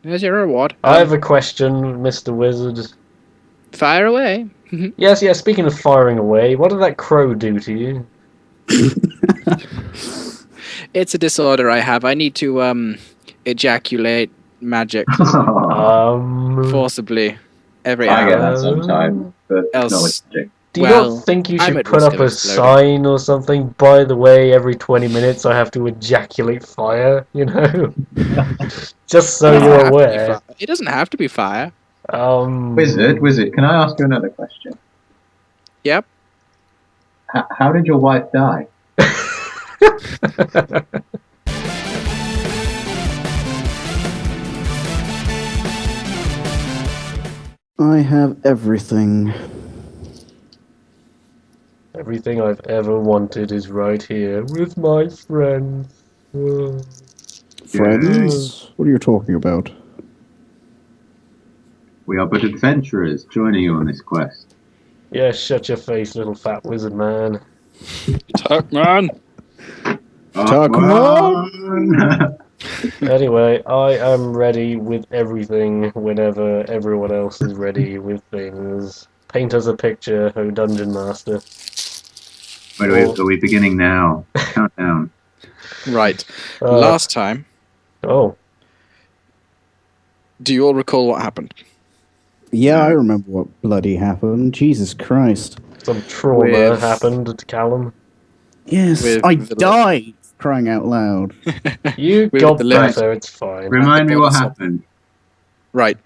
There's your reward. I have a question, Mr. Wizard. Fire away. Yes, speaking of firing away, what did that crow do to you? It's a disorder I have. I need to ejaculate magic forcibly every I get hour. that sometimes, but Else- not with magic. Do you Well, not think you I'm should at put risk up of a exploding. sign or something? By the way, every 20 minutes I have to ejaculate fire, you know? Just so you're aware. It doesn't have to be fire. Wizard, can I ask you another question? Yep. How did your wife die? I have everything. Everything I've ever wanted is right here with my friends. Friends? What are you talking about? We are but adventurers joining you on this quest. Yeah, shut your face, little fat wizard man. Tuck man. Talk on! Anyway, I am ready with everything whenever everyone else is ready with things. Paint us a picture, oh Dungeon Master. Wait, are we beginning now? Countdown. Right. Last time, Oh, do you all recall what happened? Yeah, I remember what bloody happened. Jesus Christ. some trauma With- happened to Callum. Yes, With I the- died, crying out loud. You With got the limit. better, it's fine. Remind me what bodies of- happened. Right.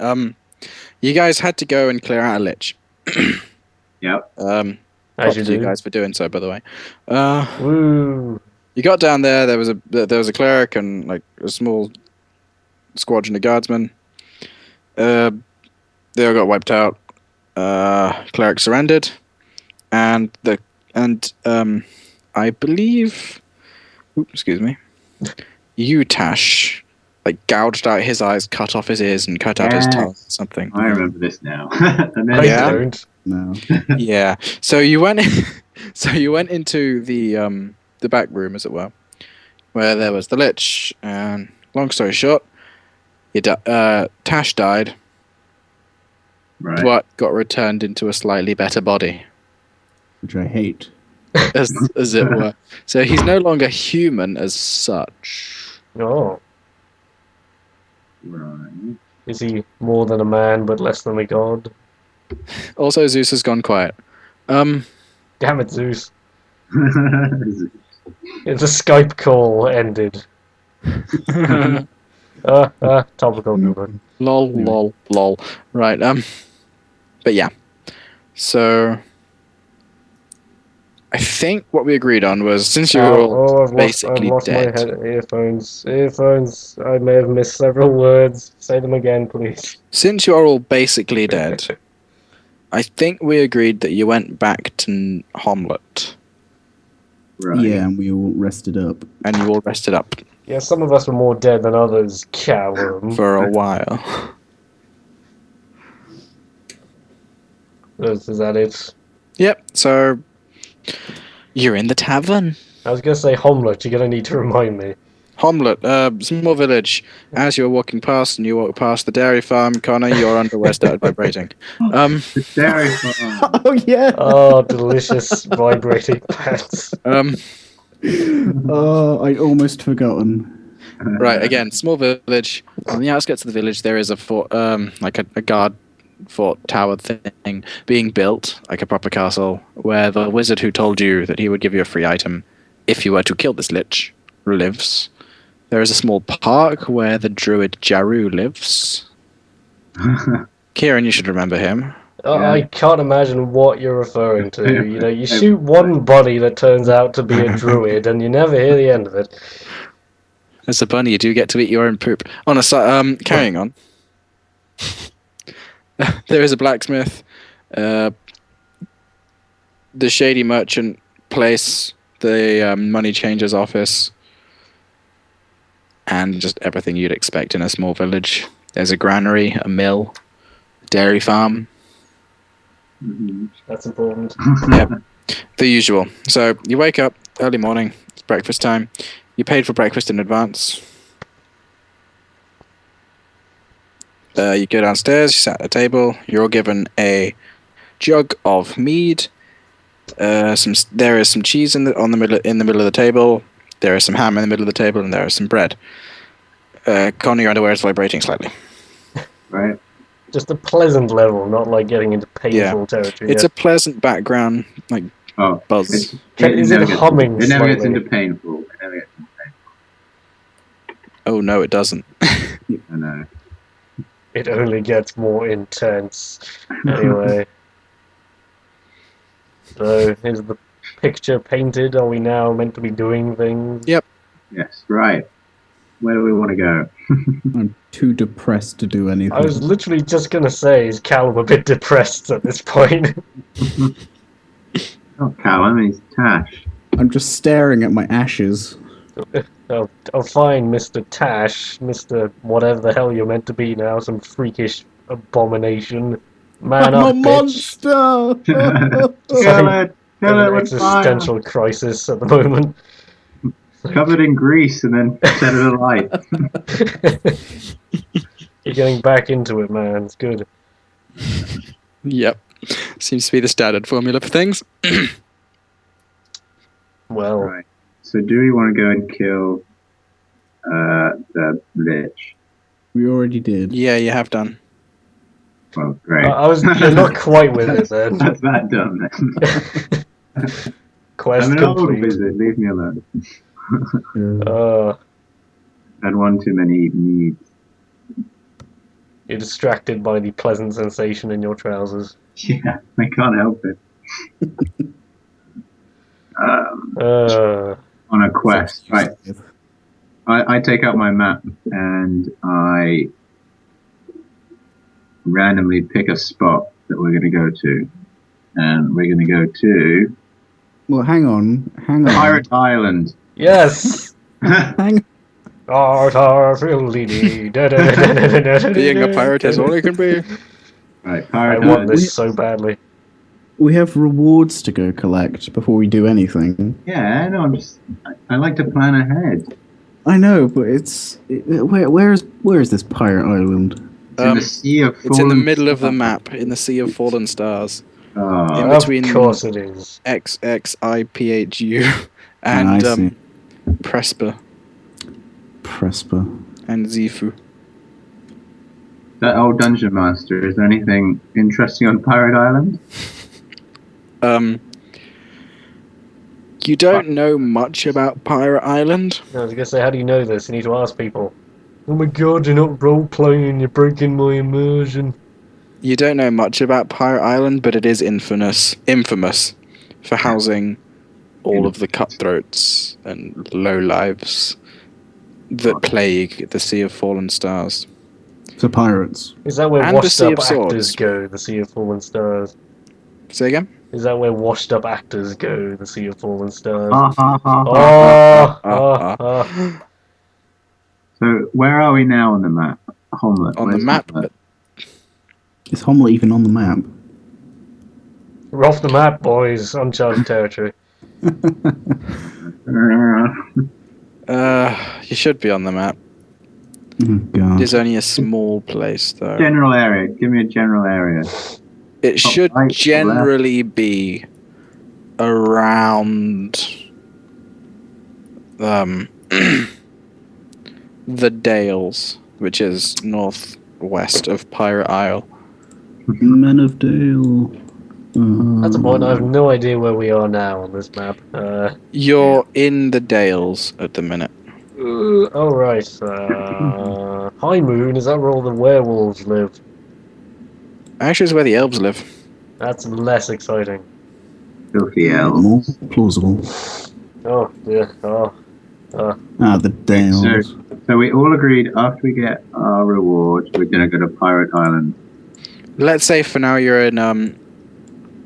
You guys had to go and clear out a lich. Yep. As Props you to you do. guys for doing so, by the way. Woo! You got down there. There was a cleric and like a small squadron of guardsmen. They all got wiped out. Cleric surrendered, and I believe, excuse me, Tash, like gouged out his eyes, cut off his ears, and cut out his tongue. Something. I remember this now. And I then, Yeah. don't. No. Yeah. So you went. So you went into the back room, as it were, where there was the lich. And long story short, Tash died, right. but got returned into a slightly better body, Which I hate. as it were. So he's no longer human as such. Oh, Right. is he more than a man but less than a god? Also, Zeus has gone quiet. Damn it, Zeus. The Skype call ended. Topical humor. lol. Right. But yeah. So I think what we agreed on was, since you were all I've basically lost dead. my head. Earphones. I may have missed several words. Say them again, please. Since you are all basically dead, I think we agreed that you went back to Homlet Right. Yeah, and we all rested up. and you all rested up Yeah, some of us were more dead than others, Callum. for a while. Is that it? Yep. So you're in the tavern. I was gonna say Homlet, you're gonna need to remind me. Homlet, small village. As you were walking past and you walk past the dairy farm, Connor, your underwear started vibrating. The dairy farm. Oh, yeah! Oh, delicious vibrating pants. Oh, I'd almost forgotten. Right, again, small village. On the outskirts of the village, there is a fort, like a guard fort tower thing being built, like a proper castle, where the wizard who told you that he would give you a free item if you were to kill this lich lives. There is a small park where the druid Jaru lives. Kieran, you should remember him. I can't imagine what you're referring to. You know, you shoot one body that turns out to be a druid, and you never hear the end of it. As a bunny, you do get to eat your own poop. Carrying on. There is a blacksmith, the shady merchant place, the money changer's office, and just everything you'd expect in a small village. There's a granary, a mill, a dairy farm. That's important. Yep, the usual. So you wake up early morning. It's breakfast time. You paid for breakfast in advance. You go downstairs. You sat at a table. You're all given a jug of mead. There is some cheese in the middle of the table. There is some ham in the middle of the table, and there is some bread. Connor, your underwear is vibrating slightly. Right. Just a pleasant level, not like getting into painful territory. It's a pleasant background, like buzz. Is it humming It never gets slightly? into painful. It never gets into Oh no, it doesn't. painful. I know. It only gets more intense. Anyway. So, is the picture painted? Are we now meant to be doing things? Yep. Yes, right. Where do we want to go? I'm too depressed to do anything. I was literally just gonna say, is Callum a bit depressed at this point? Oh, Callum, he's Tash. I'm just staring at my ashes. Oh, fine, Mr. Tash, Mr. whatever the hell you're meant to be now, some freakish abomination. Man I'm up, a bitch. monster! Kill it! Kill it An with fire! existential crisis at the moment. Covered in grease and then set it alight. You're getting back into it, man. It's good. Yep. Seems to be the standard formula for things. Well, Right. So do we want to go and kill the lich? We already did. Yeah, you have done. Well, great. you're not quite with it then. That's that done then. Quest I'm an old complete. wizard, leave me alone. Uh, Had one too many needs. You're distracted by the pleasant sensation in your trousers. Yeah, I can't help it. On a quest, right. I take out my map and I randomly pick a spot that we're going to go to. And we're going to go to Well, hang on. Pirate Island. Yes! Hang Being Being a pirate is all it can be. Right, I Pirate want Island. this so badly. We have rewards to go collect before we do anything. Yeah, no, I like to plan ahead. I know, but where is this pirate island? It's in the sea of It's in the fallen middle of the stars. map, in the sea of fallen stars. Oh, In Of between course it is. XXIPHU I and see. Presper Presper. and Zifu. that old dungeon master. Is there anything interesting on Pirate Island? You don't know much about Pirate Island. I was gonna say, how do you know this? You need to ask people. Oh my god, you're not role-playing, you're breaking my immersion. You don't know much about Pirate Island, but it is infamous for housing all of the cutthroats and lowlives that plague the Sea of Fallen Stars. For pirates. Is that where And the washed Sea up of Swords. actors go, the Sea of Fallen Stars? Say again? Is that where washed up actors go, the Sea of Fallen Stars? Ha, ha, ha, ha. Oh. So where are we now on the map? Homelet. On the Where's map, Homelet? Is Homelet even on the map? We're off the map, boys. Uncharted territory. you should be on the map. Oh, God. It is only a small place, though. General area. Give me a general area. It Top should right, top generally be around the Dales, which is northwest of Pirate Isle. Men of Dale. That's a point. I have no idea where we are now on this map. You're in the Dales at the minute. Oh, right. High Moon, is that where all the werewolves live? Actually, it's where the elves live. That's less exciting. Filthy elf. More plausible. Oh, yeah. The Dales. So we all agreed after we get our rewards, we're gonna go to Pirate Island. Let's say for now you're in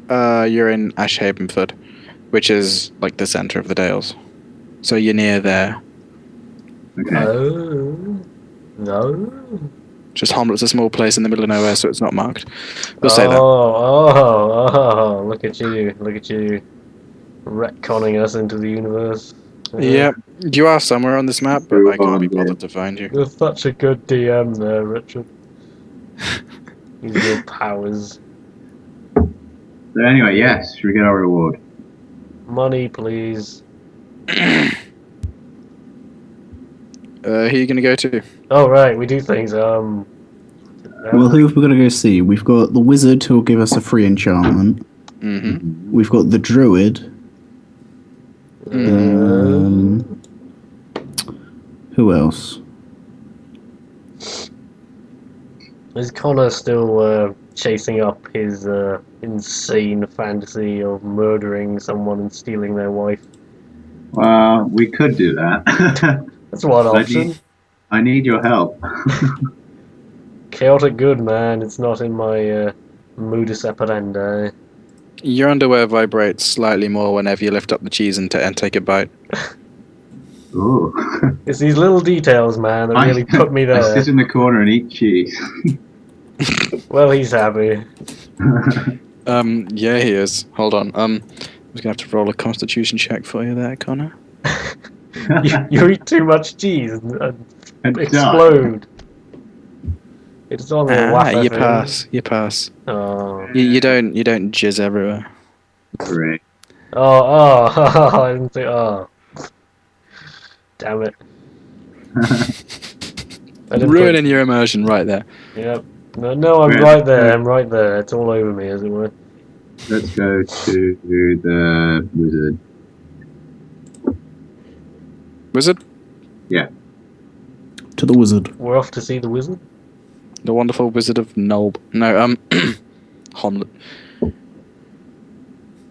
Ashhavenford, which is like the center of the Dales. So you're near there. Okay. No. Just Homelet's a small place in the middle of nowhere, so it's not marked. We'll say that. Oh, look at you. Retconning us into the universe. Yeah, you are somewhere on this map, but I can't be bothered to find you. You're such a good DM there, Richard. Use your powers. So anyway, yes, should we get our reward? Money, please. Who are you going to go to? Oh, right, we do things. Well, who have we got to go see? We've got the wizard who will give us a free enchantment. Mm-hmm. We've got the druid. Who else? Is Connor still chasing up his insane fantasy of murdering someone and stealing their wife? Well, we could do that. That's one option. I need your help. Chaotic good, man. It's not in my modus operandi. Your underwear vibrates slightly more whenever you lift up the cheese and take a bite. Ooh. It's these little details, man, that really put me I there. sit in the corner and eat cheese. Well, he's happy. Yeah, he is. Hold on. I'm just gonna have to roll a constitution check for you there, Connor. You eat too much cheese and And explode. It's on the waffle. You pass. You pass. Oh. You don't jizz everywhere. Great. Oh, I didn't think. Oh. Damn it. Ruining your immersion right there. Yep. No, I'm right there. I'm right there. It's all over me, as it were. Let's go to the wizard. Wizard? Yeah. To the wizard. We're off to see the wizard. The wonderful wizard of Nolb. No, Homlet.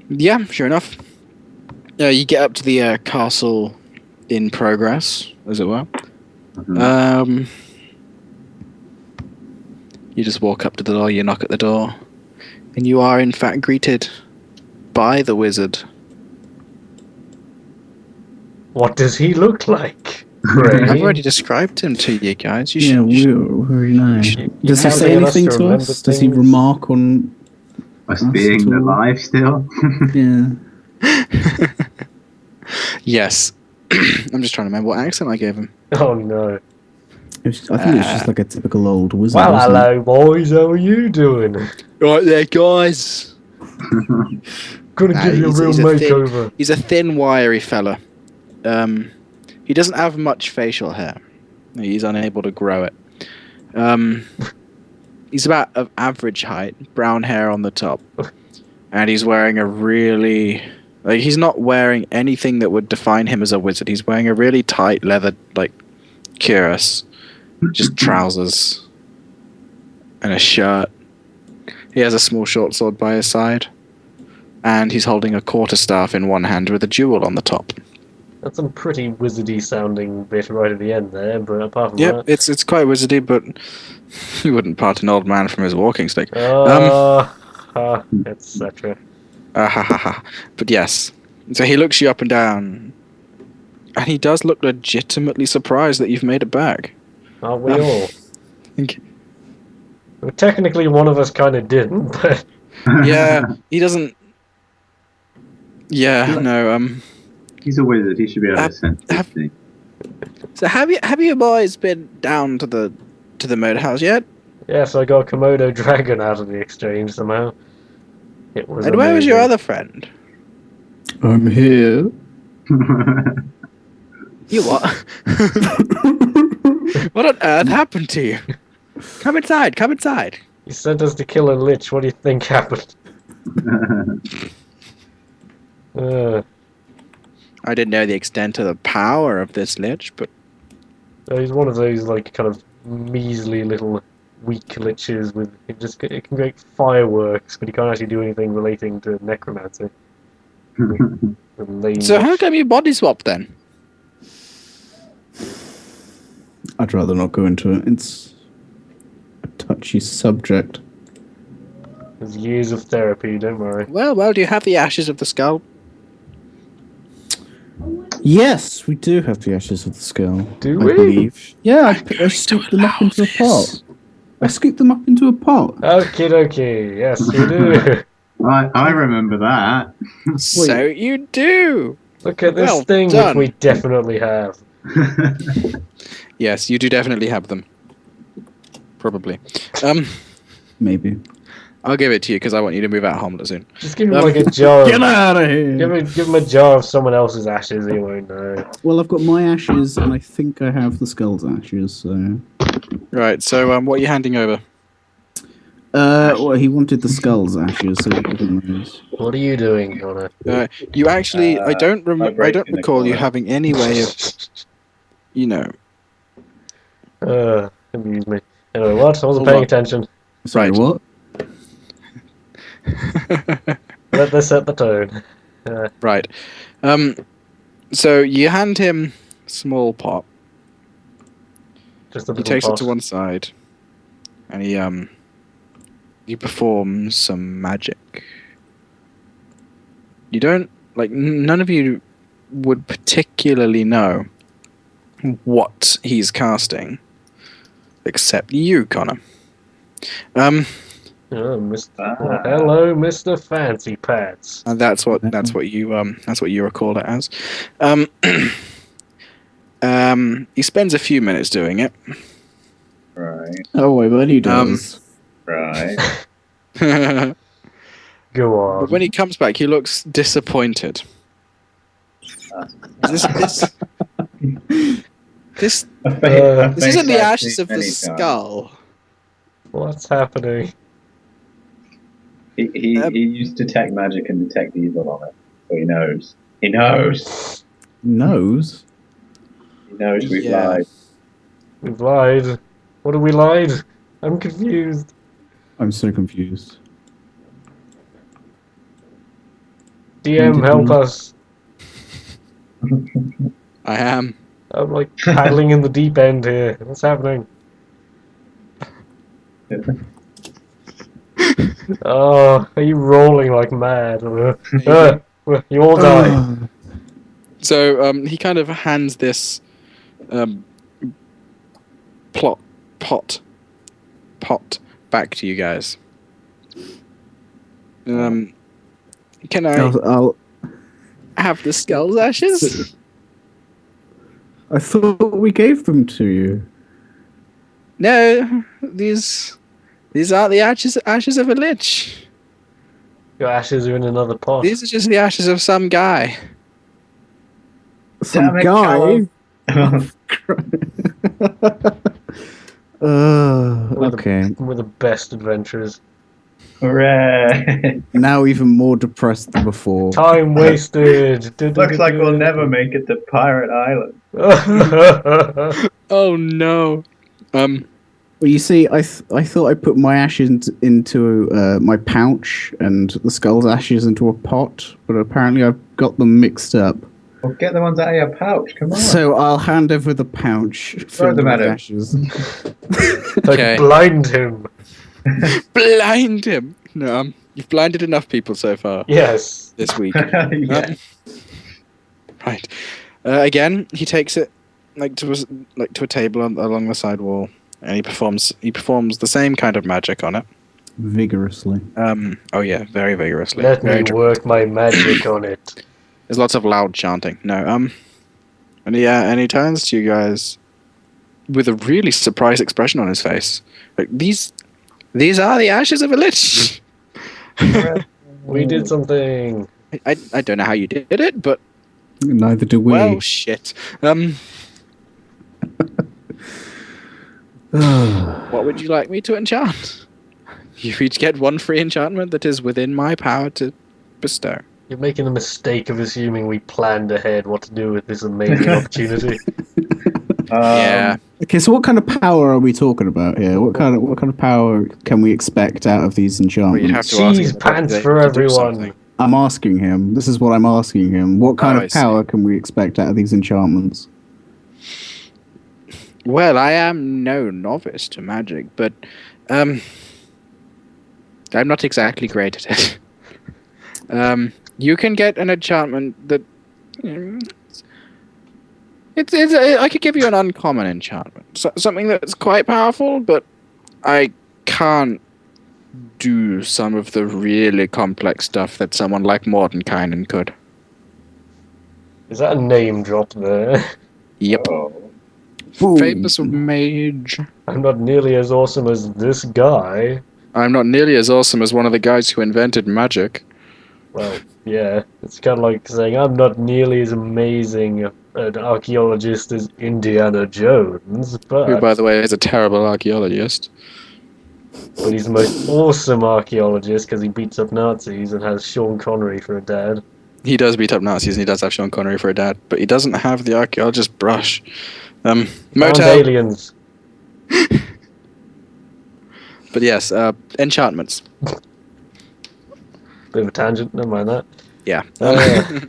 Yeah, sure enough. You get up to the castle in progress, as it were. Mhm. You just walk up to the door, you knock at the door, and you are in fact greeted by the wizard. What does he look like? I've already described him to you guys. You should. Very nice. Does he can't say get us anything to to remember us? Does he things. remark on Us being at all? alive still. Yeah. Yes. I'm just trying to remember what accent I gave him. Oh no. I think it's just like a typical old wizard. Well, isn't it? hello, boys. How are you doing? Right there, guys. Gonna give you a real makeover. He's a thin, wiry fella. He doesn't have much facial hair. He's unable to grow it. He's about of average height, brown hair on the top, and he's wearing a really he's not wearing anything that would define him as a wizard. He's wearing a really tight leather cuirass, just trousers, and a shirt. He has a small short sword by his side, and he's holding a quarterstaff in one hand with a jewel on the top. That's some pretty wizardy sounding bit right at the end there, but apart from Yep, that. it's quite wizardy, but you wouldn't part an old man from his walking stick. Etc. But yes, so he looks you up and down, and he does look legitimately surprised that you've made it back. Aren't we all? Think- Well, technically, one of us kind of didn't, but Yeah, he doesn't. Yeah, no. He's a wizard. He should be able to sense this thing. So have you boys been down to the motor house yet? yes, I got a Komodo dragon out of the exchange somehow. It was. And where was your amazing. other friend? I'm here. You what? What on earth happened to you? Come inside. Come inside. He sent us to kill a lich. What do you think happened? I didn't know the extent of the power of this lich, but He's one of those kind of measly little weak liches with it can create fireworks, but he can't actually do anything relating to necromancy. The lame so how lich. come you body swapped then? I'd rather not go into it. It's a touchy subject. There's years of therapy. Don't worry. Well, do you have the ashes of the skull? Yes, we do have the ashes of the skull. Do I we? believe. Yeah, I scooped them up into a pot. I scooped them up into a pot. Okie dokie. Yes, we do. I remember that. So you do. Look at this Well thing done. which we definitely have. Yes, you do definitely have them. Probably. Maybe. I'll give it to you because I want you to move out of Homelet soon. Just give him like a jar. Get out of here! Give him a jar of someone else's ashes. He won't know. Well, I've got my ashes, and I think I have the skull's ashes. So. Right. So what are you handing over? Well, he wanted the skull's ashes, so he given those. What are you doing, Connor? You actually, I don't recall you having any way of, you know. Amuse me. Anyway, what? I wasn't paying attention. Sorry, Right. what? Let this set the tone. Right. So you hand him a small pot. Just a He little takes pot. it to one side, and he performs some magic. You don't none of you would particularly know what he's casting, except you, Connor. Oh, hello, Mr. Fancy Pants. And that's what you recall it as. He spends a few minutes doing it. Right. Oh, I bet he does. Right. But Go on. when he comes back, he looks disappointed. This This isn't the ashes of the skull. What's happening? He used detect magic and detect evil on it, so he knows. He knows. Nose? He knows we've Yeah. lied. We've lied. What have we lied? I'm confused. I'm so confused. DM, help us. I am. I'm like paddling in the deep end here. What's happening? Oh, are you rolling like mad? You all die. So he kind of hands this pot back to you guys. Can I I'll have the skull's ashes? I thought we gave them to you. No, these aren't the ashes of a lich. Your ashes are in another pot. These are just the ashes of some guy. Some Damn it, guy. Callum. Okay. We're the best adventurers. Hooray! Now even more depressed than before. Time wasted. Looks like we'll never make it to Pirate Island. Oh no. Well, you see, I thought I put my ashes into my pouch and the skull's ashes into a pot, but apparently I've got them mixed up. Well, get the ones out of your pouch. Come on. So I'll hand over the pouch filled them with at him. ashes. Okay. Blind him. Blind him. No, you've blinded enough people so far Yes. this week. Yeah. Right. Again, he takes it to a table along the side wall, and he performs the same kind of magic on it. Vigorously. Oh yeah, very vigorously. Let Very me work my magic on it. There's lots of loud chanting. No, and he turns to you guys with a really surprised expression on his face. Like these are the ashes of a lich. We did something. I don't know how you did it, but Neither do we. well, shit. What would you like me to enchant? You each get one free enchantment that is within my power to bestow. You're making the mistake of assuming we planned ahead what to do with this amazing opportunity. Yeah. Okay, so what kind of power are we talking about here? What kind of power can we expect out of these enchantments? Well, you'd have to ask Cheese him pants to for do everyone. something. I'm asking him. This is what I'm asking him. What kind I of power see. can we expect out of these enchantments? Well, I am no novice to magic, but I'm not exactly great at it. You can get an enchantment that I could give you an uncommon enchantment, something that's quite powerful, but I can't do some of the really complex stuff that someone like Mordenkainen could. Is that a name drop there? Yep. Oh. Boom. Famous mage. I'm not nearly as awesome as this guy. I'm not nearly as awesome as one of the guys who invented magic. Well, yeah, it's kind of like saying I'm not nearly as amazing an archaeologist as Indiana Jones, Who, by but the way, is a terrible archaeologist. he's the most awesome archaeologist because he beats up Nazis and has Sean Connery for a dad. He does beat up Nazis and he does have Sean Connery for a dad, but he doesn't have the archaeologist brush. Found Motel. aliens. But yes, enchantments. Bit of a tangent, never mind that. Yeah. Uh,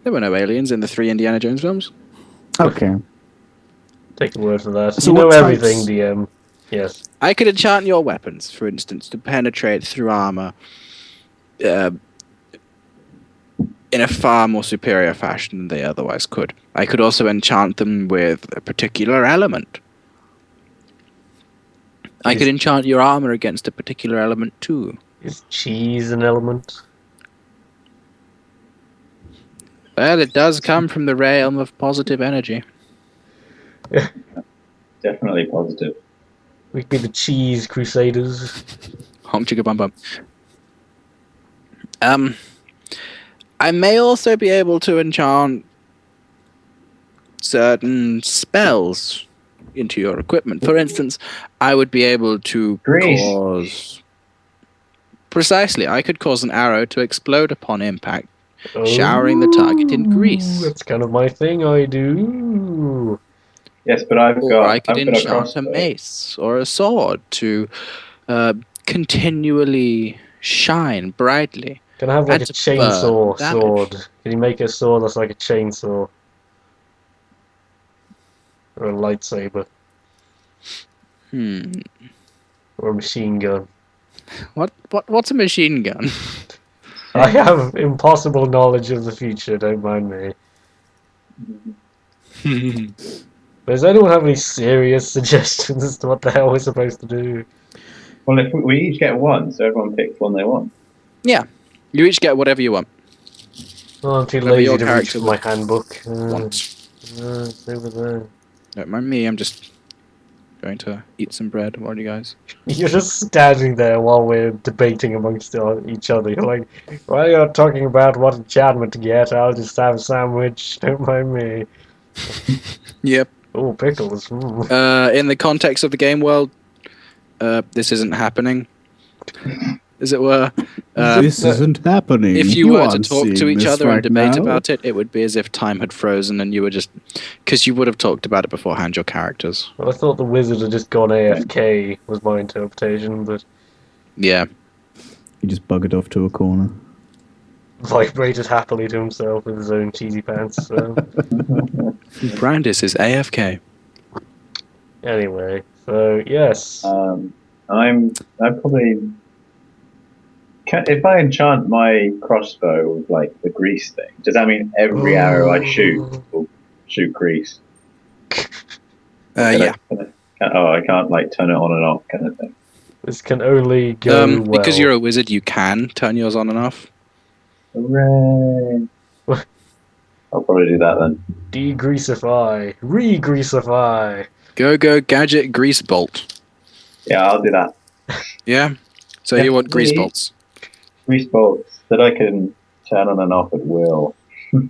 There were no aliens in the 3 Indiana Jones films. Okay. take the word for that. So You know what everything, types- DM. Yes. I could enchant your weapons, for instance, to penetrate through armor in a far more superior fashion than they otherwise could. I could also enchant them with a particular element. I could enchant your armor against a particular element too. Is cheese an element? Well, it does come from the realm of positive energy. Definitely positive. We could be the cheese crusaders. Honk chicka bum bum. I may also be able to enchant certain spells into your equipment. For instance, I would be able to Grease. cause... Precisely, I could cause an arrow to explode upon impact, showering the target in grease. That's kind of my thing I do. Yes, but I've Or got I could a enchant a crossbow. mace or a sword to continually shine brightly. Can I have like And a to burn chainsaw damage. sword? Can you make a sword that's like a chainsaw? Or a lightsaber? Or a machine gun? What's a machine gun? I have impossible knowledge of the future, don't mind me. Does anyone have any serious suggestions as to what the hell we're supposed to do? Well, if we each get one, so everyone picks one they want. Yeah, you each get whatever you want. Oh, I'm too Whatever lazy your to reach character for my handbook. Want. It's over there. Don't mind me. I'm just going to eat some bread. What are you guys? You're just standing there while we're debating amongst each other. You're like, while you're talking about what enchantment to get, I'll just have a sandwich. Don't mind me. Yep. Oh, pickles. Mm. In the context of the game world, this isn't happening, as it were. This isn't happening. If you were to aren't talk to seeing each this other and right debate now. about it, it would be as if time had frozen and you were just... Because you would have talked about it beforehand, your characters. Well, I thought the wizard had just gone AFK, was my interpretation, but Yeah. He just buggered off to a corner. vibrated happily to himself with his own cheesy pants. So. Brandis is AFK. Anyway, so yes. I probably if I enchant my crossbow with like the grease thing, does that mean every arrow I shoot will shoot grease? Yeah. I can't like turn it on and off kind of thing. This can only go well. Because you're a wizard, you can turn yours on and off. Hooray! I'll probably do that then. Degreasify. Re-greasify. Go gadget grease bolt. Yeah, I'll do that. Yeah. So Yeah, you want grease please. bolts? Grease bolts that I can turn on and off at will.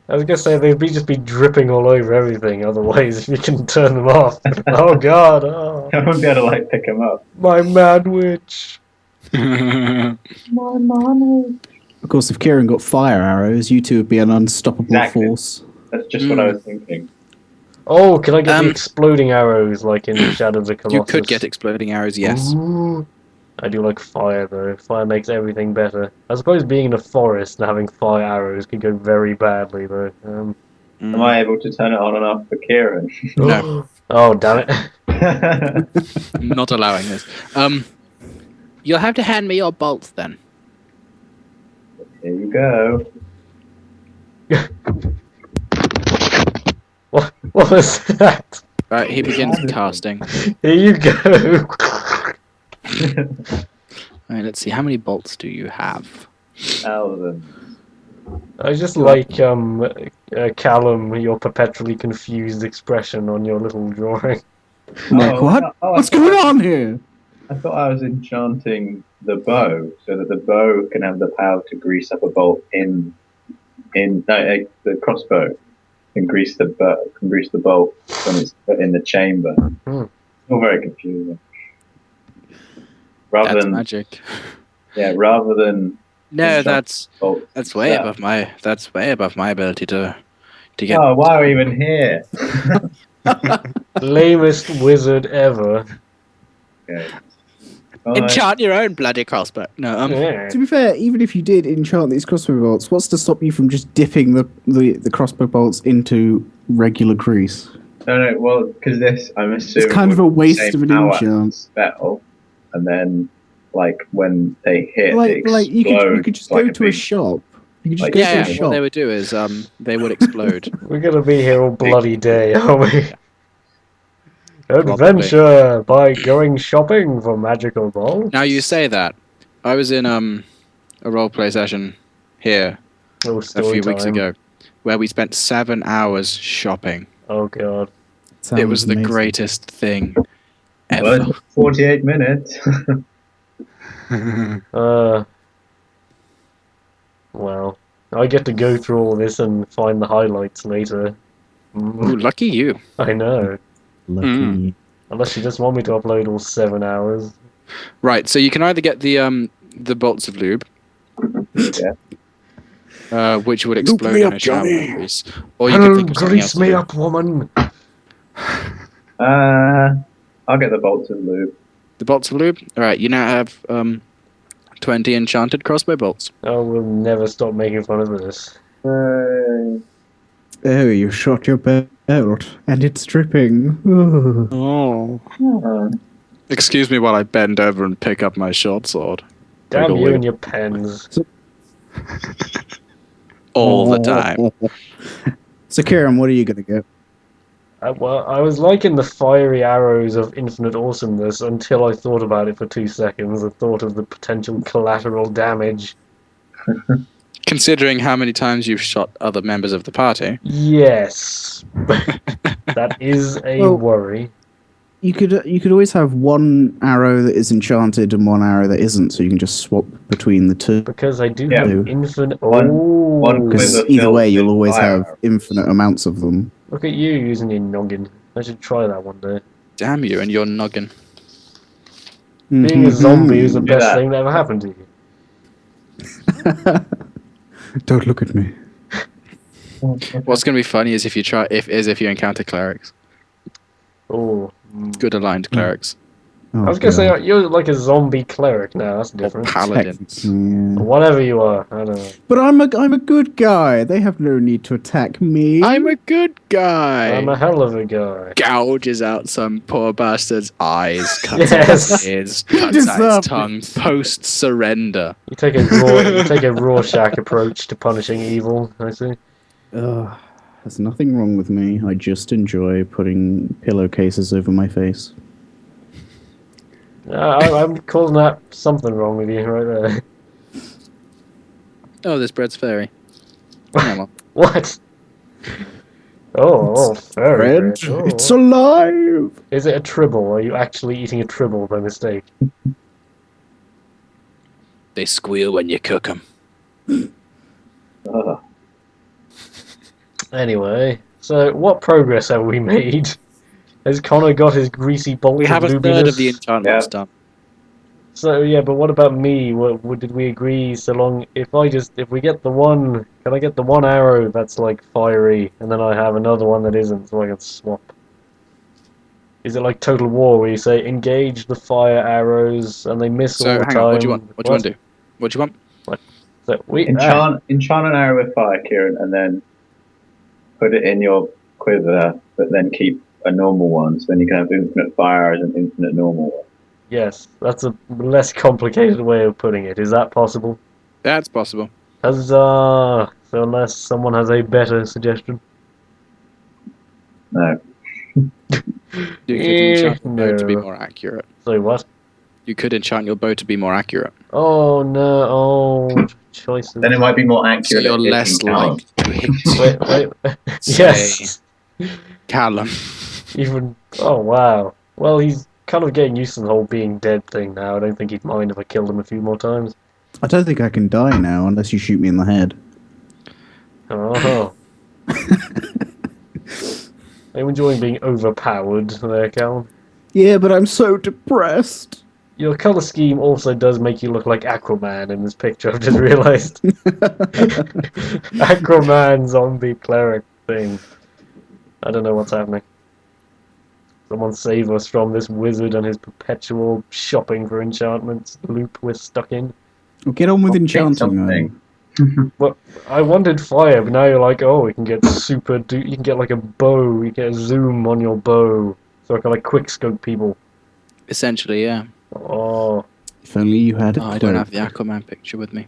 I was gonna say they'd just be dripping all over everything. Otherwise, if you can turn them off, oh god, oh, I won't be able to like pick them up. my mad witch. My mom. Of course, if Kieran got fire arrows, you two would be an unstoppable Exactly. force. That's just what I was thinking. Oh, can I get the exploding arrows like in Shadow of the Colossus? You could get exploding arrows, yes. Ooh. I do like fire though. Fire makes everything better. I suppose being in a forest and having fire arrows could go very badly though. Am I able to turn it on and off for Kieran? No. Oh damn it! Not allowing this. You'll have to hand me your bolts then. Here you go. What was that? Right, he begins casting. Here you go. Alright, let's see. How many bolts do you have? 1,000. I just like Callum, your perpetually confused expression on your little drawing. I'm like, what? What's going on here? I thought I was enchanting the bow so that the bow can have the power to grease up a bolt the crossbow can grease the bolt when it's put in the chamber. It's all very confusing. That's magic. Yeah, rather than No, that's way Yeah. above my ability to get. Oh, why are we even here? Lamest wizard ever. Okay. Enchant your own bloody crossbow. No, Yeah. To be fair, even if you did enchant these crossbow bolts, what's to stop you from just dipping the crossbow bolts into regular grease? No, well, because this, I'm assuming, It's kind of a waste of an power enchant. spell, and then, like, when they hit, they Like you explode could just like go to a shop. You could just like, go to yeah. a shop. What they would do is they would explode. We're gonna be here all bloody day, aren't we? Probably. Adventure by going shopping for magical balls. Now you say that. I was in a roleplay session here Oh, a story few weeks time. ago, where we spent 7 hours shopping. Oh god. Sounds It was the amazing. greatest thing ever. Well, 48 minutes. Well, I get to go through all this and find the highlights later. Ooh, lucky you. I know. Lucky. Mm. Unless you just want me to upload all 7 hours. Right, so you can either get the bolts of lube, which would explode me in up, a shower Johnny. of grease, or you can think of something else Grease me to do. up, woman! I'll get the bolts of lube. The bolts of lube. All right, you now have 20 enchanted crossbow bolts. Oh, we'll never stop making fun of this. Oh, you shot your belt, and it's dripping. Ooh. Oh. Excuse me while I bend over and pick up my short sword. Damn Like you a and your pens. all the time. So, Kieran, what are you gonna get? Well, I was liking the fiery arrows of infinite awesomeness until I thought about it for 2 seconds. I thought of the potential collateral damage. Considering how many times you've shot other members of the party. Yes. That is a Well- worry. You could always have one arrow that is enchanted and one arrow that isn't, so you can just swap between the two. Because I do Yeah. have infinite... One Because quiver either filled way, you'll with always fire. have infinite amounts of them. Look at you using your noggin. I should try that one day. Damn you and your noggin. Being a zombie is the Do best that. thing that ever happened to you. Don't look at me. What's going to be funny is if you encounter clerics. Oh. Good aligned clerics. Oh, I was gonna God. say, you're like a zombie cleric now, that's Or different. paladins. Yeah. Whatever you are, I don't know. But I'm a good guy. They have no need to attack me. I'm a good guy. I'm a hell of a guy. Gouges out some poor bastard's eyes, cuts Yes. out his ears, cuts out deserve his tongue, post surrender. You take a Rorschach approach to punishing evil, I see. Ugh, there's nothing wrong with me. I just enjoy putting pillowcases over my face. I'm calling that something wrong with you right there. Oh, this bread's fairy. Come on. What? Oh, fair. Red, Oh. it's alive! Is it a tribble? Are you actually eating a tribble by mistake? They squeal when you cook them. Ugh. Anyway, so what progress have we made? Has Connor got his greasy bolt We of have a third lubiness? of the enchantments done. So yeah, but what about me? What did we agree? So long, if we get the one, can I get the one arrow that's like fiery, and then I have another one that isn't, so I can swap? Is it like Total War where you say engage the fire arrows and they miss all So the hang time? on, what do you want? What do you want to do? What do you want? So we Enchant an arrow with fire, Kieran, and then put it in your quiver, but then keep a normal one, so then you can have infinite fire as an infinite normal one. yes, that's a less complicated way of putting it. Is that possible? That's possible. Huzzah! So unless someone has a better suggestion. No. You could enchant your bow to be No. more accurate. So what? You could enchant your bow to be more accurate. Oh no! Oh, choices. Then it might be more accurate. So you're at less hitting Callum. likely to hit. Wait. Say, Yes. Callum. Even. Oh wow. Well, he's kind of getting used to the whole being dead thing now. I don't think he'd mind if I killed him a few more times. I don't think I can die now unless you shoot me in the head. Oh. Are you enjoying being overpowered there, Callum? Yeah, but I'm so depressed. Your colour scheme also does make you look like Aquaman in this picture, I've just realised. Aquaman zombie cleric thing. I don't know what's happening. Someone save us from this wizard and his perpetual shopping for enchantments loop we're stuck in. Well, get on with Pick enchanting, man. something. Well, I wanted fire, but now you're like, oh, you can get you can get like a bow, you get a zoom on your bow, so I can like quick scope people. Essentially, yeah. Oh, If only you had a Oh, cloak. I don't have the Aquaman picture with me.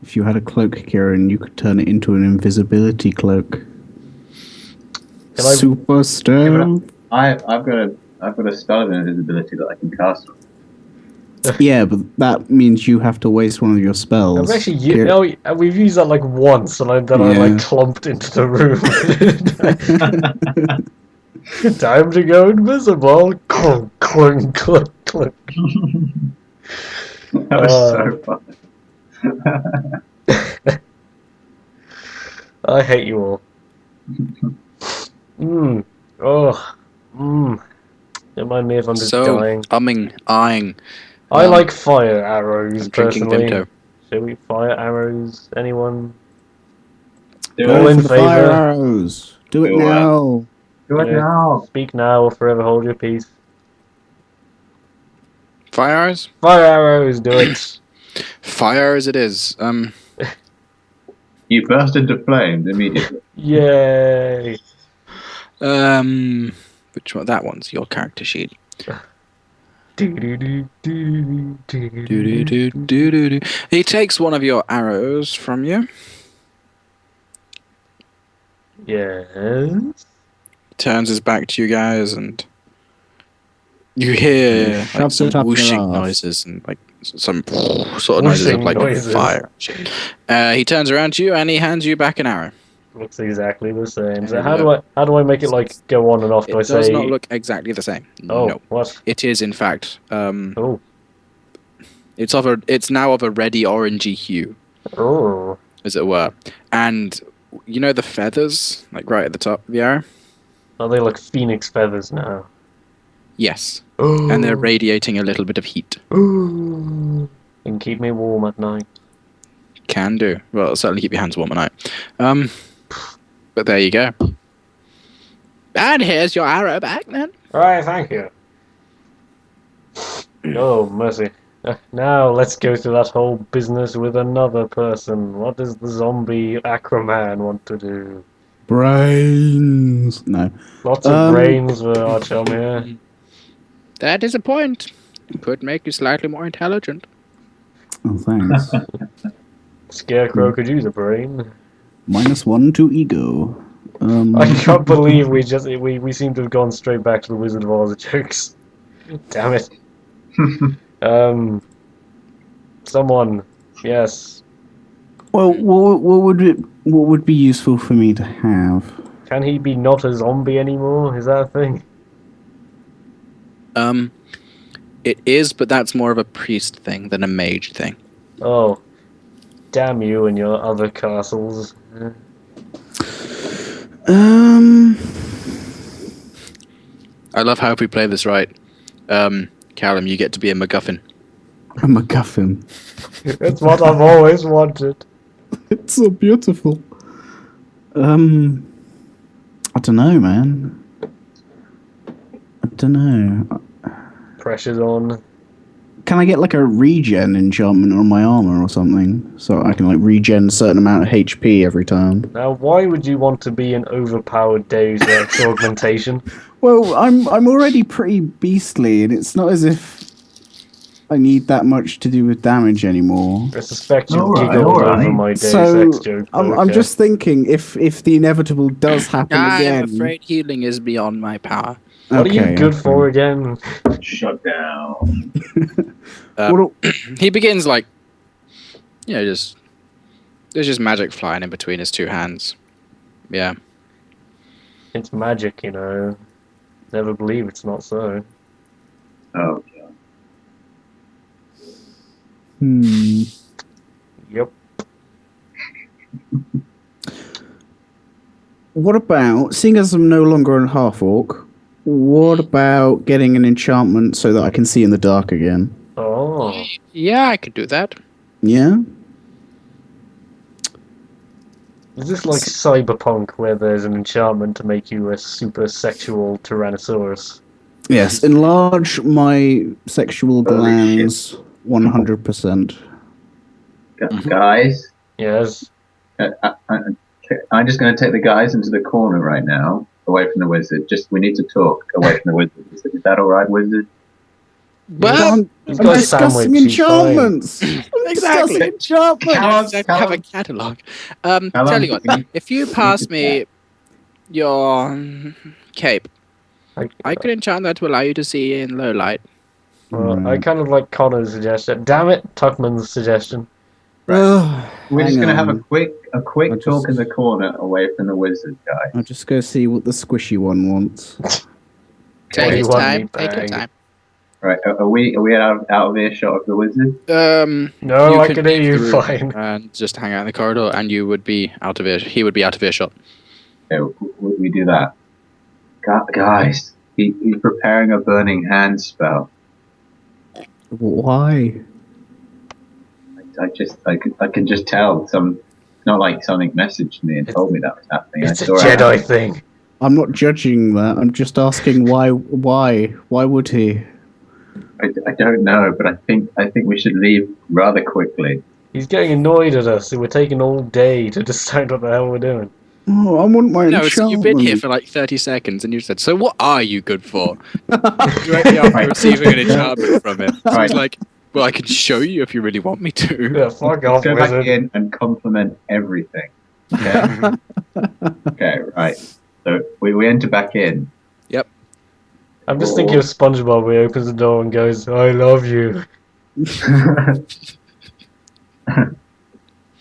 If you had a cloak, Kieran, you could turn it into an invisibility cloak. Can I- Super stealth. I've got a spell of invisibility that I can cast. Yeah, but that means you have to waste one of your spells. I've actually we've used that like once, and I Yeah. like clumped into the room. Time to go invisible. Clunk, clunk, clunk, clunk. That was so fun. I hate you all. Oh. Remind me if I'm just dying. Eyeing. I like fire arrows I'm drinking personally. Vimto. Shall we fire arrows? Anyone? Do All it. in For the fire favour? arrows. Do it Do it. now. Do it Yeah. now. Speak now or forever hold your peace. Fire arrows? Fire arrows, do it. Fire as it is. You burst into flames immediately. Yay. Which one? That one's your character sheet. Do-do-do-do-do-do-do-do. He takes one of your arrows from you, Yes. turns his back to you guys, and you hear like, Shoves some it up your whooshing arse. noises and like some sort of noises of Whooshing like noises. fire. He turns around to you and he hands you back an arrow. Looks exactly the same. So There how we do I make it like go on and off? Do I It does say not look exactly the same. oh No, what? it is in fact. Oh. It's now of a reddy orangey hue, Oh. as it were, and you know the feathers, like right at the top of the arrow. Oh, they look phoenix feathers now. Yes, Oh. and they're radiating a little bit of heat. Ooh. And keep me warm at night. Can do. Well, it'll certainly keep your hands warm at night. But there you go. And here's your arrow back, then. Alright, thank you. Oh, mercy. Now let's go through that whole business with another person. What does the zombie Aquaman want to do? Brains. No. Lots of brains for our chum here. That is a point. Could make you slightly more intelligent. Oh, thanks. Scarecrow could use a brain. -1 to ego. I can't believe we seem to have gone straight back to the Wizard of Oz jokes. Damn it. Someone, yes. Well, what would be useful for me to have? Can he be not a zombie anymore? Is that a thing? It is, but that's more of a priest thing than a mage thing. Oh, damn you and your other castles. I love how if we play this right, Callum, you get to be a MacGuffin. A MacGuffin. It's what I've always wanted. It's so beautiful. I don't know, man. I don't know. Pressure's on. Can I get like a regen enchantment on my armor or something, so I can like regen a certain amount of HP every time? Now, why would you want to be an overpowered Deus Ex augmentation? Well, I'm already pretty beastly, and it's not as if I need that much to do with damage anymore. I suspect you Alright, giggled alright. over my Deus So Ex joke. I'm okay. just thinking if the inevitable does happen again. I'm afraid healing is beyond my power. What are you Okay, good okay. for again? Shut down. What He begins like, there's just magic flying in between his two hands. Yeah. It's magic, you know. Never believe it's not so. Oh, God. Yep. What about, seeing as I'm no longer a half orc, what about getting an enchantment so that I can see in the dark again? Oh. Yeah, I could do that. Yeah? Is this like Cyberpunk, where there's an enchantment to make you a super sexual Tyrannosaurus? Yes, enlarge my sexual Holy shit. glands 100%. Guys, Yes. I'm just going to take the guys into the corner right now, away from the wizard. We need to talk away from the wizard. Is that all right, wizard? Well, I'm He's got a discussing sandwich, he's fine. enchantments. Exactly. Discussing enchantments. Have a catalog. Tell you what, if you pass me your cape, I could enchant that to allow you to see in low light. Well, I kind of like Connor's suggestion. Damn it, Tuckman's suggestion. We're just Hang going to have on. a quick I'll talk just- in the corner away from the wizard guy. I'll just go see what the squishy one wants. Take What do your you want time. me Take your bang? time. Right, are we out of earshot of the wizard? No, I could can hear leave you the room fine. and just hang out in the corridor, and you would be out of ear. He would be out of earshot. Okay, we do that. Guys, he's preparing a burning hand spell. Why? I can just tell. It's not like something messaged me and told me that was happening. It's a saw it Jedi thing. I'm not judging that. I'm just asking why. Why would he? I don't know, but I think we should leave rather quickly. He's getting annoyed at us, and we're taking all day to decide what the hell we're doing. Oh, I want my No, so you've been here enchantment. for like 30 seconds, and you said, "So what are you good for?" Directly after receiving an enchantment from him, so he's like, "Well, I can show you if you really want me to." Yeah, fuck Let's off, go back wizard. in and compliment everything. Okay. Okay. Right. So we enter back in. I'm just thinking of SpongeBob where he opens the door and goes, I love you.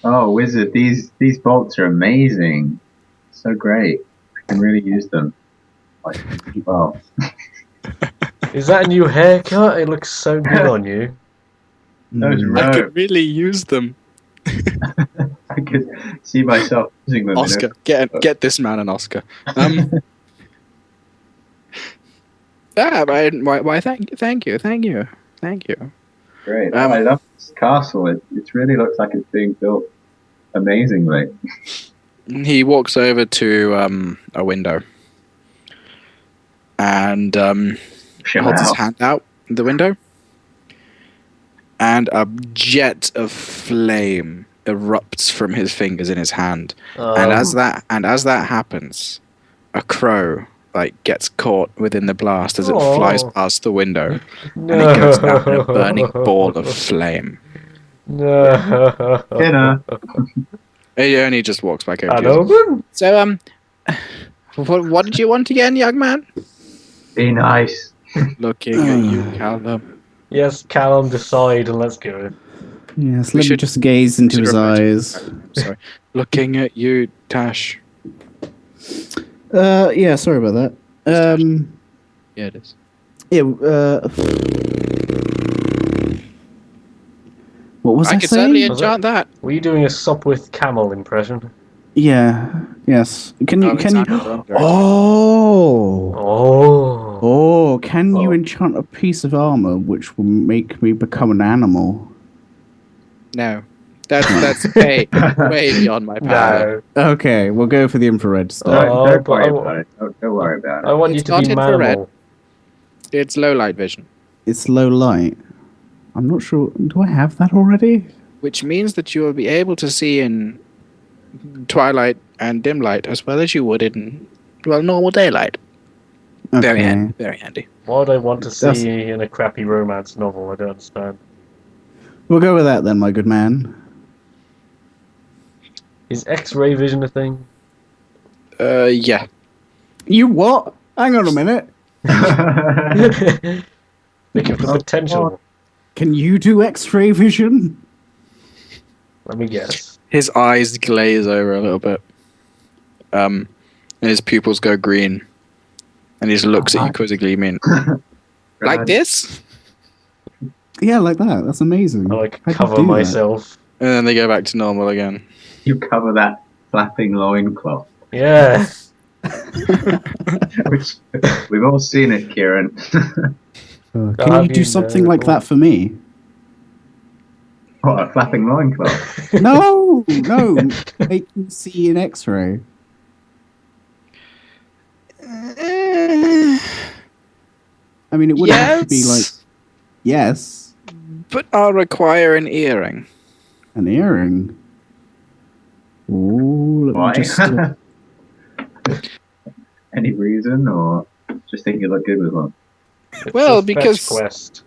Oh, wizard! These bolts are amazing. So great. I can really use them. Like, well, Is that a new haircut? It looks so good on you. those Mm. I robes. could really use them. I could see myself using them. Oscar, get this man an Oscar. Why? Thank you. Great. I love this castle. It really looks like it's being built amazingly. He walks over to a window and holds his hand out the window, and a jet of flame erupts from his fingers in his hand. And as that happens, a crow gets caught within the blast as it flies past the window, and it goes down in a burning ball of flame. No. Dinner. He only just walks back over to you. Hello? So, what did you want again, young man? Be nice. Looking at you, Callum. Yes, Callum, decide and let's go. Yes, We let me should- just gaze into should his remind you- eyes. Sorry. Looking at you, Tash. Yeah, sorry about that. Yeah, it is. Yeah, what was I I could certainly saying? enchant that. Were you doing a Sopwith camel impression? Yeah, yes. Can you? Alexander. Oh! Oh. Oh, can you Oh. enchant a piece of armor which will make me become an animal? No. That's way beyond my power. No. Okay, we'll go for the infrared stuff. Oh, Don't but worry I about it. Don't worry about I it. want you It's to not be infrared. manimal. It's low light vision, It's low light. I'm not sure. Do I have that already? which means that you will be able to see in twilight and dim light as well as you would in normal daylight. Very handy. Very handy. Why would I want to That's- see in a crappy romance novel? I don't understand. We'll go with that then, my good man. Is X-ray vision a thing? Yeah. You what? Hang on a minute. Think of the potential. Can you do X-ray vision? Let me guess. His eyes glaze over a little bit. And his pupils go green. And he just looks at you quizzically, Like this? Yeah, like that. That's amazing. I like How'd you cover do that? myself. And then they go back to normal again. You cover that flapping loincloth. Yeah. Which we've all seen it, Kieran. Can Have you do you something know- like that for me? What, a flapping loincloth? No, no. Make me see an X-ray. I mean, it wouldn't have to be like yes, But I'll require an earring. an earring. Ooh, let me Why? just. Any reason, or just think you look good with one? It's Well, a fetch because- quest.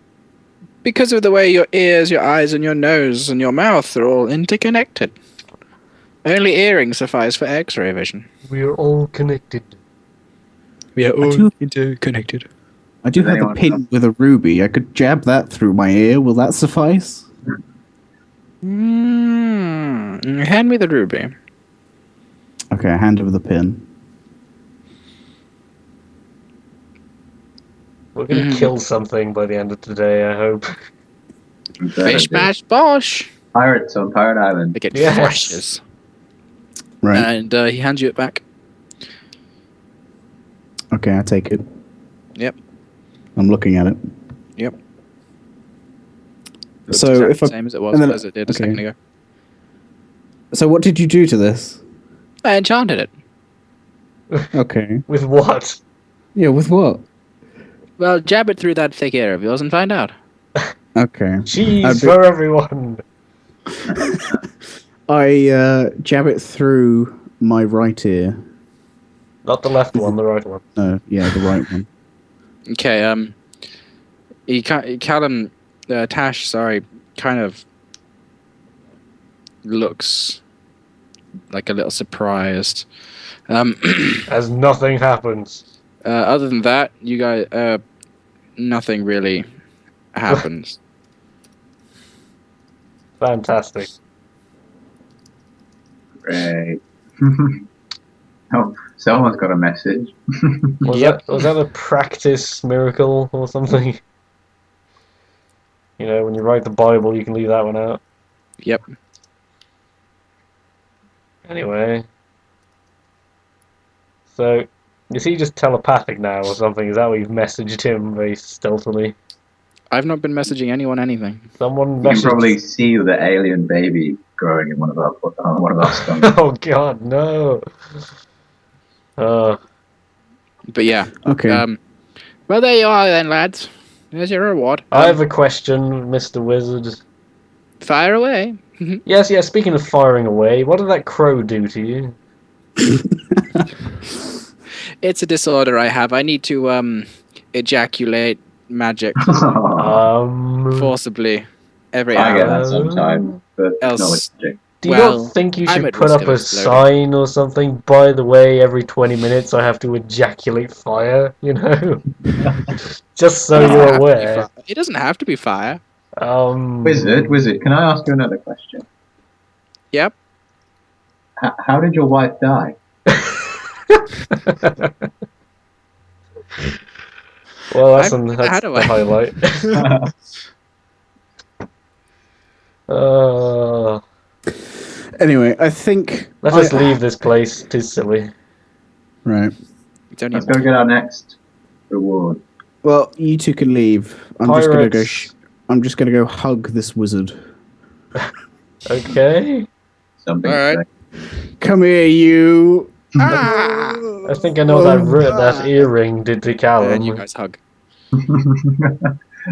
Because of the way your ears, your eyes, and your nose and your mouth are all interconnected. Only earrings suffice for X-ray vision. We're all connected. We are all interconnected. I do Does have a anyone pin else? with a ruby. I could jab that through my ear. Will that suffice? Hand me the ruby. Okay, I hand over the pin. We're gonna kill something by the end of today, I hope. Fish bash bosh. Pirates on Pirate Island. They get Yes. flashes. Right. And he hands you it back. Okay, I take it. Yep. I'm looking at it. Yep. Looks So exactly if I the same as it was, and then- as it did a okay. second ago. So what did you do to this? I enchanted it. Okay. With what? Yeah, with what? Well, jab it through that thick ear of yours and find out. Okay. Cheese be- for everyone! I jab it through my right ear. Not the left one, the right one. No, yeah, the right one. Okay. Callum, Tash, sorry, kind of looks like a little surprised. As nothing happens. Other than that, you guys, nothing really happens. Fantastic. Great. Oh, someone's got a message. Was that a practice miracle or something? You know, when you write the Bible, you can leave that one out. Yep. Anyway. So, is he just telepathic now or something? Is that why you've messaged him very stealthily? I've not been messaging anyone anything. Someone You can messaged... probably see the alien baby growing in one of our stomachs. Oh god, no! But yeah. Okay. Well, there you are then, lads. There's your reward. I have a question, Mr. Wizard. Fire away. Yes, speaking of firing away, what did that crow do to you? It's a disorder I have. I need to ejaculate magic forcibly every I get hour. that sometimes, but Else- not with magic. Do you Well, not think you I'm should at put risk up of a exploding. sign or something? By the way, every 20 minutes I have to ejaculate fire, you know? Just so It doesn't you're have to be aware. fire. It doesn't have to be fire. Wizard, can I ask you another question? Yep. How did your wife die? Well, that's How do the I? highlight. Anyway, I think. Let us leave this place. It is silly. Right. It's only Let's go get our next reward. Well, you two can leave. I'm Pirates. just gonna go hug this wizard. Okay. Something. All right. to Come here, you. I think I know that earring did to Callum. And you guys hug. say.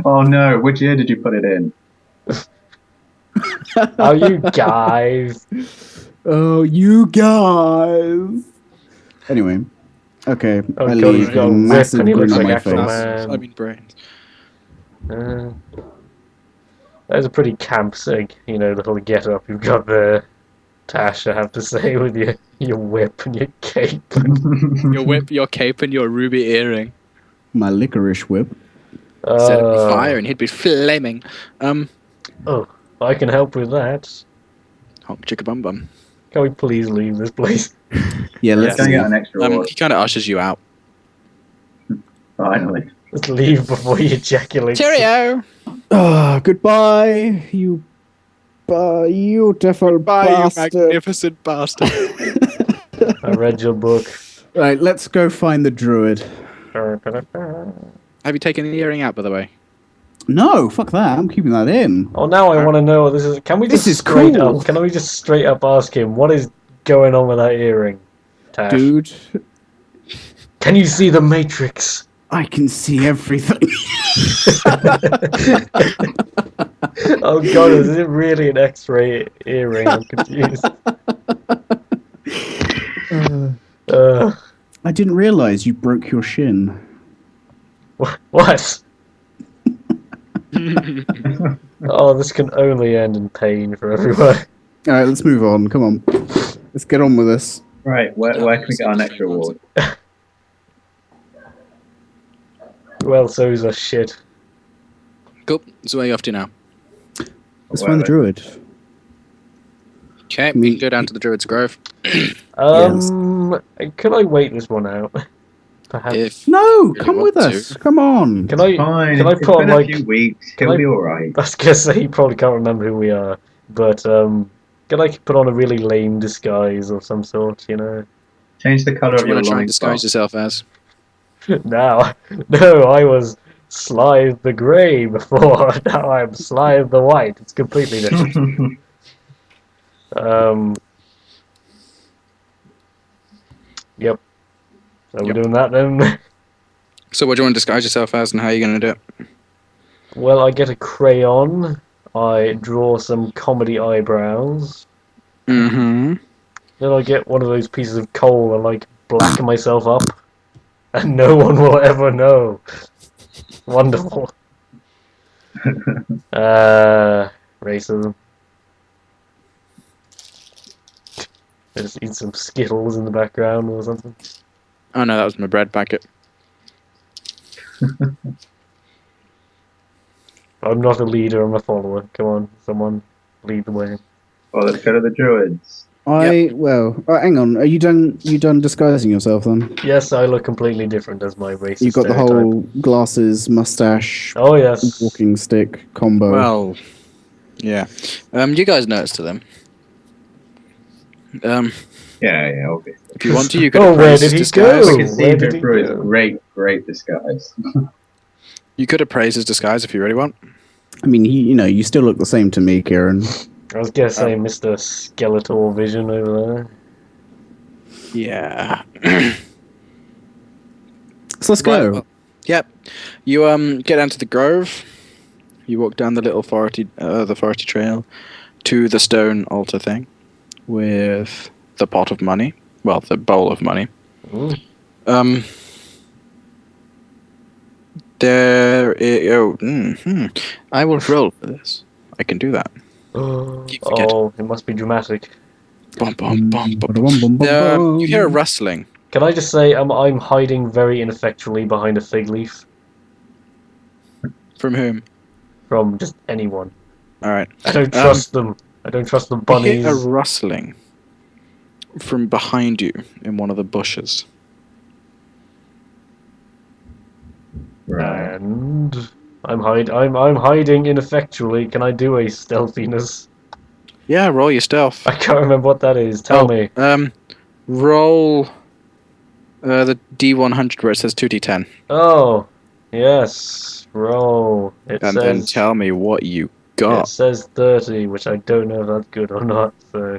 Oh no! Which ear did you put it in? Oh, you guys. Oh, you guys. Anyway, okay. Oh I god, leave he's got a with a whip massive and he grin looks on like my face. Aquaman. I mean brains. That is a pretty camp little get up you've got there, Tash, I have to say, with your whip and your cape. Your whip, your cape, and your ruby earring. My licorice whip. Set it on fire and he'd be flaming. Oh, I can help with that. Honk chicka bum bum. Can we please leave this place? Yeah, let's Let's go get leave. our next reward. He kind of ushers you out. Finally. Just leave before you ejaculate. Cheerio! Goodbye, you beautiful Bye, you bastard. magnificent bastard. I read your book. Right, let's go find the druid. Have you taken the earring out, by the way? No, fuck that. I'm keeping that in. Oh, now I want to know what this is. Can we just This is straight cool. up? Can we just straight up ask him what is going on with that earring, Tash? Dude, Can you see the Matrix? I can see everything. Oh god, is it really an X-ray earring? I'm confused. I didn't realise you broke your shin. What? Oh, this can only end in pain for everyone. Alright, let's move on. Come on. Let's get on with this. Right, where can we get our next reward? Well, so's a shit. Cool. So where are you off to now? Let's find the druid. Okay, we can go down to the Druid's Grove. Could I wait this one out? Perhaps. If No, you come want with to. us. Come on. Can I? Fine, Can I it's put on been like? a few weeks. can He'll I- be alright. I was gonna say you probably can't remember who we are, but can I put on a really lame disguise of some sort? You know. Change the colour What of do you your want to try and loin disguise yourself as? Now, no, I was Slythe the Grey before. Now I'm Slythe the White. It's completely different. Yep. So we're Yep. doing that then. So what do you want to disguise yourself as and how are you going to do it? Well, I get a crayon. I draw some comedy eyebrows. Mm-hmm. Then I get one of those pieces of coal and like blacken myself up, and no one will ever know. Wonderful. Racism. I just eat some Skittles in the background or something. Oh no, that was my bread packet. I'm not a leader, I'm a follower. Come on, someone lead the way. Well, let's go to the druids. Hang on. Are you done? You done disguising yourself then? Yes, I look completely different as my racist You got the stereotype. whole glasses, mustache, Oh yes. walking stick combo. Well, yeah. You guys noticed to them. Yeah, obviously. If you want to, you could Oh, where appraise did his he disguise. go? I can see where did him he through his go? great disguise. You could appraise his disguise if you really want. I mean, you still look the same to me, Kieran. I was gonna say Mr. Skeletor Vision over Yeah. So let's go. Right, well, yep. You get down to the grove. You walk down the little foresty trail to the stone altar thing with the pot of money. Well, the bowl of money. there. I will roll for this. I can do that. Keep forgetting. Oh, it must be dramatic. Bum, bum, bum, bum, bum. Bum-bum-bum-bum. You hear a rustling. Can I just say I'm hiding very ineffectually behind a fig leaf From whom? from just anyone. Alright. I don't trust them. I don't trust the You bunnies. hear a rustling from behind you in one of the bushes. Right. And I'm hiding ineffectually. Can I do a stealthiness? Yeah, roll your stealth. I can't remember what that is. Tell me. Roll the D100 where it says 2d10. Oh, yes. Roll. It And says then tell me what you it got. says 30, which I don't know if that's good or not. So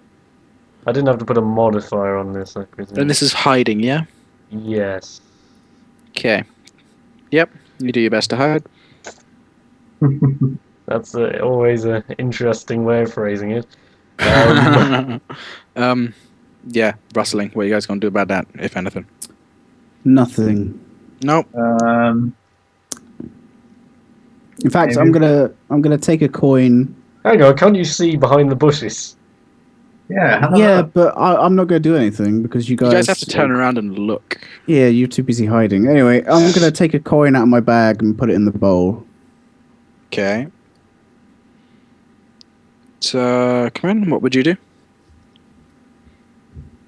I didn't have to put a modifier on this, I presume. And this is hiding, yeah? Yes. Okay. Yep, you do your best to hide. That's always an interesting way of phrasing it. Yeah, rustling. What are you guys going to do about that, if anything? Nothing. Nope. In fact, Maybe. I'm gonna take a coin. Hang on, can't you see behind the bushes? Yeah, have a Yeah, look. but I'm not gonna do anything because you You guys have to turn around and look. Yeah, you're too busy hiding. Anyway, I'm gonna take a coin out of my bag and put it in the bowl. Okay. So, come in. What would you do?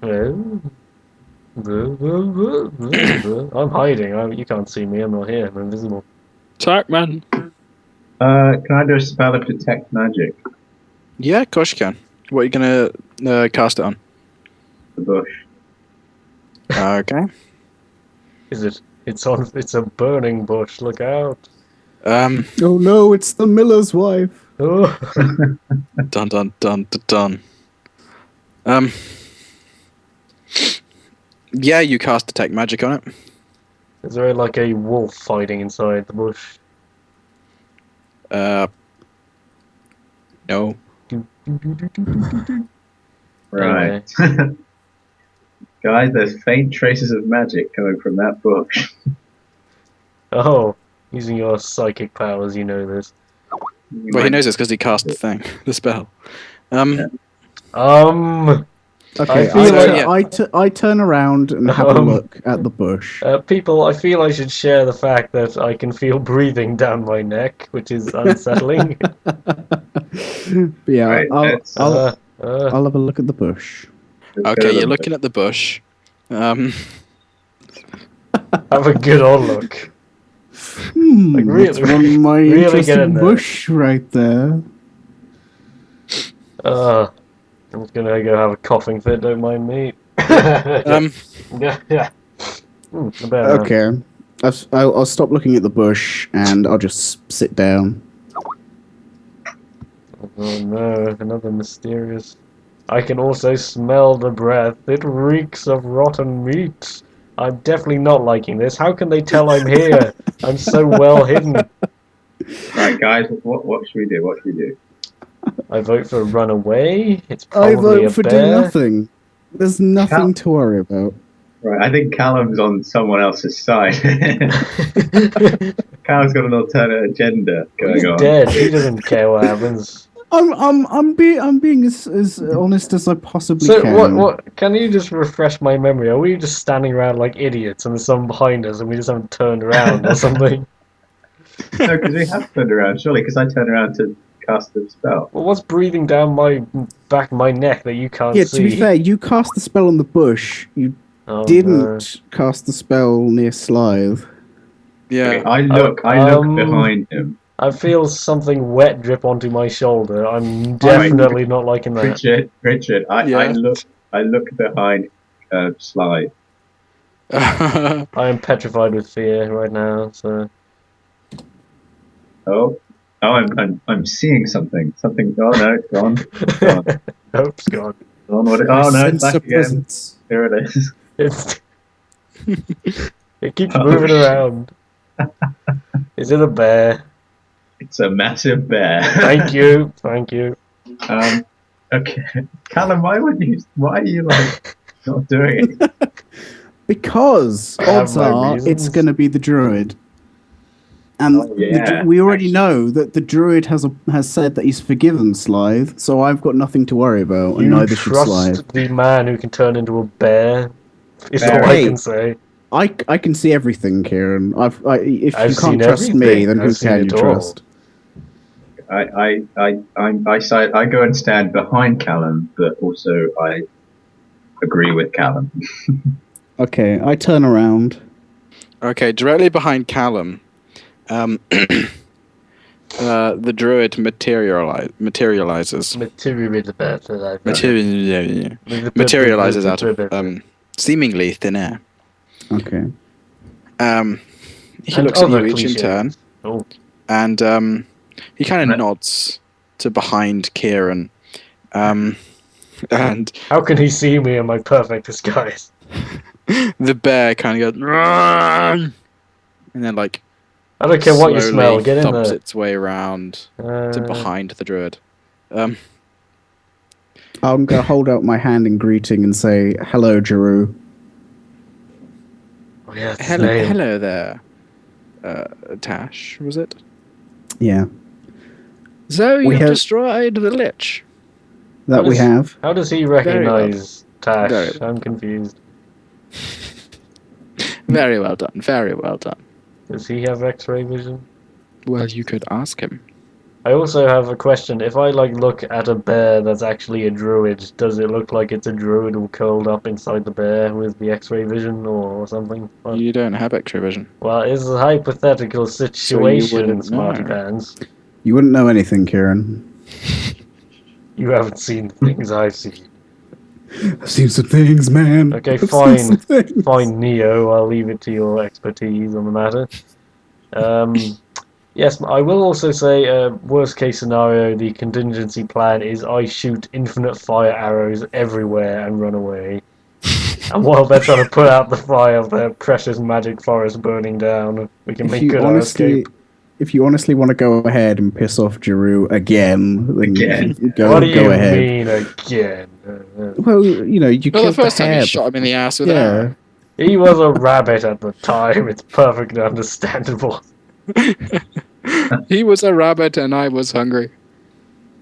Oh. I'm hiding. You can't see me. I'm not here. I'm invisible. Attack, man. Can I do a spell of detect magic? Yeah, of course you can. What are you gonna cast it on? The bush. Okay. Is it? It's a burning bush. Look out! Um. Oh no, it's the miller's wife. Oh. Dun dun dun dun dun. Um. Yeah, you cast detect magic on it. Is there like a wolf fighting inside the bush? No. Right. Guys, there's faint traces of magic coming from that bush. Oh, using your psychic powers, you know this. Well, he knows this because he cast the spell. Yeah. Okay, I feel I turn around and have a look at the bush. People, I feel I should share the fact that I can feel breathing down my neck, which is unsettling. Yeah, Right, I'll have a look at the bush. Okay, you're looking at the bush. Have a good old look. Like, That's one of my really get in interesting there. bush right there. I'm just gonna go have a coughing fit, don't mind me. Yeah. Okay, I'll stop looking at the bush and I'll just sit down. Oh no, another mysterious. I can also smell the breath. It reeks of rotten meat. I'm definitely not liking this. How can they tell I'm here? I'm so well hidden. Right, guys, what should we do? What should we do? I vote for run away. It's I probably vote a for do bear. nothing. There's nothing to worry about. Right, I think Callum's on someone else's side. Callum's got an alternate agenda going He's on. dead. He doesn't care what happens. I'm being as honest as I possibly So can. what? Can you just refresh my memory? Are we just standing around like idiots and there's someone behind us and we just haven't turned around or something? No, because we have turned around, surely, because I turned around to cast the spell. Well, what's breathing down my back, my neck that you can't Yeah, see? to be fair, you cast the spell on the bush. You Oh, didn't no. cast the spell near Slythe. Yeah. Okay, I look behind him. I feel something wet drip onto my shoulder. I'm definitely not liking that. Richard, I look behind Sly. I am petrified with fear right now. So I'm seeing something. Something. Oh no, it's gone. It's gone. nope, it's gone. Oh no, it's back again. Presence. Here it is. It's it keeps moving around. Is it a bear? It's a massive bear. Thank you. Okay, Callum, why are you like not doing it? Because I have odds my are reasons. it's going to be the druid. And Oh, yeah. we already know that the druid has said that he's forgiven Slythe, so I've got nothing to worry about, and You neither should Slythe. trust the man who can turn into a bear? Is Bear. all I Hey. can say. I can see everything, Kieran. If I've you can't seen trust me, everything. then who I've seen can you it all. trust? I go and stand behind Callum, but also I agree with Callum. Okay, I turn around. Okay, directly behind Callum, the druid materializes. Materializes out of seemingly thin air. Okay. He And looks at you other each in turn, cliches. Oh. and he kind of Right. nods to behind Kieran. And How can he see me in my perfect disguise? the bear kind of goes, "Run!" and then like I don't care what you smell. slowly Get in thumps there. its way around to behind the druid. I'm going to hold out my hand in greeting and say, hello, Jeru. Oh, yeah, that's his name. Hello there, Tash. Was it? Yeah, So We you've have- destroyed the lich. that What we is- have. How does he well. recognize Tash? Very well. I'm confused. Very well done. Very well done. Does he have X-ray vision? Well, you could ask him. I also have a question. If I look at a bear that's actually a druid, does it look like it's a druid all curled up inside the bear with the X-ray vision or something? Well, You don't have X-ray vision. well, it's a hypothetical So you situation, wouldn't Smarty know. Pants. You wouldn't know anything, Kieran. You haven't seen the things I've seen. I've seen some things, man. Okay, I've seen fine. some things. Fine, Neo. I'll leave it to your expertise on the matter. Yes, I will also say, worst case scenario, the contingency plan is I shoot infinite fire arrows everywhere and run away. And while they're trying to put out the fire of their precious magic forest burning down, we can make good our escape. If you honestly want to go ahead and piss off Giroux again, then Again? go What do you ahead. mean again? Well, you know, you Well, killed the first time hare. you shot him in the ass with an Yeah. arrow. He was a rabbit at the time. It's perfectly understandable. He was a rabbit and I was hungry.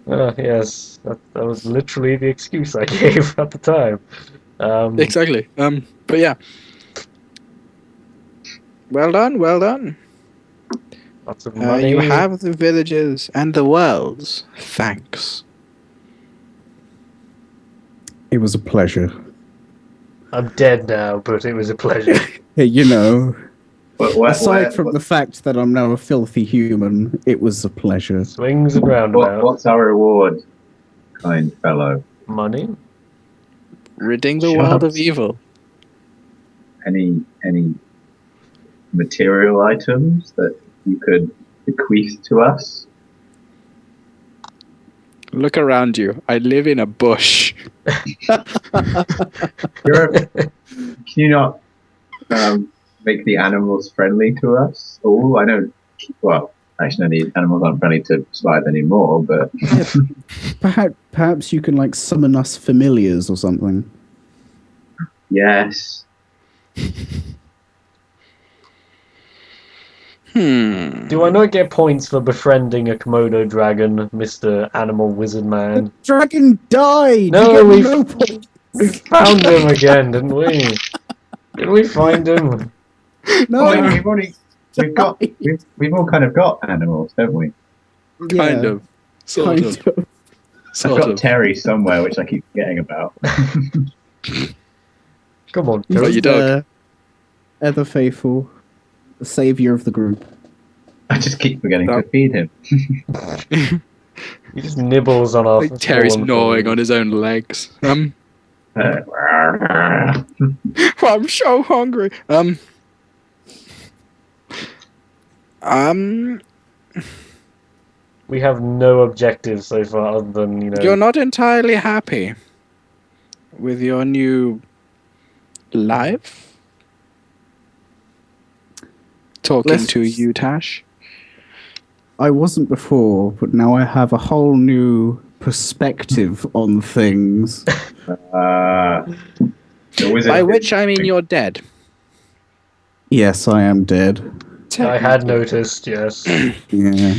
Yes, that was literally the excuse I gave at the time. Exactly. But yeah. Well done, well done. Lots of money. You have the villages and the world's thanks. It was a pleasure. I'm dead now, but it was a pleasure. Hey, you know, But aside from the fact that I'm now a filthy human, it was a pleasure. Swings and roundabouts. what's our reward, kind fellow? Money? Ridding the Shut world up. of evil. Any material items that you could bequeath to us? Look around you. I live in a bush. Can you not make the animals friendly to us? Oh, I don't. Well, actually, no, the animals aren't friendly to survive anymore. But Perhaps you can like summon us familiars or something. yes, Do I not get points for befriending a Komodo dragon, Mr. Animal Wizard Man? Dragon died. No, You we get no points. found him again, didn't we? Did we find him? No, well, we've all kind of got animals, haven't we? Kind of. Sort kind of. of. I've Sort got of. Terry somewhere, which I keep forgetting about. Come on, Got Terry. your dog. Ever faithful, the savior of the group. I just keep forgetting to That- feed him. He just nibbles on our. Like Terry's fallen gnawing food. on his own legs. Uh, I'm so hungry. We have no objectives so far other than, You're not entirely happy with your new life? Talking Let's- to you, Tash. I wasn't before, but now I have a whole new perspective on things. the wizard. By which I mean you're dead. Yes, I am dead. I had noticed, yes. Yeah.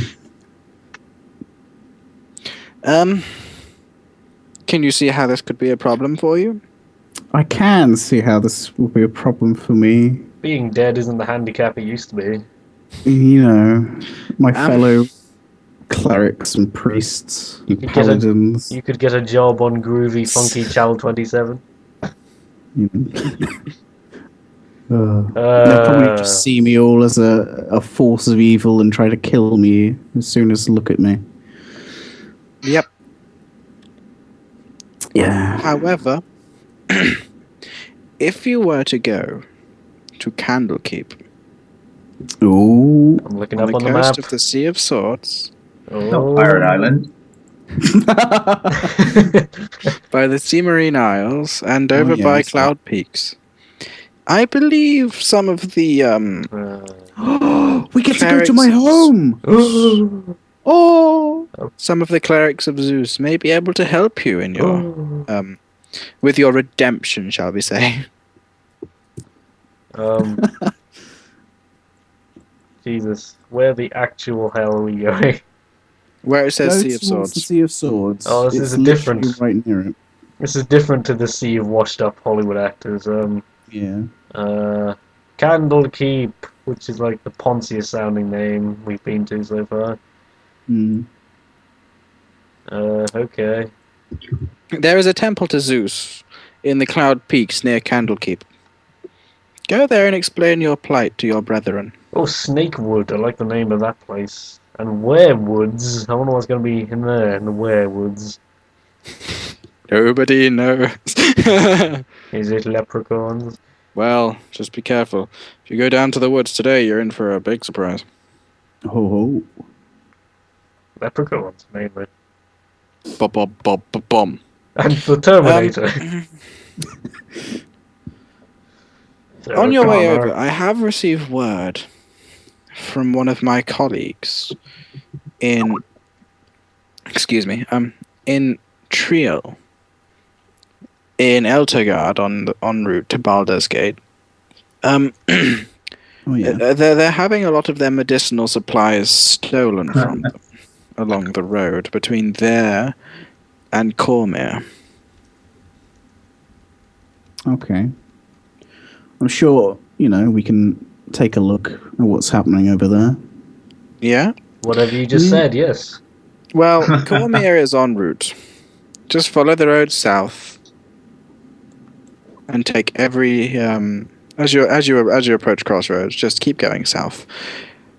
Can you see how this could be a problem for you? I can see how this will be a problem for me. Being dead isn't the handicap it used to be. You know, my fellow clerics and priests and You get a- paladins. You could get a job on Groovy Funky Chal 27. You know. They'll probably just see me all as a force of evil and try to kill me as soon as they look at me. Yep. Yeah. However, if you were to go to Candlekeep Ooh. I'm looking on up the on the coast map. of the Sea of Swords Oh. Not Pirate Island. by the Sea Marine Isles and over yeah, by I see. Cloud Peaks, I believe some of the We get to go to my Clerics. home. Oh. some of the clerics of Zeus may be able to help you in your with your redemption, shall we say? Jesus, where the actual hell are we going? Where it says Go Sea of towards the Swords. Sea of Swords. Oh, this It's is a literally difference. right near it. This is different to the sea of washed-up Hollywood actors. Yeah. Candlekeep, which is like the Pontius-sounding name we've been to so far. Hmm. Okay. There is a temple to Zeus in the Cloud Peaks near Candlekeep. Go there and explain your plight to your brethren. Oh, Snakewood. I like the name of that place. And Werewoods. I wonder what's going to be in there, in the Werewoods. Nobody knows. Is it leprechauns? Well, just be careful. If you go down to the woods today, you're in for a big surprise. Ho ho. Leprechauns, mainly. Bom. And the Terminator. On your way Connor. over, I have received word from one of my colleagues in Trio in Eltergard en route to Baldur's Gate. Oh yeah. They're having a lot of their medicinal supplies stolen from them along the road between there and Cormyr. Okay. I'm sure, we can take a look at what's happening over there. Yeah? Whatever you just said, yes. Well, Cormyr is en route. Just follow the road south and take every as you approach Crossroads, just keep going south.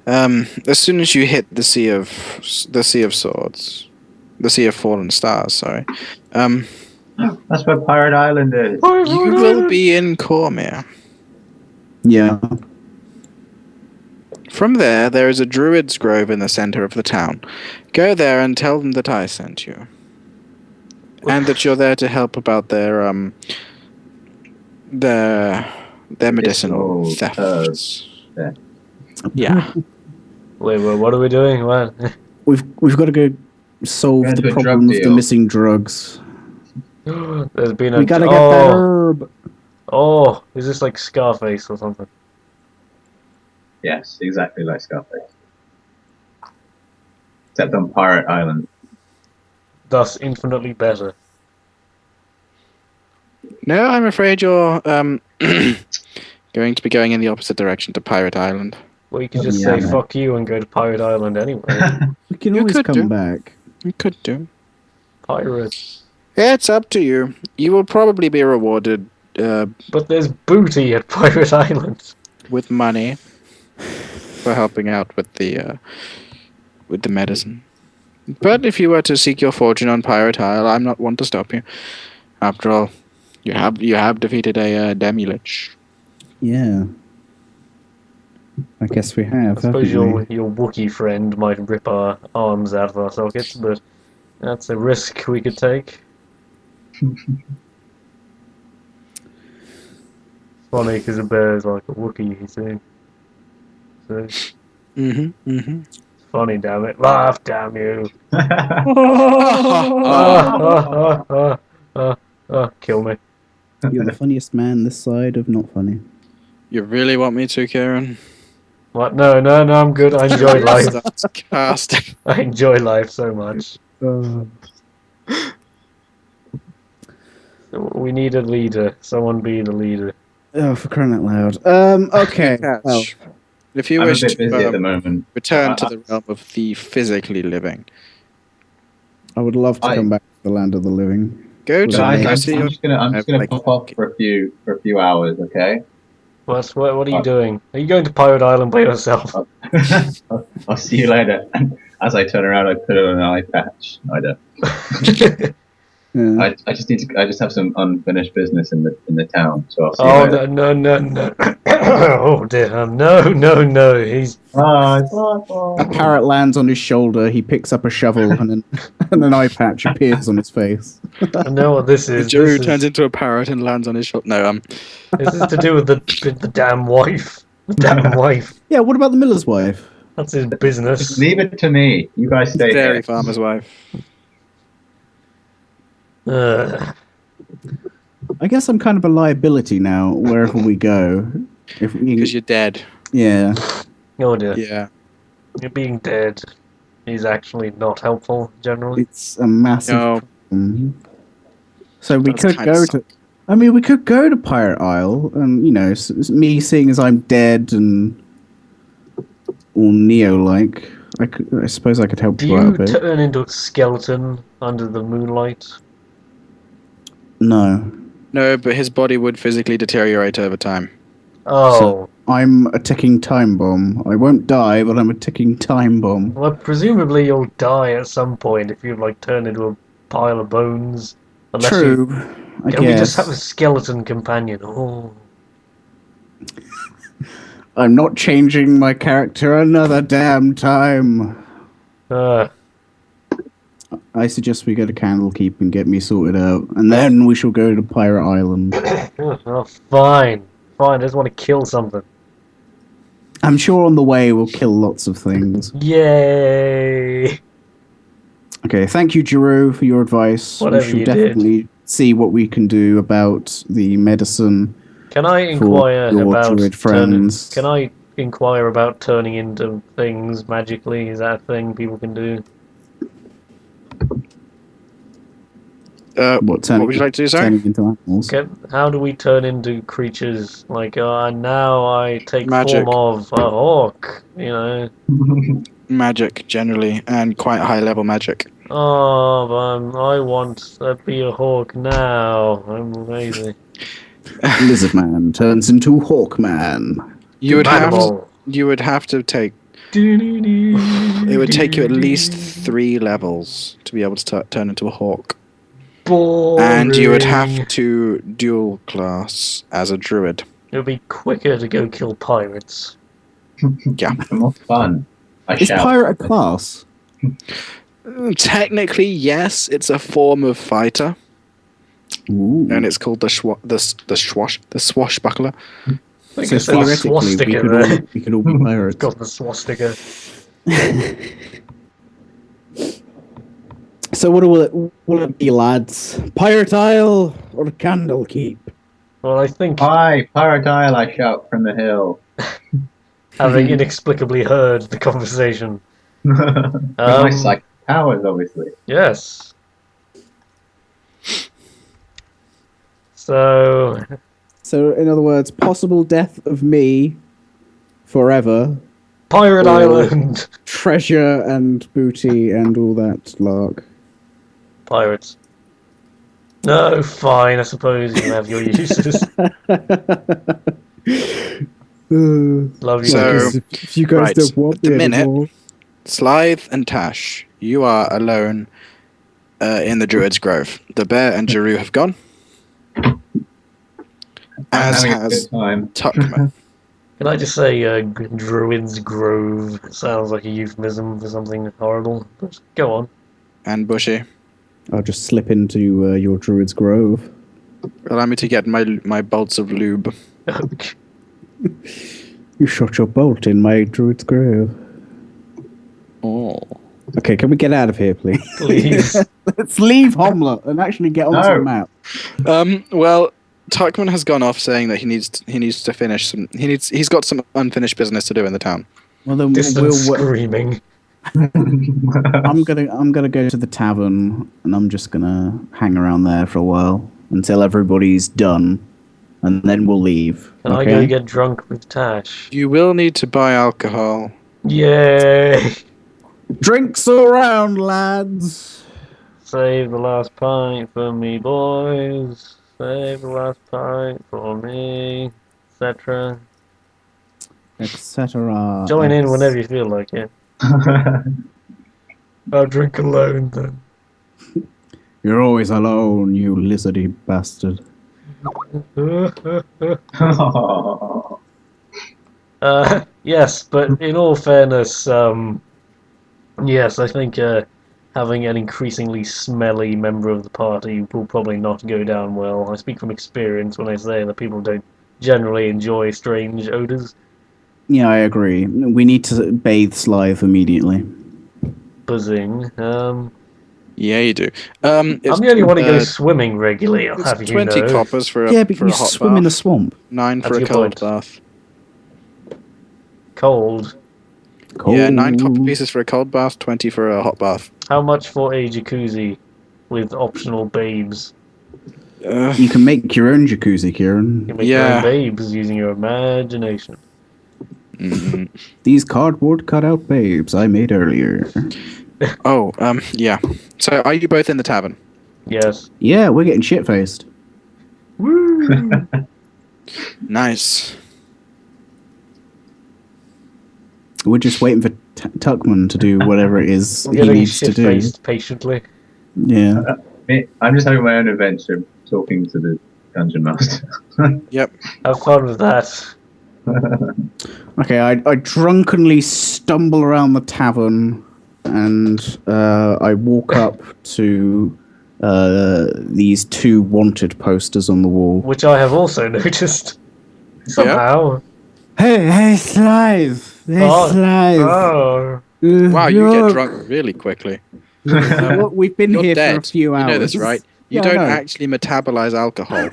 As soon as you hit the Sea of Swords, the Sea of Fallen Stars, sorry. That's where Pirate Island is. You will be in Cormyr. Yeah. From there is a druid's grove in the center of the town. Go there and tell them that I sent you. And that you're there to help about their medicinal thefts. Yeah. Wait, what are we doing? What? We've got to go solve Go the into a problem drug of the deal. missing drugs. There's been a... We gotta get that herb. Oh, is this like Scarface or something? Yes, exactly like Scarface. Except on Pirate Island. Thus infinitely better. No, I'm afraid you're going to be going in the opposite direction to Pirate Island. Well, you could just Yeah, say man. fuck you and go to Pirate Island anyway. We can You always could come do. back. You could do. Pirates. It's up to you. You will probably be rewarded But there's booty at Pirate Island. with money for helping out with the medicine. But if you were to seek your fortune on Pirate Isle, I'm not one to stop you. After all, you have defeated a Demi-Lich. Yeah. I guess we have. I suppose haven't your Wookiee friend might rip our arms out of our sockets, but that's a risk we could take. Funny because a bear is like a Wookiee, you see. So, it's funny, damn it. Laugh, damn you. Kill me. we? You're the funniest man this side of not funny. You really want me to, Karen? What? No, I'm good. I enjoy life. That's casting. I enjoy life so much. We need a leader. Someone be the leader. Oh, for crying out loud. Okay. Well, If you I'm a wish bit busy at the to moment. return to the realm of the physically living, I would love to come back to the land of the living. go to Guys, I'm see just gonna like- pop off for a few hours, okay? What are you doing? Are you going to Pirate Island by yourself? I'll see you later. As I turn around, I put on an eye patch. I don't. Yeah. I just have some unfinished business in the town, so I'll see you later. No. Oh dear. No. He's A parrot lands on his shoulder. He picks up a shovel, and an eye patch appears on his face. I know what this is. Jeru turns into a parrot and lands on his shoulder. No, This is to do with the damn wife. The damn wife. Yeah. What about the miller's wife? That's his business. Just leave it to me. You guys stay dairy here. farmer's wife. I guess I'm kind of a liability now wherever we go. Because you're dead. Yeah. Oh dear. Yeah. You're being dead is actually not helpful generally. It's a massive No. problem. So we That's could kinda go to. I mean, we could go to Pirate Isle, and me seeing as I'm dead and all Neo-like, I suppose I could help Do you out a you bit. turn into a skeleton under the moonlight? No. No, but his body would physically deteriorate over time. Oh, So I'm a ticking time bomb. I won't die, but I'm a ticking time bomb. well, presumably you'll die at some point if you like turn into a pile of bones. Unless True, I Can we just have a guess. skeleton companion? Oh, I'm not changing my character another damn time. uh, I suggest we go to Candlekeep and get me sorted out, and then we shall go to Pirate Island. oh, fine. I just want to kill something. I'm sure on the way we'll kill lots of things. Yay! Okay, thank you, Giroux, for your advice. Whatever we shall you definitely see what we can do about the medicine. Can I inquire your about druid friends. Can I inquire about turning into things magically? Is that a thing people can do? What would you like to do, sorry? Turning into animals. How do we turn into creatures? Like, now I take Magic. form of a hawk, you know? Magic, generally, and quite high-level magic. Oh, I want to be a hawk now. I'm lazy. Lizard Man turns into Hawkman. You would Animal. have to take. It would take you at least 3 levels to be able to turn into a hawk. Boring. And you would have to dual class as a druid. It would be quicker to go kill pirates. Yeah. More fun. Is pirate a class? Technically, yes. It's a form of fighter, Ooh. and it's called the swashbuckler. I think So it's got a theoretically, swastika there. we could all be It's pirates. got the swastika. So what will it be, lads? Pirate Isle or Candlekeep? Well, I think, Hi, Pirate Isle, I shout from the hill. having inexplicably heard the conversation. With my psychic powers, obviously. Yes. So, So, in other words, possible death of me forever, Pirate Or- Island. treasure and booty and all that lark. Pirates. No, fine, I suppose you can have your uses. Love you. So, if you guys right, don't want at the me minute- anymore, Slythe and Tash, you are alone in the Druid's Grove. The bear and Giroux have gone. As I'm having a has good time. Tuckman. Can I just say, Druid's Grove sounds like a euphemism for something horrible. But go on. And Bushy. I'll just slip into your druid's grove. Allow me to get my bolts of lube. You shot your bolt in my druid's grove. Oh. Okay, can we get out of here, please? Please. Let's leave Homler and actually get onto No. the map. Well, Tuckman has gone off saying that he needs to finish some. He's got some unfinished business to do in the town. Well, then Distant screaming. I'm gonna go to the tavern and I'm just gonna hang around there for a while until everybody's done, and then we'll leave. Can I go get drunk with Tash? You will need to buy alcohol. Yay! Drinks all around, lads. Save the last pint for me, boys. Save the last pint for me, etc. Etc. Join in whenever you feel like it. I'll drink alone then. You're always alone, you lizardy bastard. Yes, but in all fairness, yes, I think having an increasingly smelly member of the party will probably not go down well. I speak from experience when I say that people don't generally enjoy strange odors. Yeah, I agree. We need to bathe Slythe immediately. Buzzing. Yeah, you do. I'm the only one who goes swimming regularly, I'll have It's you 20 know. coppers for a, Yeah, but for you a hot swim bath. in a swamp. 9 That's for a your cold point. bath. Cold. Yeah, 9 copper Cold. pieces for a cold bath, 20 for a hot bath. How much for a jacuzzi with optional babes? You can make your own jacuzzi, Kieran. You can make your Yeah. own babes using your imagination. Mhm. These cardboard cutout babes I made earlier. Oh, yeah. So, are you both in the tavern? Yes. Yeah, we're getting shit faced. Woo! Nice. We're just waiting for Tuckman to do whatever it is I'm he getting needs to do. shit-faced patiently. Yeah. I'm just having my own adventure talking to the dungeon master. Yep. Have fun with that. Okay, I drunkenly stumble around the tavern and I walk up to these 2 wanted posters on the wall. Which I have also noticed. Somehow. Hey, Slive! Hey, Oh. Slive! Oh. Wow, you get look. drunk really quickly. Look, we've been You're here for a dead. few hours. You know this, right? You Yeah, I don't know. actually metabolize alcohol.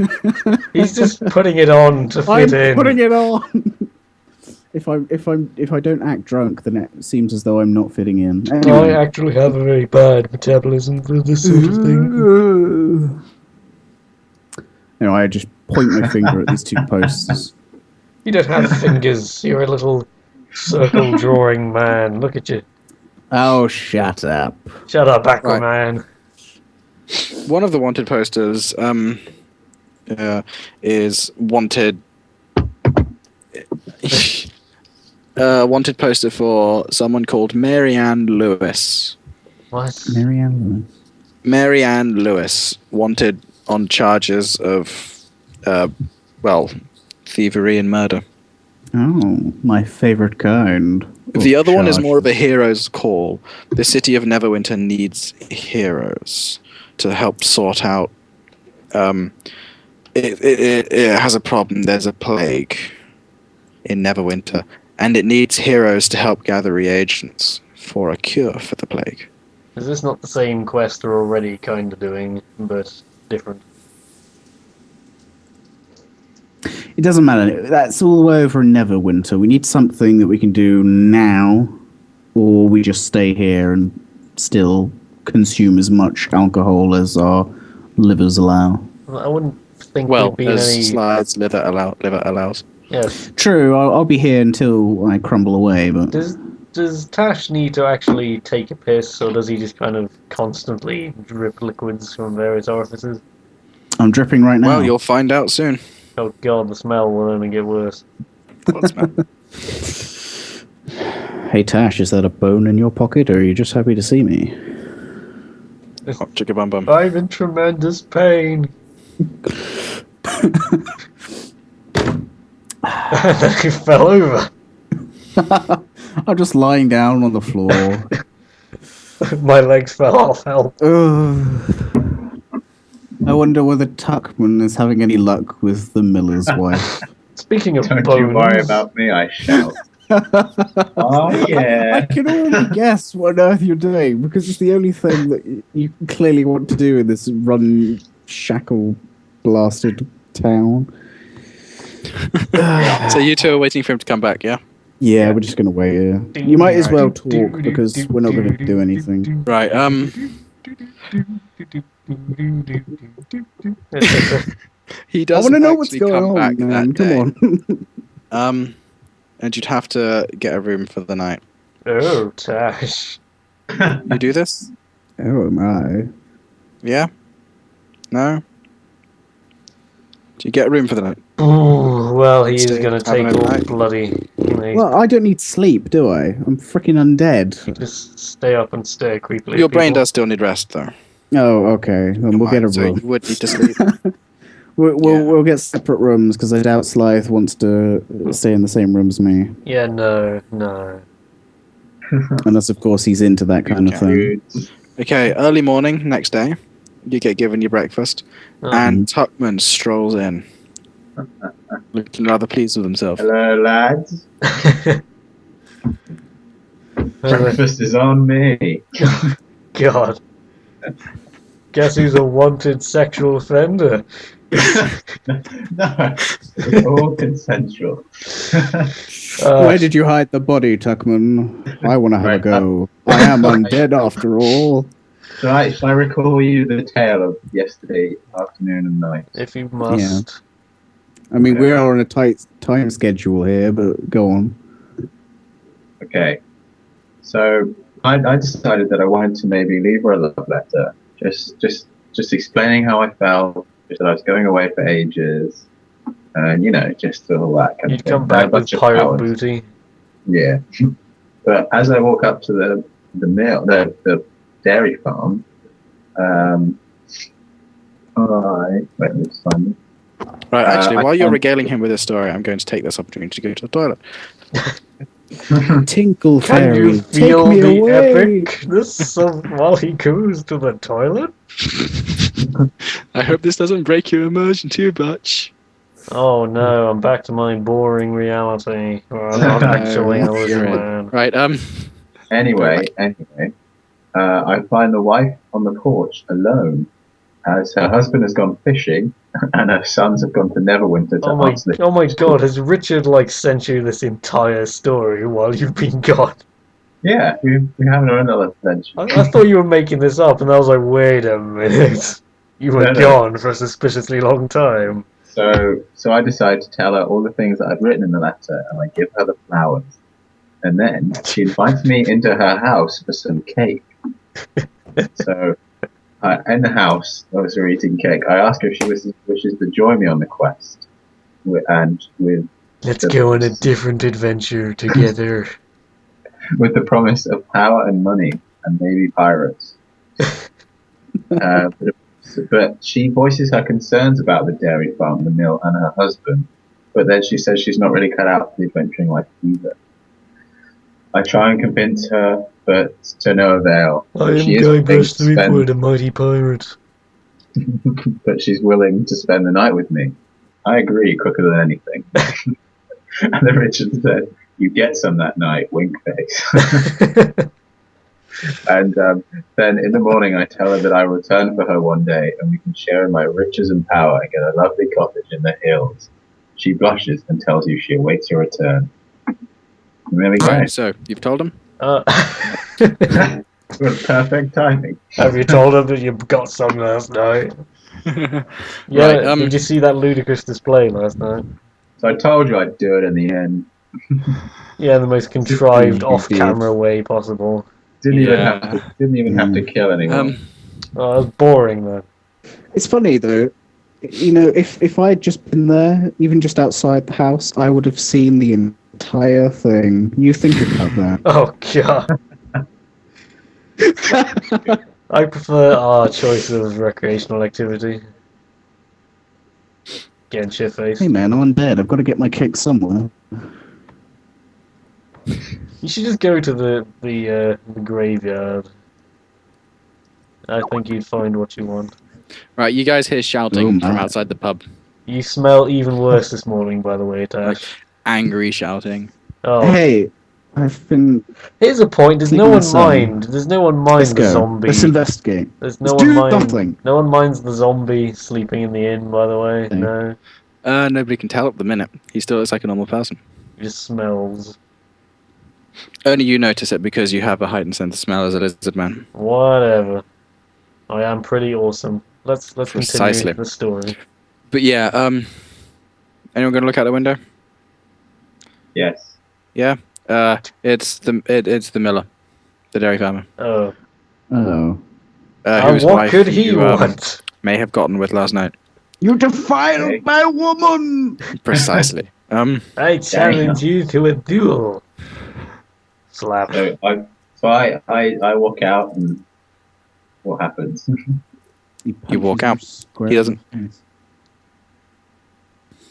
He's just putting it on to I'm fit in. putting it on. If I don't act drunk, then it seems as though I'm not fitting in. I Anyway. actually have a very bad metabolism for this sort of thing. Anyway, I just point my finger at these 2 posters. You don't have fingers. You're a little circle drawing man. Look at you. Oh, shut up. Shut up, Aquaman. One of the wanted posters is wanted. Wanted poster for someone called Marianne Lewis. What? Marianne Lewis. Marianne Lewis wanted on charges of, thievery and murder. Oh, my favorite kind. The other one is more of a hero's call. The city of Neverwinter needs heroes to help sort out. It has a problem. There's a plague in Neverwinter, and it needs heroes to help gather reagents for a cure for the plague. Is this not the same quest we're already kind of doing, but different? It doesn't matter. That's all the way over in Neverwinter. We need something that we can do now, or we just stay here and still consume as much alcohol as our livers allow. Well, I wouldn't think Well, there'd be as any... Slide's liver allows. Yes. True, I'll be here until I crumble away, but... Does Tash need to actually take a piss, or does he just kind of constantly drip liquids from various orifices? I'm dripping right now. Well, you'll find out soon. Oh god, the smell will only get worse. Hey Tash, is that a bone in your pocket, or are you just happy to see me? Oh, chicka bum bum. I'm in tremendous pain. He fell over. I'm just lying down on the floor. My legs fell off. Help. I wonder whether Tuckman is having any luck with the miller's wife. Speaking of Don't bones, you worry about me, I shall. Oh, I yeah. can already guess what on earth you're doing, because it's the only thing that you clearly want to do in this run shackle blasted town. So you two are waiting for him to come back, yeah? Yeah, we're just gonna wait here. You might as well talk, because we're not gonna do anything. Right, he I doesn't want to know what's actually going come on, back man. that day. Come on. And you'd have to get a room for the night. Oh, Tash. You do this? Oh my. Yeah? No? Do you get a room for the night? Ooh, well, he is Stay going to having take a all night. bloody... Well, I don't need sleep, do I? I'm freaking undead. Just stay up and stare creepily Your at brain people. does still need rest, though. Oh, okay. Then Your we'll get a mind, so room. you would need to sleep. We'll get separate rooms, because I doubt Slythe wants to stay in the same room as me. Yeah, no. Unless, of course, he's into that kind of thing. Good. Okay, early morning, next day. You get given your breakfast. Oh. And Tuckman strolls in. Looking rather pleased with himself. Hello, lads. Breakfast is on me. God. Guess who's a wanted sexual offender? No, it's all consensual. Where did you hide the body, Tuckman? I want to have a go. I am undead after all. Shall I recall you the tale of yesterday afternoon and night? If you must. I mean, we're on a tight time schedule here, but go on. Okay. So, I decided that I wanted to maybe leave her a love letter, just explaining how I felt, just that I was going away for ages, and just all that kind of You'd thing. come back with pirate booty. Yeah, but as I walk up to the dairy farm, wait, let's find it. Right, actually, while you're I- regaling him with this story, I'm going to take this opportunity to go to the toilet. Tinkle Can fairy, you take feel me the away. epicness of while he goes to the toilet? I hope this doesn't break your immersion too much. Oh no, I'm back to my boring reality where I'm not actually a lizard You're in. man. Right, Anyway, I find the wife on the porch alone, as her husband has gone fishing and her sons have gone to Neverwinter to Oh my god, has Richard sent you this entire story while you've been gone? Yeah, we have our own little adventure. I thought you were making this up, and I was like, wait a minute. You were No. gone for a suspiciously long time. So I decide to tell her all the things that I've written in the letter, and I give her the flowers. And then she invites me into her house for some cake. So in the house, as we're eating cake, I ask her if she wishes to join me on the quest. Let's go on a different adventure together. With the promise of power and money, and maybe pirates. But she voices her concerns about the dairy farm, the mill, and her husband. But then she says she's not really cut out for the adventuring life either. I try and convince her, but to no avail. I am Guybrush Threepwood, a mighty pirate. But she's willing to spend the night with me. I agree quicker than anything. And then Richard said, "You get some that night, wink face." And then in the morning I tell her that I will return for her one day and we can share in my riches and power and get a lovely cottage in the hills. She blushes and tells you she awaits your return. And there we go. right, so you've told him? Good, perfect timing. Have you told him that you got some last night? Yeah, Right, did you see that ludicrous display last night? So I told you I'd do it in the end. Yeah, the most contrived off-camera way possible. Didn't even Yeah. have to kill anyone. Oh, that was boring though. It's funny though, if I'd just been there, even just outside the house, I would have seen the entire thing. You think about that. Oh god. I prefer our choice of recreational activity. Getting shit-faced. Hey man, I'm dead. I've got to get my kick somewhere. You should just go to the graveyard. I think you'd find what you want. Right, you guys hear shouting Oh, from my. outside the pub. You smell even worse this morning, by the way, Tash. Angry shouting. Oh, Hey, I've been. here's a point. Does no Keeping one this on. mind? Does no one mind Let's the go. zombie? Let's investigate. There's no Let's one do mind. something. No one minds the zombie sleeping in the inn. By the way, Okay. no, Nobody can tell at the minute. He still looks like a normal person. it just smells. Only you notice it because you have a heightened sense of smell as a lizard man. Whatever. I am pretty awesome. Let's Precisely. continue the story. But yeah, anyone going to look out the window? Yes. Yeah. It's the miller, the dairy farmer, Oh. whose What wife could he you want? may have gotten with last night. You defiled my woman! Precisely. I challenge you to a duel. Slap. So I walk out and what happens? You walk out. He doesn't.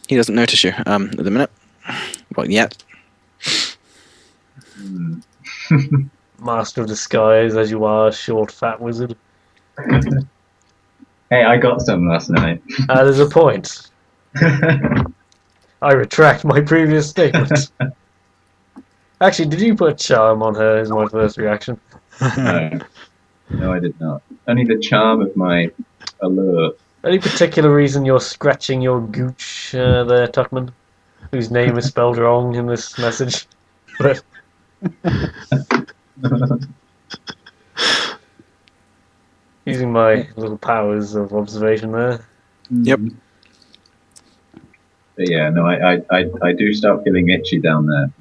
He doesn't notice you at the minute. Well, yet. Hmm. Master of disguise, as you are, short, fat wizard. Hey, I got some last night. There's a point. I retract my previous statement. Actually, did you put charm on her? Is my first reaction. No, I did not. Only the charm of my allure. Any particular reason you're scratching your gooch there, Tuckman? Whose name is spelled wrong in this message. But using my little powers of observation there. Yep. But yeah, no, I do start feeling itchy down there.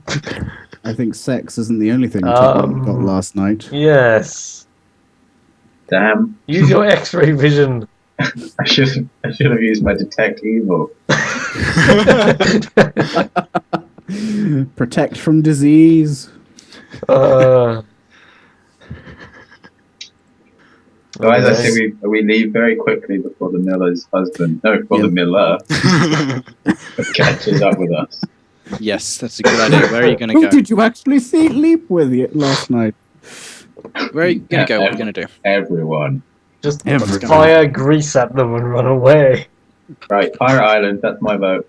I think sex isn't the only thing Tubman got last night. Yes. Damn. Use your X-ray vision. I should have used my detect evil. Protect from disease. So as I say, we leave very quickly before the miller's husband, before the miller catches up with us. Yes, that's a good idea. Where are you going to go? Who did you actually sleep with last night? Where are you going to go? What are you going to do? Everyone. Just Everyone. fire grease at them and run away. Right, Pirate Island, that's my vote.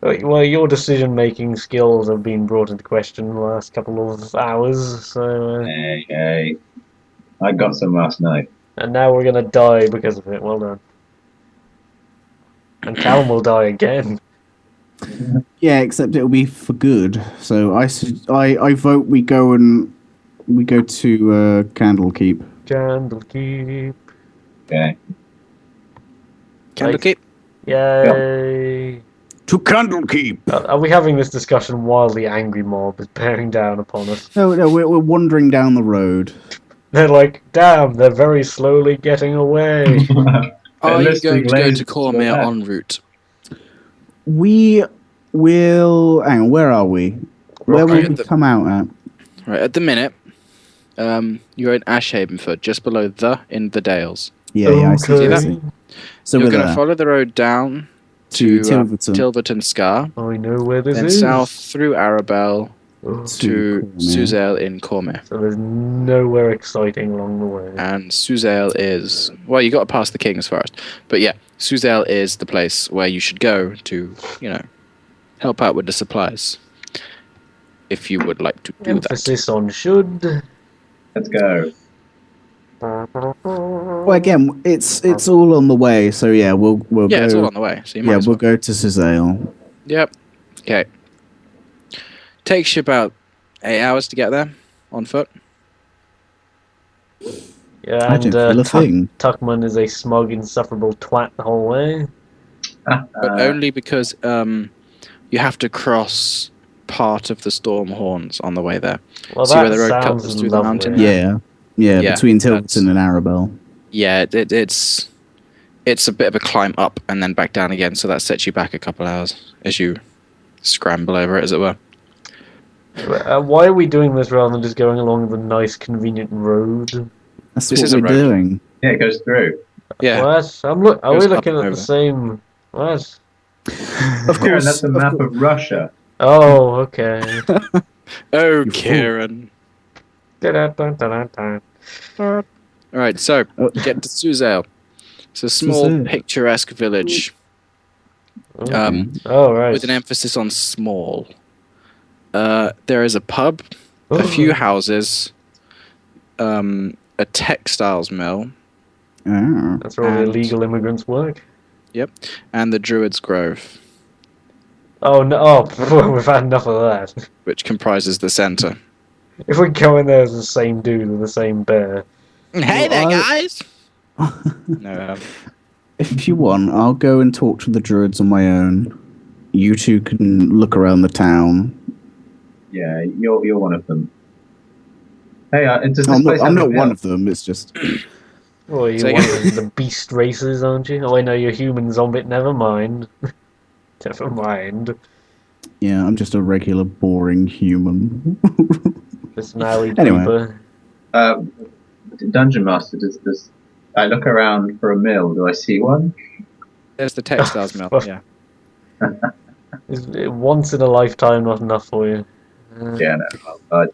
Well, your decision-making skills have been brought into question in the last couple of hours, so... Hey. I got some last night. And now we're gonna die because of it. Well done. And Callum will die again. Yeah, except it'll be for good. So I vote we go to Candlekeep. Candlekeep. Okay. Candlekeep? Yay! To Candlekeep. Are we having this discussion while the angry mob is bearing down upon us? No, we're wandering down the road. They're like, damn, they're very slowly getting away. Are you going to go to Cormier en route? We will. Hang on, where are we? Where will we come out at? Right, at the minute, you're in Ashhavenford, just below in the Dales. Yeah, I see that. So you're going to follow the road down to Tilverton Scar. I know where this then is. Then south through Arabelle to Suzail in Cormier. So there's nowhere exciting along the way. And Suzail is... Well, you got to pass the King's Forest. But yeah, Suzail is the place where you should go to, help out with the supplies. If you would like to do Emphasis on should. Let's go. Well, again, it's all on the way, so yeah, we'll go. Yeah, it's all on the way. So we'll go to Suzail. Yep. Okay. Takes you about 8 hours to get there on foot. Yeah, and Tuckman is a smug, insufferable twat the whole way. But only because you have to cross part of the Storm Horns on the way there. Well, see where the road cuts through the mountain? Yeah, between Tilverton and Arabelle. Yeah, it's a bit of a climb up and then back down again, so that sets you back a couple hours as you scramble over it, as it were. Why are we doing this rather than just going along the nice, convenient road? That's what we're doing. Yeah, it goes through. Yeah. What? Are we looking at the same... What? Of course. That's the map of Russia. Oh, okay. Oh, Kieran. Alright, so, get to Suzail. It's a small, picturesque village. Right. With an emphasis on small. There is a pub, a few houses, a textiles mill. That's where all the illegal immigrants work. Yep, and the Druid's Grove. Oh no! Oh, we've had enough of that. Which comprises the centre. If we go in there as the same dude with the same bear. Hey there, guys! No. If you want, I'll go and talk to the Druids on my own. You two can look around the town. Yeah, you're one of them. Hey, I'm not one of them. It's just. Well, you're one of the beast races, aren't you? Oh, I know you're human zombie. Never mind. Never mind. Yeah, I'm just a regular, boring human. Personality anyway. Dungeon Master, does this? I look around for a mill. Do I see one? There's the textiles mill. Yeah. Is once in a lifetime not enough for you? Yeah, no.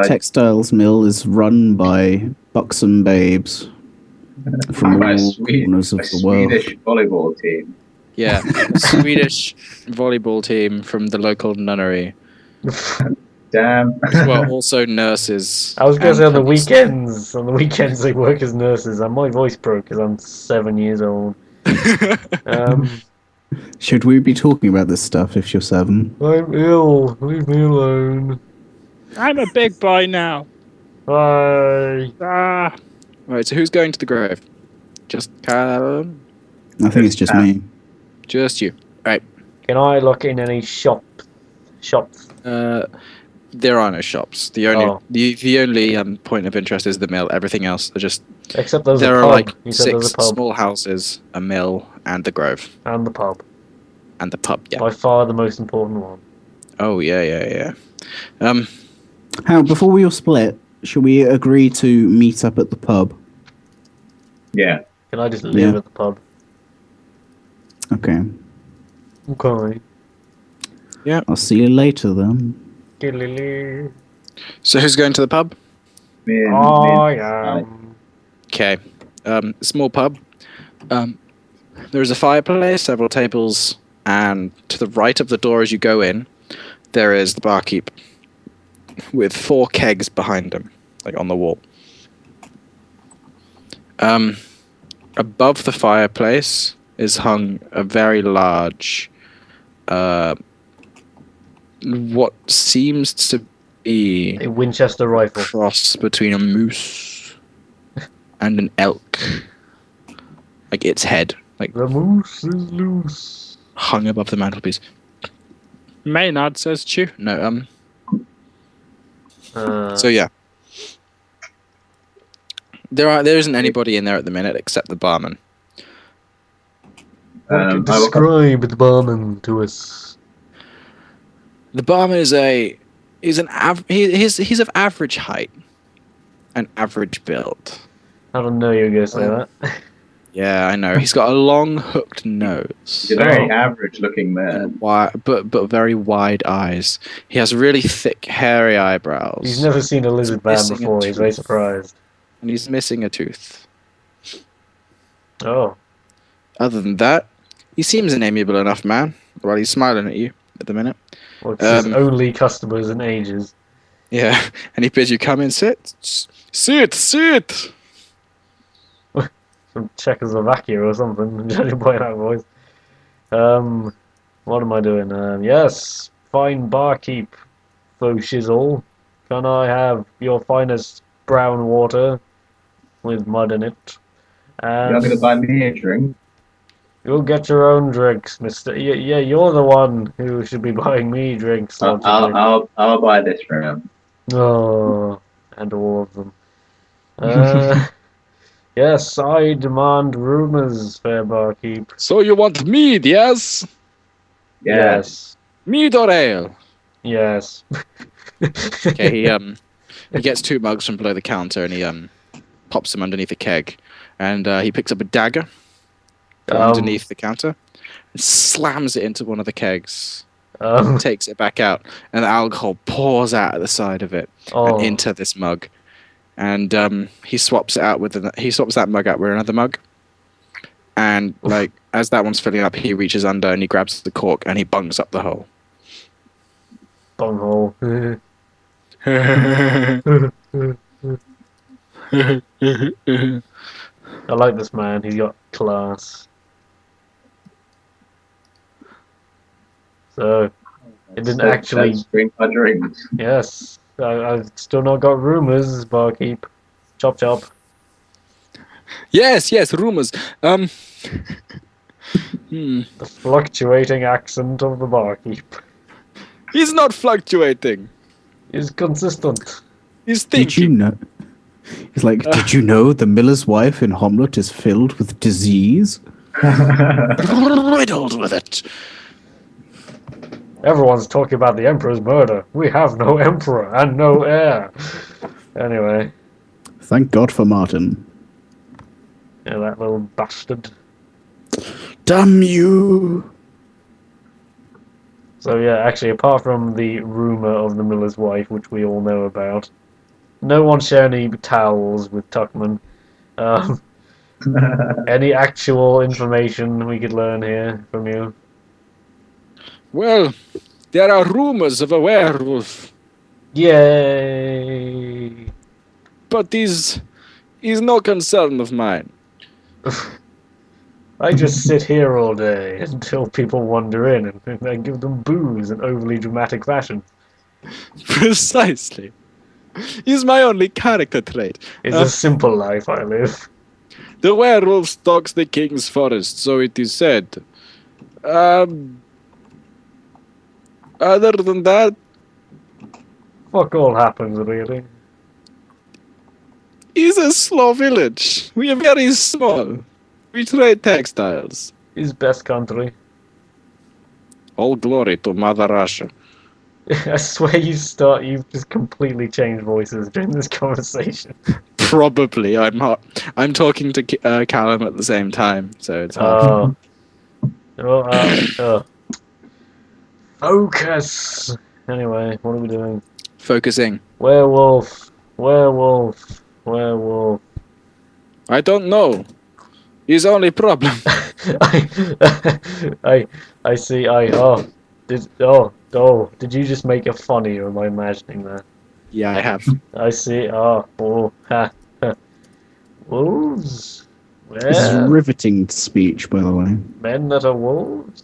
Textiles mill is run by buxom babes from all corners of the world. Swedish volleyball team. Yeah, a Swedish volleyball team from the local nunnery. Damn. Well, also nurses. I was going to say on the weekends. On the weekends they work as nurses, and my voice broke because I'm 7 years old. Should we be talking about this stuff if you're 7? I'm ill. Leave me alone. I'm a big boy now. Bye. Right, so who's going to the grave? Just Callum? I think it's just me. Just you. Right. Can I look in any shop? Shops. There are no shops. The only point of interest is the mill. Everything else are just Except there's there a are pub. like You said there's 6 a pub. small houses, a mill, and the grove, And the pub. and the pub. Yeah. By far the most important one. Oh yeah. How, before we all split, should we agree to meet up at the pub? Yeah. Can I just live Yeah. at the pub? Okay. Okay. I'll see you later then. So who's going to the pub? Me and, I me am. Okay. Small pub. There is a fireplace, several tables, and to the right of the door as you go in, there is the barkeep with 4 kegs behind him, like on the wall. Above the fireplace is hung a very large, what seems to be A Winchester rifle. cross between a moose and an elk. Like its head, like The moose is loose. hung above the mantelpiece. Maynard says chew. No, So yeah. There isn't anybody in there at the minute except the barman. Describe the barman to us. The barman is he's of average height and average build. I don't know you're gonna say that. Yeah, I know. He's got a long hooked nose. He's a very average-looking man. But very wide eyes. He has really thick, hairy eyebrows. He's never seen a lizard man missing a before. He's very tooth. surprised. And he's missing a tooth. Oh. Other than that, he seems an amiable enough man. While he's smiling at you at the minute. Well, it's his only customers in ages. Yeah, and he bids you come and sit. Sit. From Czechoslovakia or something, judging by that voice. What am I doing? Yes, fine barkeep, faux shizzle. Can I have your finest brown water with mud in it? And You're going to buy me a drink? you'll get your own drinks, mister. Yeah, you're the one who should be buying me drinks. logically. I'll buy this for him. Oh, and all of them. Yes, I demand rumors, fair barkeep. So you want mead, yes? Yeah. Yes. Mead or ale? Yes. Okay, he gets 2 mugs from below the counter and he pops them underneath a keg. And he picks up a dagger from underneath the counter and slams it into one of the kegs. Takes it back out, and the alcohol pours out at the side of it and into this mug. And he swaps that mug out with another mug. And like as that one's filling up, he reaches under and he grabs the cork and he bungs up the hole. Bunghole. I like this man. He's got class. So it didn't actually. Drink my drinks. Yes, I've still not got rumors, barkeep. Chop chop. Yes, rumors. The fluctuating accent of the barkeep He's not fluctuating. is consistent. He's Did you thinking. know? He's like, did you know the miller's wife in Hamlet is filled with disease? Riddled with it. Everyone's talking about the emperor's murder. We have no emperor and no heir. Anyway, Thank God for Martin. yeah, that little bastard. Damn you! So yeah, actually, apart from the rumor of the miller's wife, which we all know about, no one share any towels with Tuckman. Any actual information we could learn here from you? Well, there are rumors of a werewolf, Yay! but is no concern of mine. I just sit here all day until people wander in, and I give them booze in overly dramatic fashion. Precisely. He's my only character trait. It's a simple life I live. The werewolf stalks the king's forest, so it is said. Other than that, Fuck all happens, really. it's a small village. We are very small. We trade textiles. His best country. All glory to Mother Russia. I swear you've just completely changed voices during this conversation. Probably. I'm talking to Callum at the same time, so it's hard. Focus! Anyway, what are we doing? Focusing. Werewolf. Werewolf. Werewolf. I don't know. His only problem. I see. Did you just make a funny, or am I imagining that? Yeah, I have. I see. Wolves. This is riveting speech, by the way. Men that are wolves.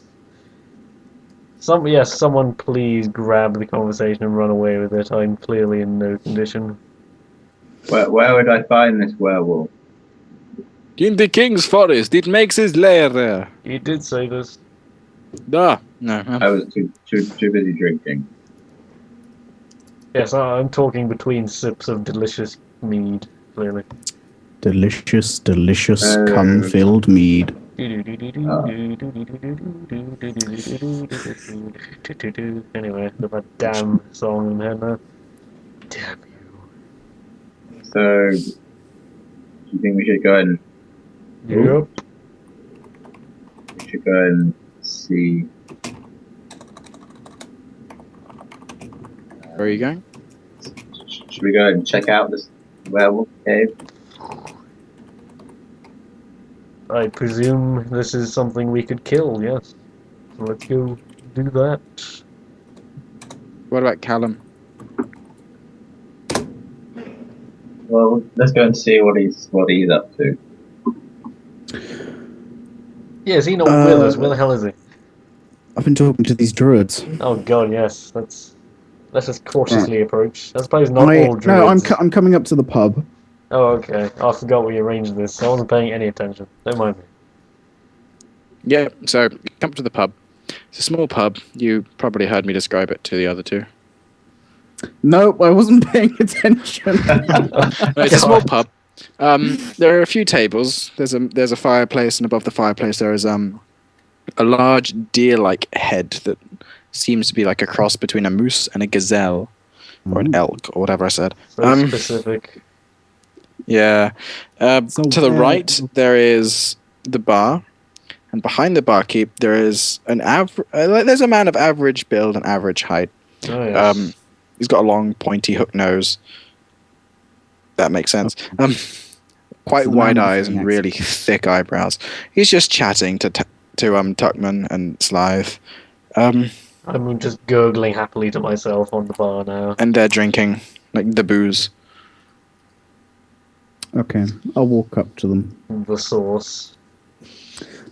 Someone please grab the conversation and run away with it. I'm clearly in no condition. Where would I find this werewolf? In the king's forest. It makes his lair there. You did say this. No. I was too busy drinking. Yes, I'm talking between sips of delicious mead, clearly. Delicious, cum-filled mead. Anyway, got that damn song in my head now. Damn you. So, do you think we should go and Yep. we should go and see? Where are you going? Should we go and check out this werewolf cave? I presume this is something we could kill, yes. So let's go do that. What about Callum? Well, let's go and see what he's up to. Yeah, is he not with us? Where the hell is he? I've been talking to these druids. Oh god, yes. Let's just cautiously approach. I suppose not all druids. No, I'm coming up to the pub. Oh, okay. I forgot we arranged this. I wasn't paying any attention. Don't mind me. Yeah, so come to the pub. It's a small pub. You probably heard me describe it to the other two. Nope, I wasn't paying attention. No, it's a small pub. There are a few tables. There's a fireplace, and above the fireplace there is a large deer-like head that seems to be like a cross between a moose and a gazelle, or an elk, or whatever I said. So specific. Yeah. So to the right there is the bar, and behind the barkeep there is there's a man of average build and average height. Oh, yes. He's got a long, pointy hook nose. That makes sense. Quite wide eyes and really thick eyebrows. He's just chatting to Tuckman and Slythe. I'm just gurgling happily to myself on the bar now. And they're drinking, like, the booze. Okay, I'll walk up to them. The sauce.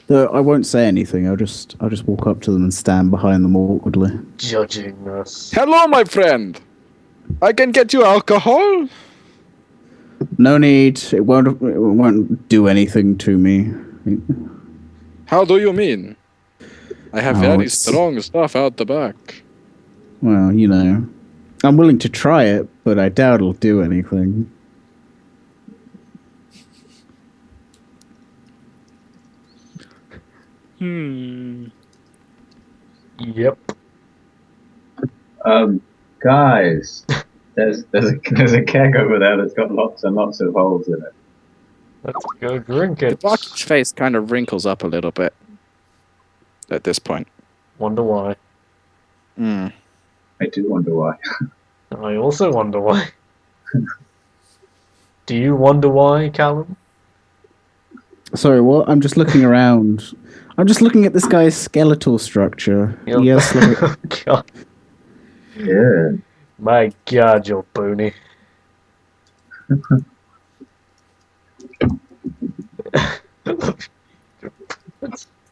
I won't say anything. I'll just walk up to them and stand behind them awkwardly. Judging us. Hello, my friend. I can get you alcohol. No need. It won't do anything to me. How do you mean? I have very strong stuff out the back. Well, you know, I'm willing to try it, but I doubt it'll do anything. Yep. Guys, there's a keg over there that's got lots and lots of holes in it. Let's go drink it. The barkeep's face kind of wrinkles up a little bit at this point. Wonder why. I do wonder why. I also wonder why. Do you wonder why, Callum? Sorry, what? I'm just looking around. I'm just looking at this guy's skeletal structure. Yep. Yes, Oh, God. Yeah. My God, you're bony.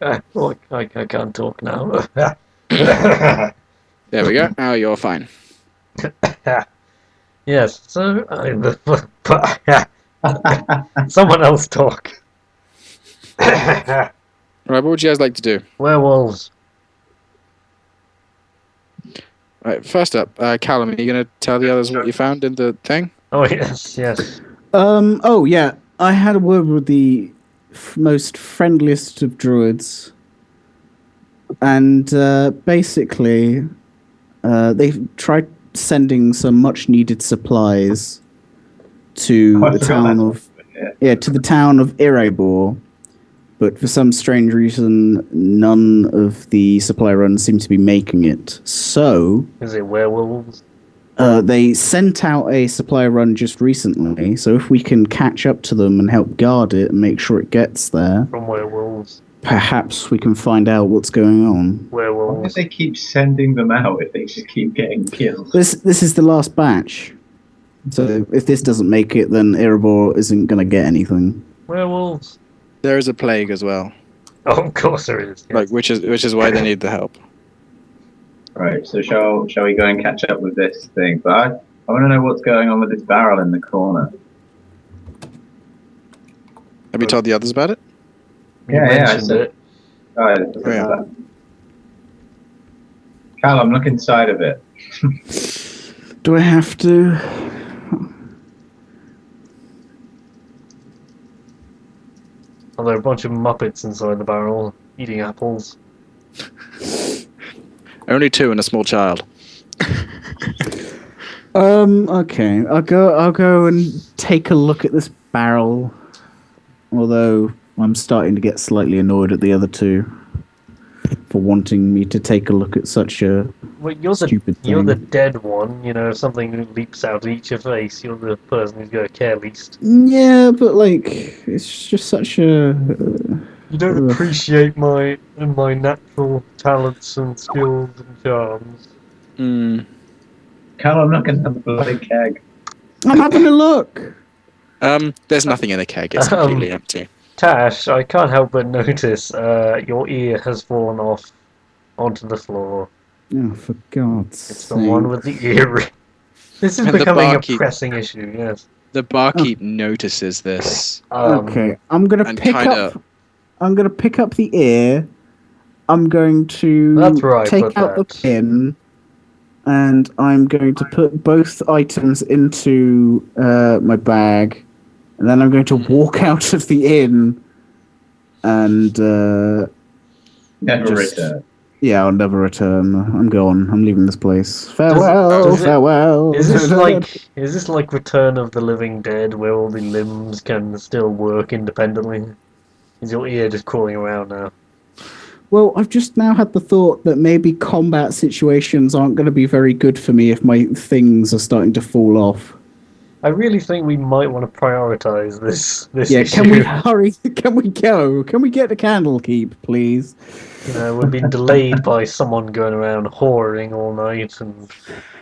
I can't talk now. There we go. Now you're fine. Yes, so someone else talk. Right, what would you guys like to do? Werewolves. Right, first up, Callum, are you going to tell the others what you found in the thing? Oh yes. Oh yeah, I had a word with the most friendliest of druids, and basically, they tried sending some much-needed supplies to Oh, I the forgot town that. of Yeah. to the town of Erebor, but for some strange reason, none of the supply runs seem to be making it. So Is it werewolves? they sent out a supply run just recently. So if we can catch up to them and help guard it and make sure it gets there, From werewolves. perhaps we can find out what's going on. Why do Werewolves. they keep sending them out if they just keep getting killed? This is the last batch. So if this doesn't make it, then Erebor isn't going to get anything. Werewolves. There is a plague as well, Oh, of course there is. Yes. like which is why they need the help. Right, so shall we go and catch up with this thing? But I want to know what's going on with this barrel in the corner. Have you told the others about it? You Yeah, mentioned so- it. Oh, Yeah. Callum, look inside of it. Do I have to? Oh, there are a bunch of Muppets inside the barrel eating apples. Only 2 and a small child. Okay. I'll go and take a look at this barrel. Although I'm starting to get slightly annoyed at the other two for wanting me to take a look at such a Well, you're stupid you're the thing. dead one. You know, if something leaps out at each your face, you're the person who's going to care least. Yeah, but like it's just such a. You don't Ugh. appreciate my natural talents and skills and charms. Hmm. Callum, look at the bloody keg. I'm having a look. There's nothing in the keg. It's completely empty. Tash, I can't help but notice your ear has fallen off onto the floor. Oh, for God's It's sake! the one with the earring. This is And the becoming a barkeep. pressing issue. Yes. The barkeep notices this. Okay, I'm gonna and pick kinda- up. I'm gonna pick up the ear. I'm going to That's right, take put out the that. pin, and I'm going to put both items into my bag, and then I'm going to walk out of the inn, and Never Just- return. yeah, I'll never return. I'm gone. I'm leaving this place. Farewell, does it- farewell. Is this like Return of the Living Dead, where all the limbs can still work independently? Is your ear just crawling around now? Well, I've just now had the thought that maybe combat situations aren't going to be very good for me if my things are starting to fall off. I really think we might want to prioritize this Yeah, issue. can we hurry? Can we go? Can we get the Candlekeep, please? You know, we've been delayed by someone going around whoring all night, and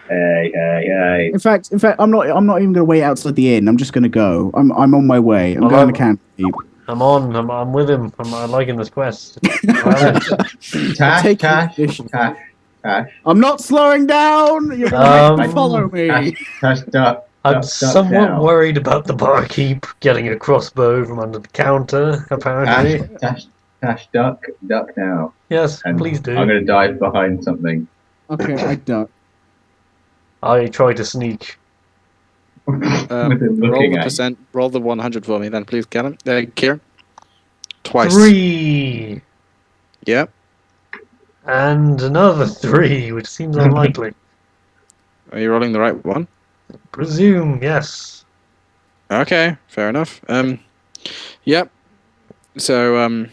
Hey. In fact, I'm not even going to wait outside the inn. I'm just going to go. I'm on my way. I'm Well, going to Candlekeep. I'm with him. I'm liking this quest. Well, Tash, Take Tash, initiative. Tash, I'm not slowing down. You're going to make me follow me. Tash, duck. I'm Duck somewhat down. worried about the barkeep getting a crossbow from under the counter, apparently. Tash, duck now. Yes, And please do. I'm going to dive behind something. Okay, I duck. I try to sneak. With him Roll looking the at percent. Roll the 100 for me, then, please, Callum. Kieran. Twice. 3! Yeah. And another 3, which seems unlikely. Are you rolling the right one? Presume, yes. Okay, fair enough. Yep. So,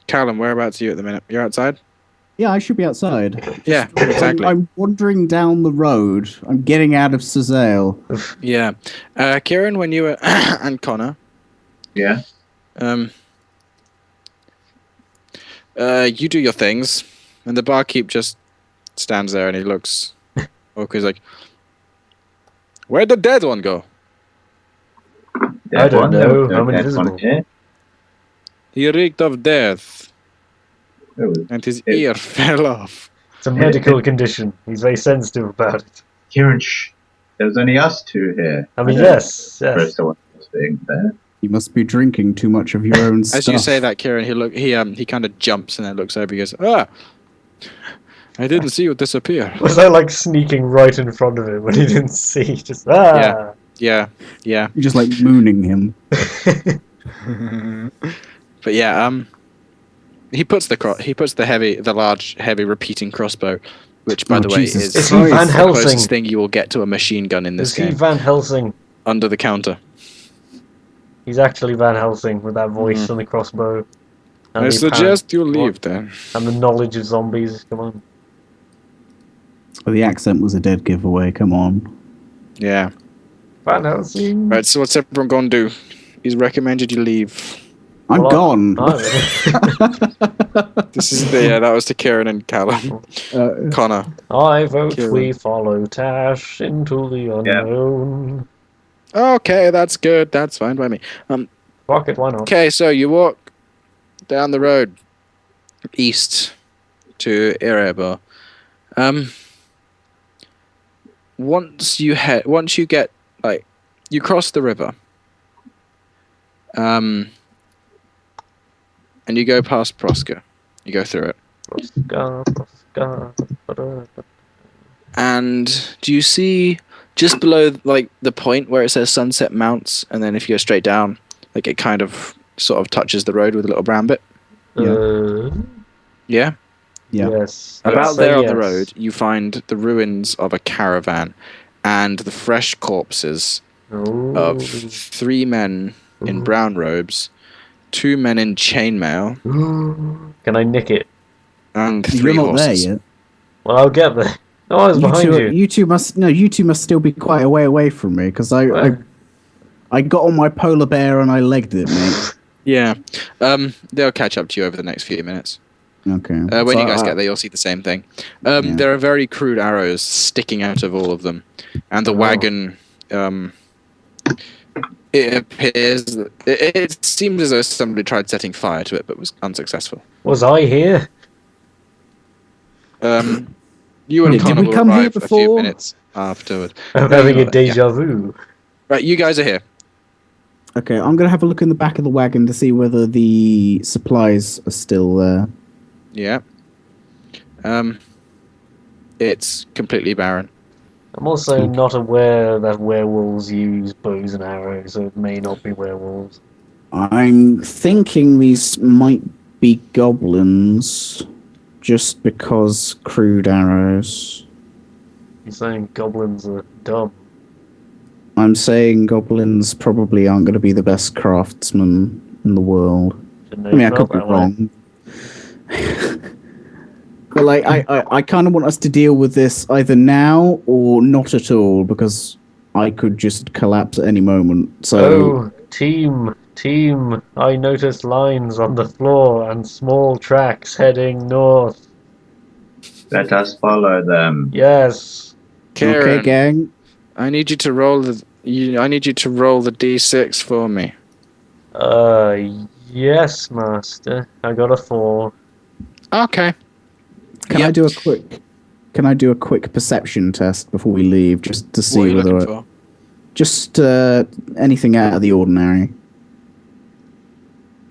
Callum, whereabouts are you at the minute? You're outside? Yeah, I should be outside. Yeah, exactly. I'm wandering down the road. I'm getting out of Sazale. Yeah. Kieran, when you were and Connor, Yeah. you do your things, and the barkeep just stands there and he looks. Okay, he's like, "Where'd the dead one go?" I don't know. No I'm dead invisible. one here. He reeked of death, Oh, and his ear fell off. It's a medical condition. He's very sensitive about it. Kieran, shh. There's only us two here. I mean, don't yes. know if someone else being there. You must be drinking too much of your own stuff. As you say that, Kieran, he kind of jumps and then looks over. He goes, "Ah, I didn't see you disappear. Was I like sneaking right in front of him when he didn't see? Just Yeah. You're just like mooning him. But yeah, he puts the large, heavy repeating crossbow, which by Oh, the way Jesus Is he Christ. Van the Helsing? closest thing you will get to a machine gun in this Is he game. Van Helsing? Under the counter. He's actually Van Helsing with that voice and the crossbow. And I the suggest you apparent- leave then. And the knowledge of zombies. Come on. Well, the accent was a dead giveaway. Come on. Yeah. Van Helsing. Right, so what's everyone going to do? He's recommended you leave. I'm Well, gone. That was to Kieran and Callum. Connor. I vote Kieran. we follow Tash into the unknown. Okay, that's good. That's fine by me. Fuck it, why not? Okay, so you walk down the road east to Erebor. Once you get you cross the river. And you go past Proska. You go through it. And do you see just below the point where it says Sunset Mounts, and then if you go straight down, it kind of sort of touches the road with a little brown bit? Yeah? Yeah. Yes. About there on the yes. road, you find the ruins of a caravan and the fresh corpses of 3 men in brown robes, 2 men in chainmail, Can I nick it? and 3 You're not horses. there yet. Well, I'll get there. Oh, I was behind you. You two must still be quite a way away from me because I got on my polar bear and I legged it, mate. Yeah. They'll catch up to you over the next few minutes. Okay. When you guys get there, you'll see the same thing. There are very crude arrows sticking out of all of them. And the wagon, it appears... It seems as though somebody tried setting fire to it, but was unsuccessful. Was I here? You and Did Connor we will come here arrive a few before? minutes afterward. I'm No, having you're a not there, yeah. deja vu. Right, you guys are here. Okay, I'm gonna have a look in the back of the wagon to see whether the supplies are still there. Yeah. It's completely barren. I'm also not aware that werewolves use bows and arrows, so it may not be werewolves. I'm thinking these might be goblins, just because crude arrows. You're saying goblins are dumb. I'm saying goblins probably aren't going to be the best craftsmen in the world. Shouldn't I mean, I have could be felt that way. wrong. But I kind of want us to deal with this either now or not at all, because I could just collapse at any moment. So, Oh, team, I noticed lines on the floor and small tracks heading north. Let us follow them. Yes. Karen, okay, gang. I need you to roll the d6 for me. Yes, master. I got a 4. Okay. Can I do a quick perception test before we leave, just to see What are you whether looking for? just anything out of the ordinary?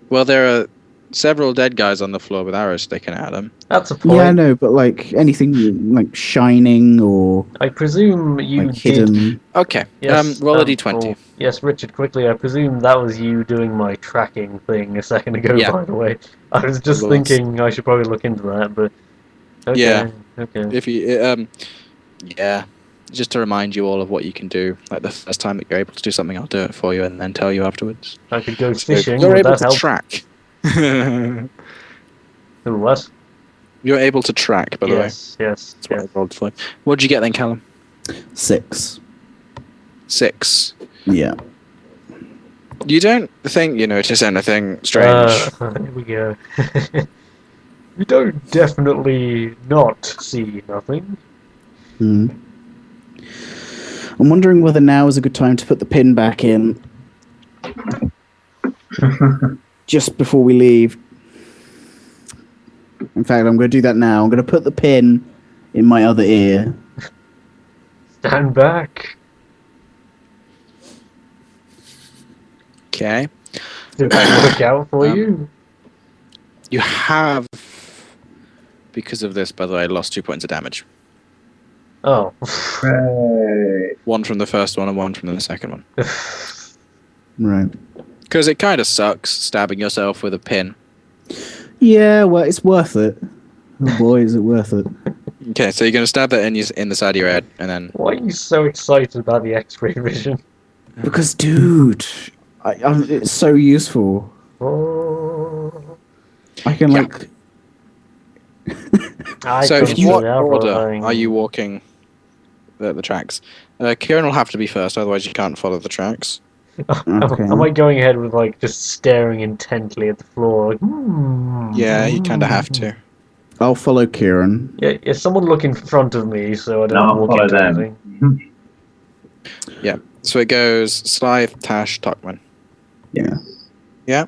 Well, there are several dead guys on the floor with arrows sticking out of them. That's a point. Yeah, I know, but anything like shining or I presume you did. hidden. Okay. Yes, Roll a d20. oh, yes, Richard, quickly, I presume that was you doing my tracking thing a second ago, Yeah. by the way. I was just It was. thinking I should probably look into that, but... Okay, Yeah. okay. If you, just to remind you all of what you can do. Like the first time that you're able to do something, I'll do it for you and then tell you afterwards. I could go So fishing, you're would able that to help? track. Ooh, what? You're able to track, by the way. Yes, yes, That's what yes. I rolled for. What'd you get then, Callum? 6. 6. Yeah. You don't think you notice anything strange. Here we go. You don't definitely not see nothing. Hmm. I'm wondering whether now is a good time to put the pin back in. Just before we leave. In fact, I'm going to do that now. I'm going to put the pin in my other ear. Stand back. Okay. Did that work out for you? You have because of this, by the way, I lost 2 points of damage. Oh. Hooray. One from the first one and one from the second one. Right. Because it kind of sucks stabbing yourself with a pin. Yeah, well, it's worth it. Oh boy, is it worth it. Okay, so you're going to stab that in the side of your head, and then... Why are you so excited about the X-ray vision? Because, dude, it's so useful. Oh. I can, like... So can in what see that order running. are you walking the tracks? Kieran will have to be first, otherwise you can't follow the tracks. Okay. Am I going ahead with, like, just staring intently at the floor? Like, Yeah, you kind of have to. I'll follow Kieran. Yeah, someone look in front of me so I don't I'll walk follow into them. anything. Yeah, so it goes Slythe, Tash, Tuckman. Yeah. Yeah.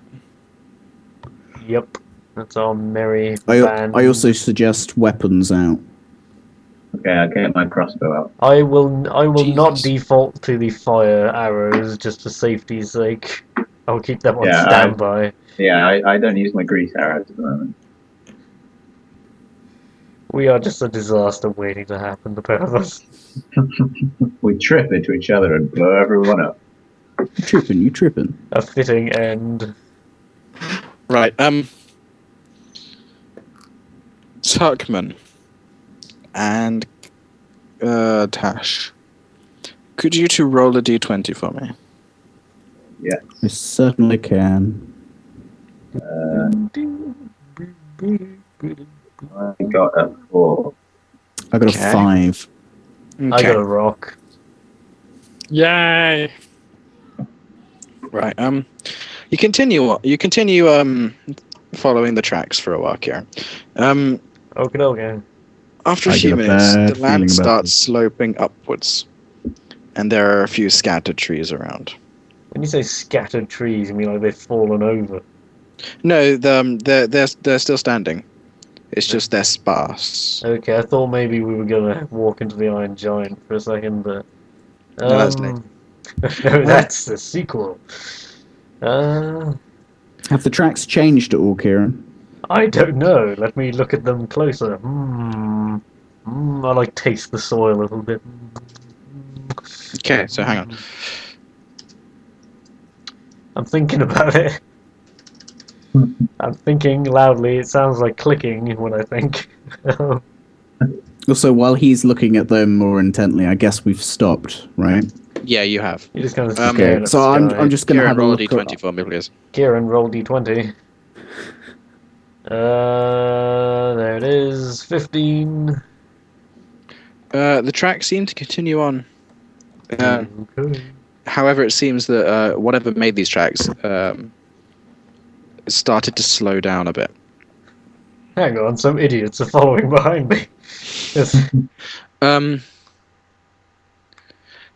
Yep. That's our merry I band. also suggest weapons out. Okay, I'll get my crossbow out. I will not Jesus. default to the fire arrows just for safety's sake. I'll keep them on Yeah, standby. Yeah, I don't use my grease arrows at the moment. We are just a disaster waiting to happen, the pair of us. We trip into each other and blow everyone up. You tripping. A fitting end. Right, Tuckman and Tash. Could you two roll a d20 for me? Yeah. I certainly can. I got a 4. I got Okay. a 5. I got a rock. Yay! Right, you continue following the tracks for a while, Kieran. Okay, okay. After a I few get a minutes, bad the land feeling about starts this. sloping upwards, and there are a few scattered trees around. When you say scattered trees, you mean like they've fallen over? No, they're still standing. It's just they're sparse. Okay, I thought maybe we were gonna walk into the Iron Giant for a second, but No, that's later. no, that's the sequel. Have the tracks changed at all, Kieran? I don't know. Let me look at them closer. I like taste the soil a little bit. Okay, so hang on. I'm thinking about it. I'm thinking loudly. It sounds like clicking when I think. Also, while he's looking at them more intently, I guess we've stopped, right? Yeah, you have. You just kind of Okay, staring at So the I'm sky. just gonna Kieran, have a roll a look. d20 for me, please. Kieran, roll d20. There it is. 15. The tracks seem to continue on. Okay. However, it seems that whatever made these tracks started to slow down a bit. Hang on, some idiots are following behind me. Yes.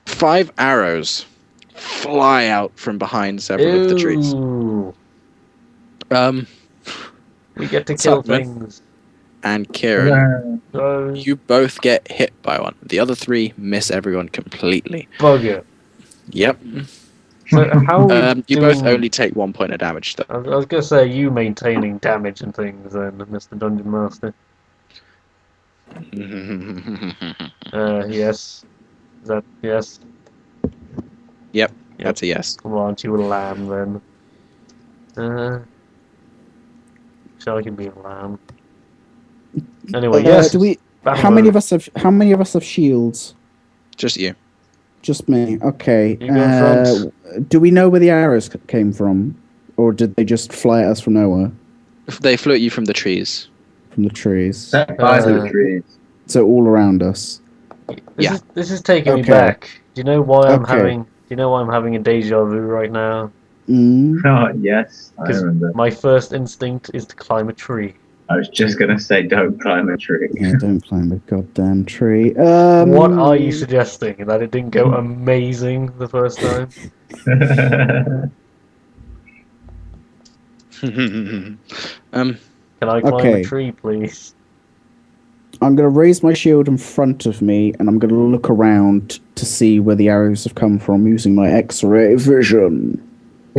5 arrows fly out from behind several of the trees. Ew. We get to What's kill up, man? things. And Kieran, So, you both get hit by one. The other 3 miss everyone completely. bugger. Yep. So how are we You doing... both only take 1 point of damage, though. I was going to say, you maintaining damage and things then, Mr. Dungeon Master. Yes. Is that yes? Yep, that's a yes. Well, aren't you a lamb then? Shall I can be a lamb? Anyway, yes. How many of us have shields? Just you. Just me. Okay. You go in front. Do we know where the arrows came from, or did they just fly at us from nowhere? They flew at you from the trees. From the trees. Set fire to the trees. So all around us. This is taking me Okay. back. Do you know why I'm Okay. having? Do you know why I'm having a deja vu right now? Mm. Oh, yes, I 'Cause remember. my first instinct is to climb a tree. I was just going to say don't climb a tree. Yeah, don't climb a goddamn tree. What are you suggesting? That it didn't go amazing the first time? Can I climb Okay. a tree, please? I'm going to raise my shield in front of me, and I'm going to look around to see where the arrows have come from using my X-ray vision.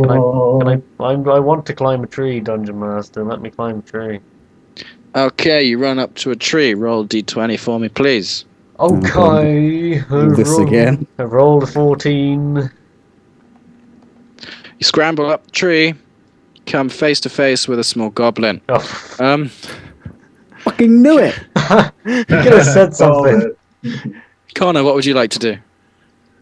I want to climb a tree, Dungeon Master. Let me climb a tree. Okay, you run up to a tree. Roll d20 for me, please. Okay, All this again. I rolled a 14. You scramble up the tree, come face to face with a small goblin. Oh, Um, Fucking knew it. you could have said something. Connor, what would you like to do?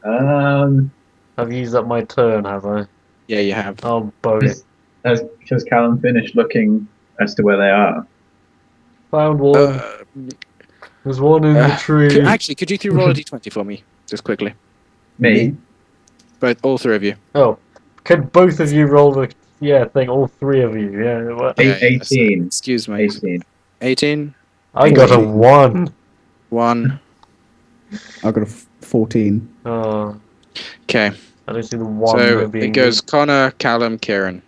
I've used up my turn, have I? Yeah, you have. Oh, bugger. Has Callum finished looking as to where they are? Found one. There's one in the tree. Actually, could you three roll a d20 for me, just quickly? Me? Both, all three of you. Oh, could both of you roll the thing? All three of you, yeah. What? Yeah, 18. Excuse me. 18. 18. I got a 1. 1. I got a 14. Oh, Okay. I don't see the 1 So there being it goes Connor, Callum, Kieran.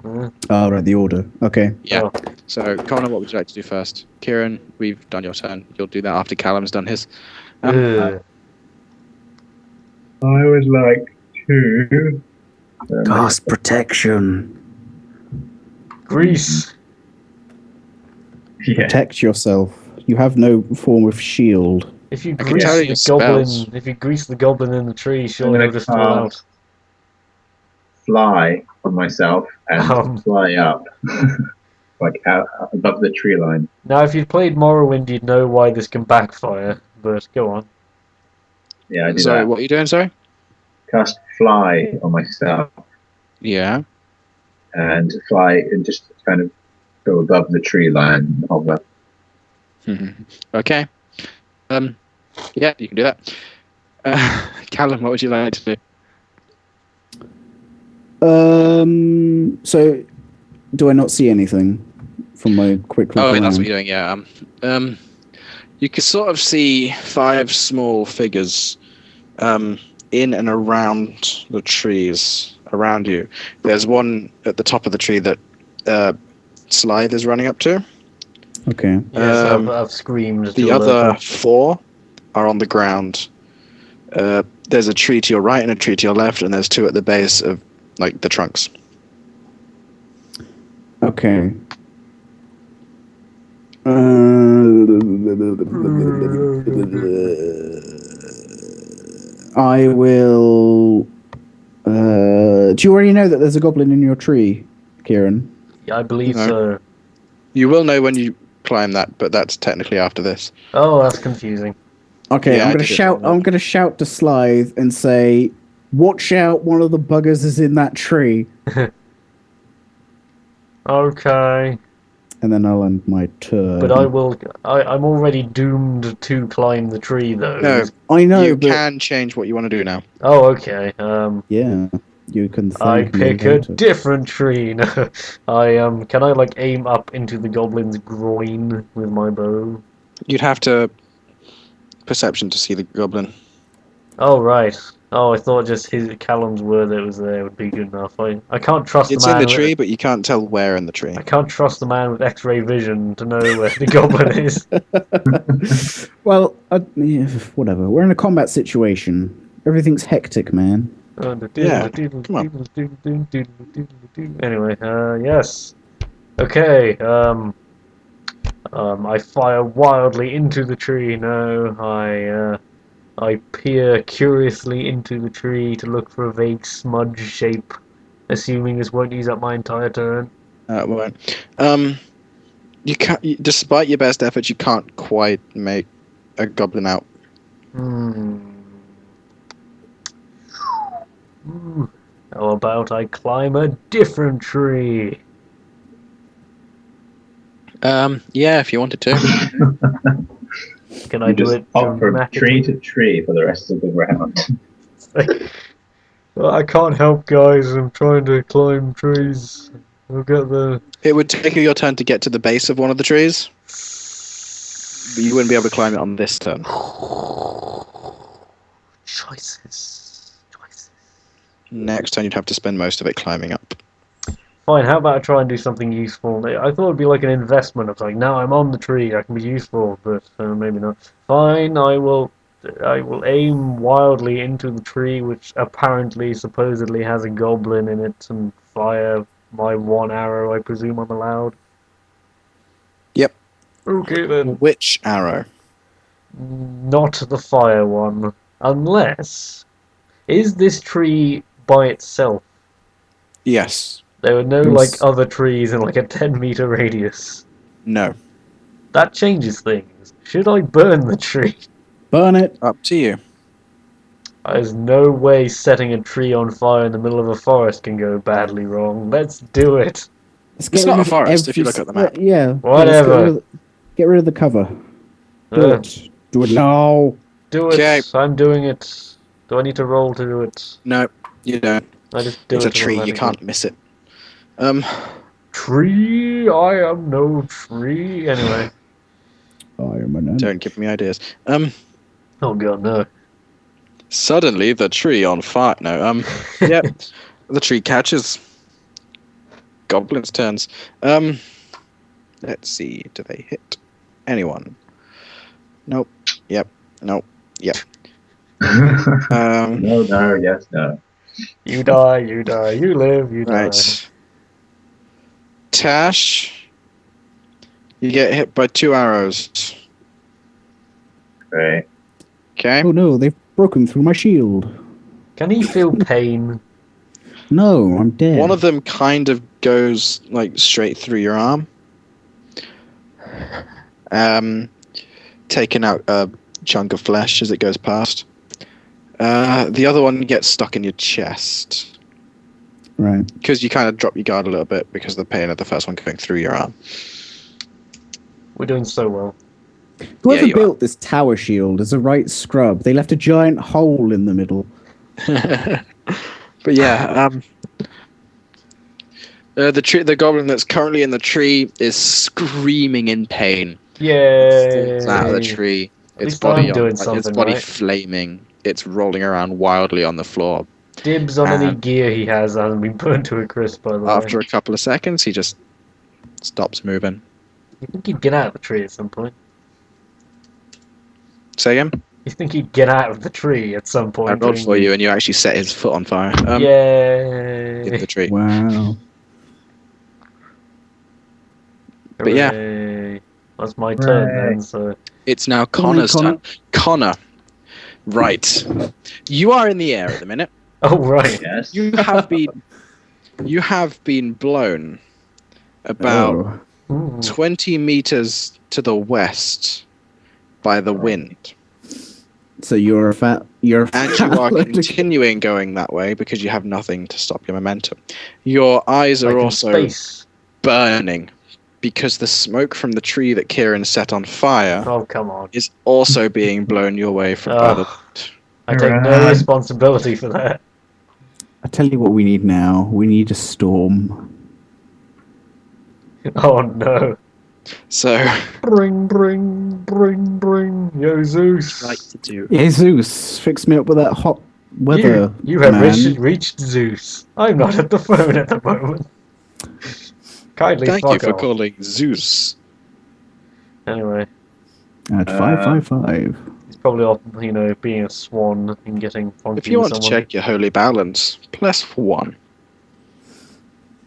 good. Oh, right, the order. Okay. Yeah. Oh. So Connor, what would you like to do first? Kieran, we've done your turn. You'll do that after Callum's done his. Ugh. I would like to. Cast protection. Grease. Yeah. Protect yourself. You have no form of shield. If you I can grease tell you the spells. goblin, if you grease the goblin in the tree, surely gonna he'll just fall out. cast Fly on myself and fly up, like out above the tree line. Now, if you'd played Morrowind, you'd know why this can backfire. But go on. Yeah, I do Sorry, that. what are you doing, sorry? Cast Fly on myself Yeah. and fly and just kind of go above the tree line and hover. Okay. Yeah, you can do that. Callum, what would you like to do? So, do I not see anything from my quick look Oh, around? that's what you're doing, yeah. You can sort of see 5 small figures in and around the trees around you. There's one at the top of the tree that Slide is running up to. Okay. Yes, I've screamed. The to alert other them. 4 are on the ground. There's a tree to your right and a tree to your left, and there's 2 at the base of like the trunks. Okay. I will. Do you already know that there's a goblin in your tree, Kieran? Yeah, I believe No. so. You will know when you climb that, but that's technically after this. Oh, that's confusing. Okay, Yeah, I'm I gonna did it. shout. I'm gonna shout to Slythe and say, "Watch out! One of the buggers is in that tree." Okay. And then I'll end my turn. But I will. I'm already doomed to climb the tree, though. No, I know, you but can change what you want to do now. Oh, okay. yeah, you can. I Thank me pick a later. different tree. No, Can I like aim up into the goblin's groin with my bow? You'd have to perception to see the goblin. Oh right. Oh, I thought just his Callum's word that was there would be good enough. I can't trust It's the in man. the tree, but you can't tell where in the tree. I can't trust the man with X-ray vision to know where the goblin is. Well, yeah, whatever. We're in a combat situation. Everything's hectic, man. Yeah, come on. Anyway, yes. Okay. I fire wildly into the tree. No, I peer curiously into the tree to look for a vague smudge shape, assuming this won't use up my entire turn. It won't. You can't. Despite your best efforts, you can't quite make a goblin out. How about I climb a different tree? Yeah, if you wanted to. Can I You do just it hop from dramatically? tree to tree for the rest of the round. Well, I can't help, guys. I'm trying to climb trees. I'll get the. It would take you your turn to get to the base of one of the trees, but you wouldn't be able to climb it on this turn. Choices. Next turn, you'd have to spend most of it climbing up. Fine, how about I try and do something useful? I thought it'd be like an investment of like, now I'm on the tree, I can be useful, but maybe not. Fine, I will aim wildly into the tree, which apparently, supposedly has a goblin in it, and fire my 1 arrow, I presume I'm allowed. Okay then. Which arrow? Not the fire one. Unless... Is this tree by itself? Yes. There are no, Yes. like, other trees in, like, a 10-meter radius. No. That changes things. Should I burn the tree? Burn it. Up to you. There's no way setting a tree on fire in the middle of a forest can go badly wrong. Let's do it. Let's It's get not rid a of forest if you every look at the s- map. Yeah. let's Whatever. get rid of the cover. Do Uh, it. Do it now. do it. Okay. I'm doing it. Do I need to roll to do it? No, you don't. I just do It's it a tree. You automatically. can't miss it. Tree? I am no tree. Anyway. Iron Man. Don't give me ideas. Oh god, no. Suddenly the tree on fire. No. Yep. The tree catches. Goblins' turns. Let's see. Do they hit anyone? Nope. Yep. Nope. Yep. No, yes, no. You die, you die, you live, you die. Right. Tash, you get hit by 2 arrows. Great. Okay. Oh no, they've broken through my shield. Can he feel pain? No, I'm dead. One of them kind of goes like straight through your arm. Taking out a chunk of flesh as it goes past. The other one gets stuck in your chest. Right. Because you kind of drop your guard a little bit because of the pain of the first one going through your arm. We're doing so well. Whoever you built this tower shield is a right scrub. They left a giant hole in the middle. But yeah, the goblin that's currently in the tree is screaming in pain. Yay! Falls out of the tree. Its least I'm body, doing its something, body right? flaming. It's rolling around wildly on the floor. Dibs on any And- gear he has hasn't been burnt to a crisp, by the way. After a couple of seconds, he just stops moving. You think he'd get out of the tree at some point? Say again? You think he'd get out of the tree at some point? I rolled for you, and you actually set his foot on fire. In Yay! the tree. Wow. But yeah. Hooray. That's my turn Hooray. then, so... It's now Come on, Connor's Connor. turn. Connor. Right. You are in the air at the minute. Oh, right. Yes. You have been blown about Oh. Ooh. 20 meters to the west by the wind. So you're a fat. You're a And fat you are electric- continuing going that way because you have nothing to stop your momentum. Your eyes Like are in also space. burning because the smoke from the tree that Kieran set on fire Oh, come on. is also being blown your way from by the wind. I take no Hooray. responsibility for that. I tell you what we need now. We need a storm. Oh, no. So, Bring, bring, bring, bring. Yo, Zeus. like to do. Jesus, fix me up with that hot weather. You have man. reached Zeus. I'm not at the phone at the moment. Kindly Thank fuck you for off. calling Zeus. Anyway, At 555. he's probably off, being a swan and getting funky If you with want to someone. check your holy balance, +1.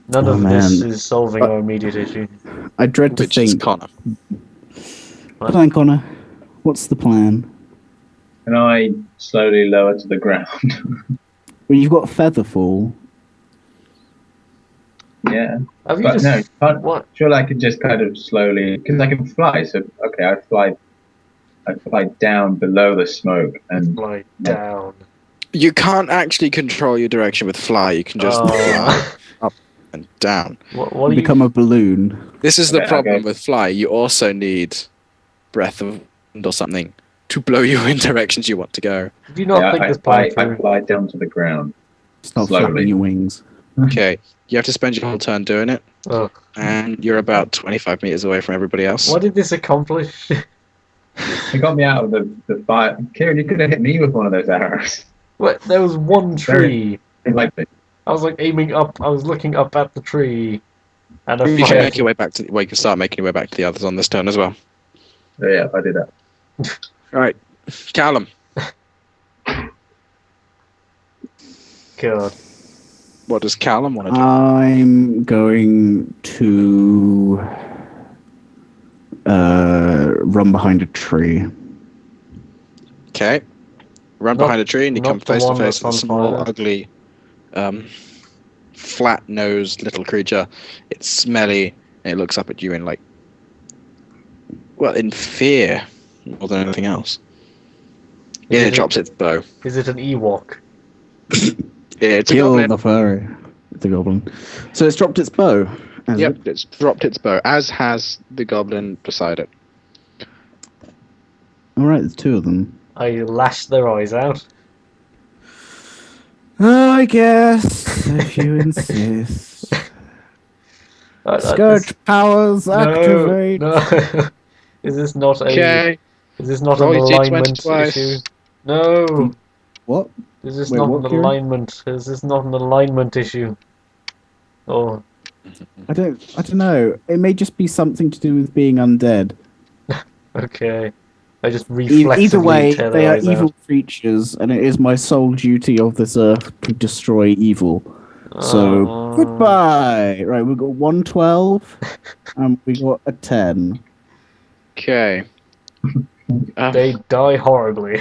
None Oh, of this man. is solving our immediate issue. I dread to Which is think. Connor. Plan, Connor. What's the plan? Can I slowly lower to the ground? Well, you've got Featherfall. Yeah. Have you But just... no, can't, What? surely I could just kind of slowly, because I can fly. So okay, I'd fly down below the smoke and Fly down. You can't actually control your direction with fly. You can just fly Oh. and down. What are Become you... a balloon. This is the Okay, problem okay. with fly. You also need breath of wind or something to blow you in directions you want to go. Did you not think I this fly, plan I through? fly down to the ground. Start Slowly. flapping your wings. Okay, you have to spend your whole turn doing it, Oh. and you're about 25 meters away from everybody else. What did this accomplish? It got me out of the fire. Kieran, you could have hit me with one of those arrows. What? There was one tree. Like I was like aiming up. I was looking up at the tree, and a You can fire. make your way back to. Well, you can start making your way back to the others on this turn as well. yeah, I did that. All right, Callum. God. What does Callum want to do? I'm going to run behind a tree. Okay. Run Not- behind a tree and you not come the face to one face that's with a on small, fire. ugly, flat-nosed little creature. It's smelly, and it looks up at you in in fear more than anything else. Yeah, it drops its bow. Is it an Ewok? Yeah, it's a Kill goblin. the furry. It's a goblin. So it's dropped its bow. Has Yep, it? it's dropped its bow, as has the goblin beside it. All right, there's two of them. I lash their eyes out. I guess if you insist. Scourge powers activate. No. Is this not a? Okay. Is this not Roll an your D20 alignment twice. issue? No. What? Is this Wait, not what, an Kieran? alignment? Is this not an alignment issue? Oh, I don't know. It may just be something to do with being undead. okay. I just reflexively Either way, tear they their are eyes evil out. creatures, and it is my sole duty of this earth to destroy evil. So goodbye. Right, we got 112, and we got a 10. Okay. They die horribly.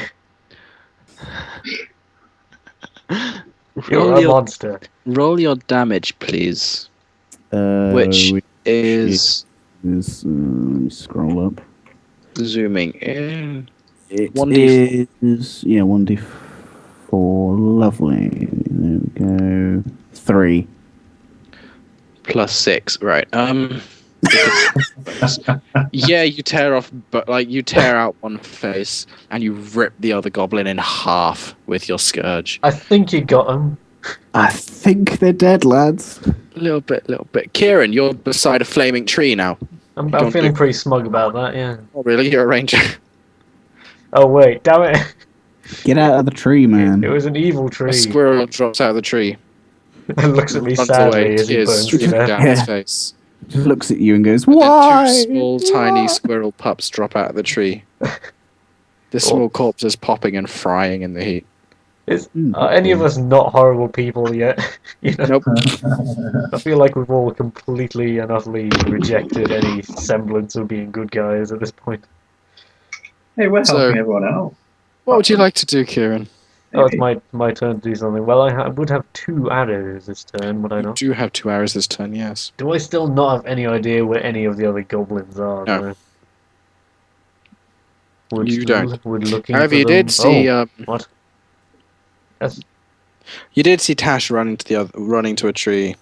You're a monster. Roll your damage, please. Which Is let me scroll up. zooming in. It 1d4. is 1d4. Lovely. There we go. 3. Plus 6, right. Yeah, you tear off, but you tear out one face and you rip the other goblin in half with your scourge. I think you got him. I think they're dead, lads. Little bit. Kieran, you're beside a flaming tree now. I'm Don't feeling do- pretty smug about that, yeah. Oh, really? You're a ranger. Oh wait, damn it! Get out of the tree, man. It was an evil A tree. squirrel drops out of the tree, And looks at me runs sadly away, as he tears burns to streaming death. down his Yeah. face. Just looks at you and goes, And then "Why?" two small, tiny Why?" squirrel pups drop out of the tree. The small corpse is popping and frying in the heat. Are any of us not horrible people yet? You know, Nope. I feel like we've all completely and utterly rejected any semblance of being good guys at this point. Hey, we're So- helping everyone out. What would you like to do, Kieran? Oh, it's Maybe. my turn to do something. Well, I would have 2 arrows this turn, would I You not? do have 2 hours this turn, yes. Do I still not have any idea where any of the other goblins are? No. though? Would, You don't. Would looking However, for you them... did see what? That's... you did see Tash running to a tree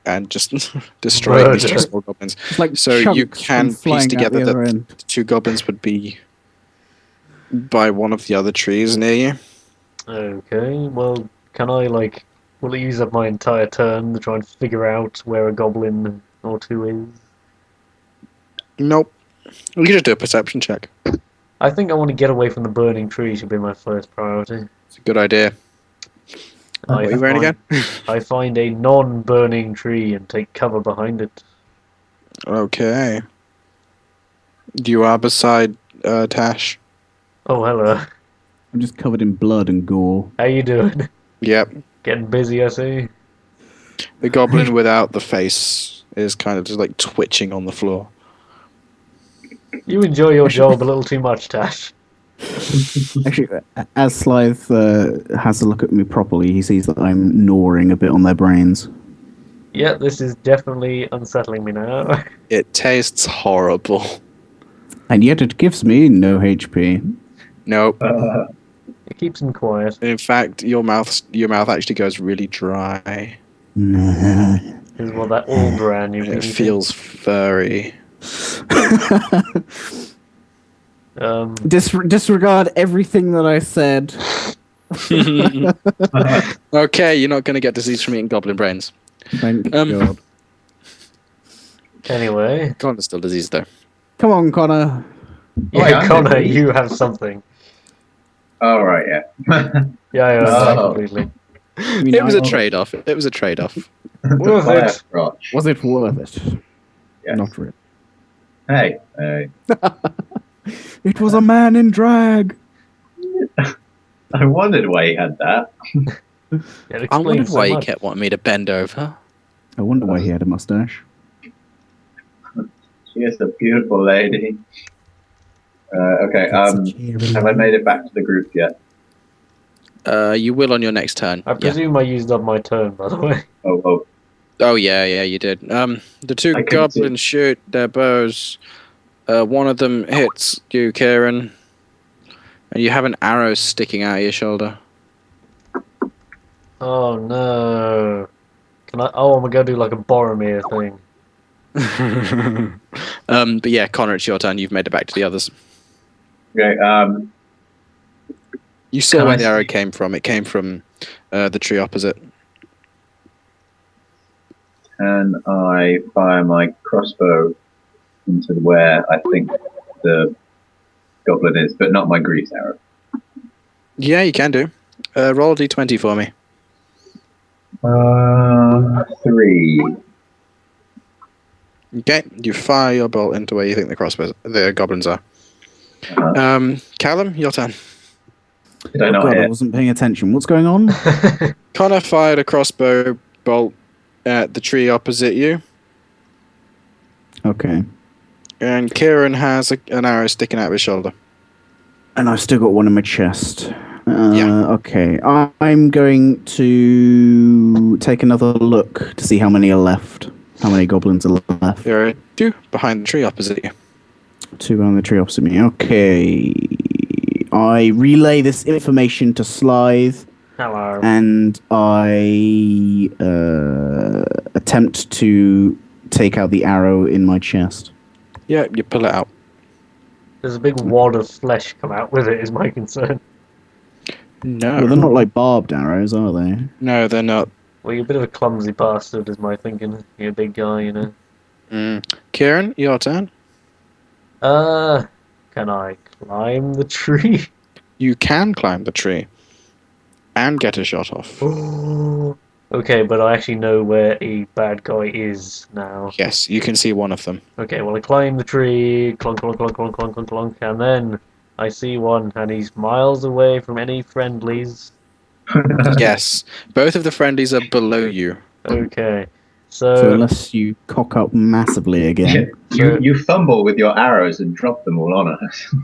and just destroying these 2 Murder. small goblins. It's like So you chunks can come flying piece out together the other that end. the 2 goblins would be by one of the other trees near you. Okay, well, can I, will it use up my entire turn to try and figure out where a goblin or 2 is? Nope. We can just do a perception check. I think I want to get away from the burning tree should be my first priority. It's a good idea. What are you wearing again? I find a non-burning tree and take cover behind it. Okay. You are beside Tash. Oh, hello. I'm just covered in blood and gore. How you doing? Yep. Getting busy, I see. The goblin without the face is kind of just twitching on the floor. You enjoy your job a little too much, Tash. Actually, as Slythe has a look at me properly, he sees that I'm gnawing a bit on their brains. Yeah, this is definitely unsettling me now. It tastes horrible. And yet it gives me no HP. Nope. It keeps him quiet. In fact, your mouth actually goes really dry. No. This is what that old brand you've been It eating. feels furry. Disregard everything that I said. Okay, you're not going to get disease from eating goblin brains. Thank God. Anyway. Connor's still diseased though. Come on, Connor. Yeah, I'm Connor, busy. you have something. Oh, right, yeah. Yeah, I understand Oh. completely. I mean, It was a I- trade-off. It was a trade-off. The Worth fire it. crotch. Was it worth it? Yes. Not really. Hey, It was a man in drag. I wondered why he had that. It I explains wondered so why you much. kept wanting me to bend over. I wonder why he had a mustache. She is a beautiful lady. Okay. Have I made it back to the group yet? You will on your next turn. I presume I used up my turn, by the way. Oh yeah, you did. The two I can goblins shoot their bows. One of them hits you, Kieran, and you have an arrow sticking out of your shoulder. Oh no. Can I? Oh, I'm gonna do like a Boromir thing. But yeah, Connor, it's your turn. You've made it back to the others. Okay. You saw Can where I the arrow see- came from. It came from the tree opposite. Can I fire my crossbow into where I think the goblin is, but not my grease arrow? Yeah, you can do. Roll a d20 for me. 3. Okay, you fire your bolt into where you think the goblins are. Callum, your turn. Did I not God, I hit? wasn't paying attention. What's going on? Connor fired a crossbow bolt at the tree opposite you, Okay. and Kieran has an arrow sticking out of his shoulder. And I've still got one in my chest. Yeah. Okay. I'm going to take another look to see how many are left. How many goblins are left? There are 2 behind the tree opposite you. 2 on the tree opposite me. Okay. I relay this information to Slythe, Hello. and I attempt to take out the arrow in my chest. Yeah, you pull it out. There's a big wad of flesh come out with it, is my concern. No. Well, they're not like barbed arrows, are they? No, they're not. Well, you're a bit of a clumsy bastard, is my thinking. You're a big guy, you know. Kieran, your turn. Can I climb the tree? You can climb the tree and get a shot off. Okay, but I actually know where a bad guy is now. Yes, you can see one of them. Okay, well I climb the tree, clunk, clunk, clunk, clunk, clunk, clunk, clunk, and then I see one, and he's miles away from any friendlies. Yes, both of the friendlies are below you. Okay, So so unless you cock up massively again. You fumble with your arrows and drop them all on us.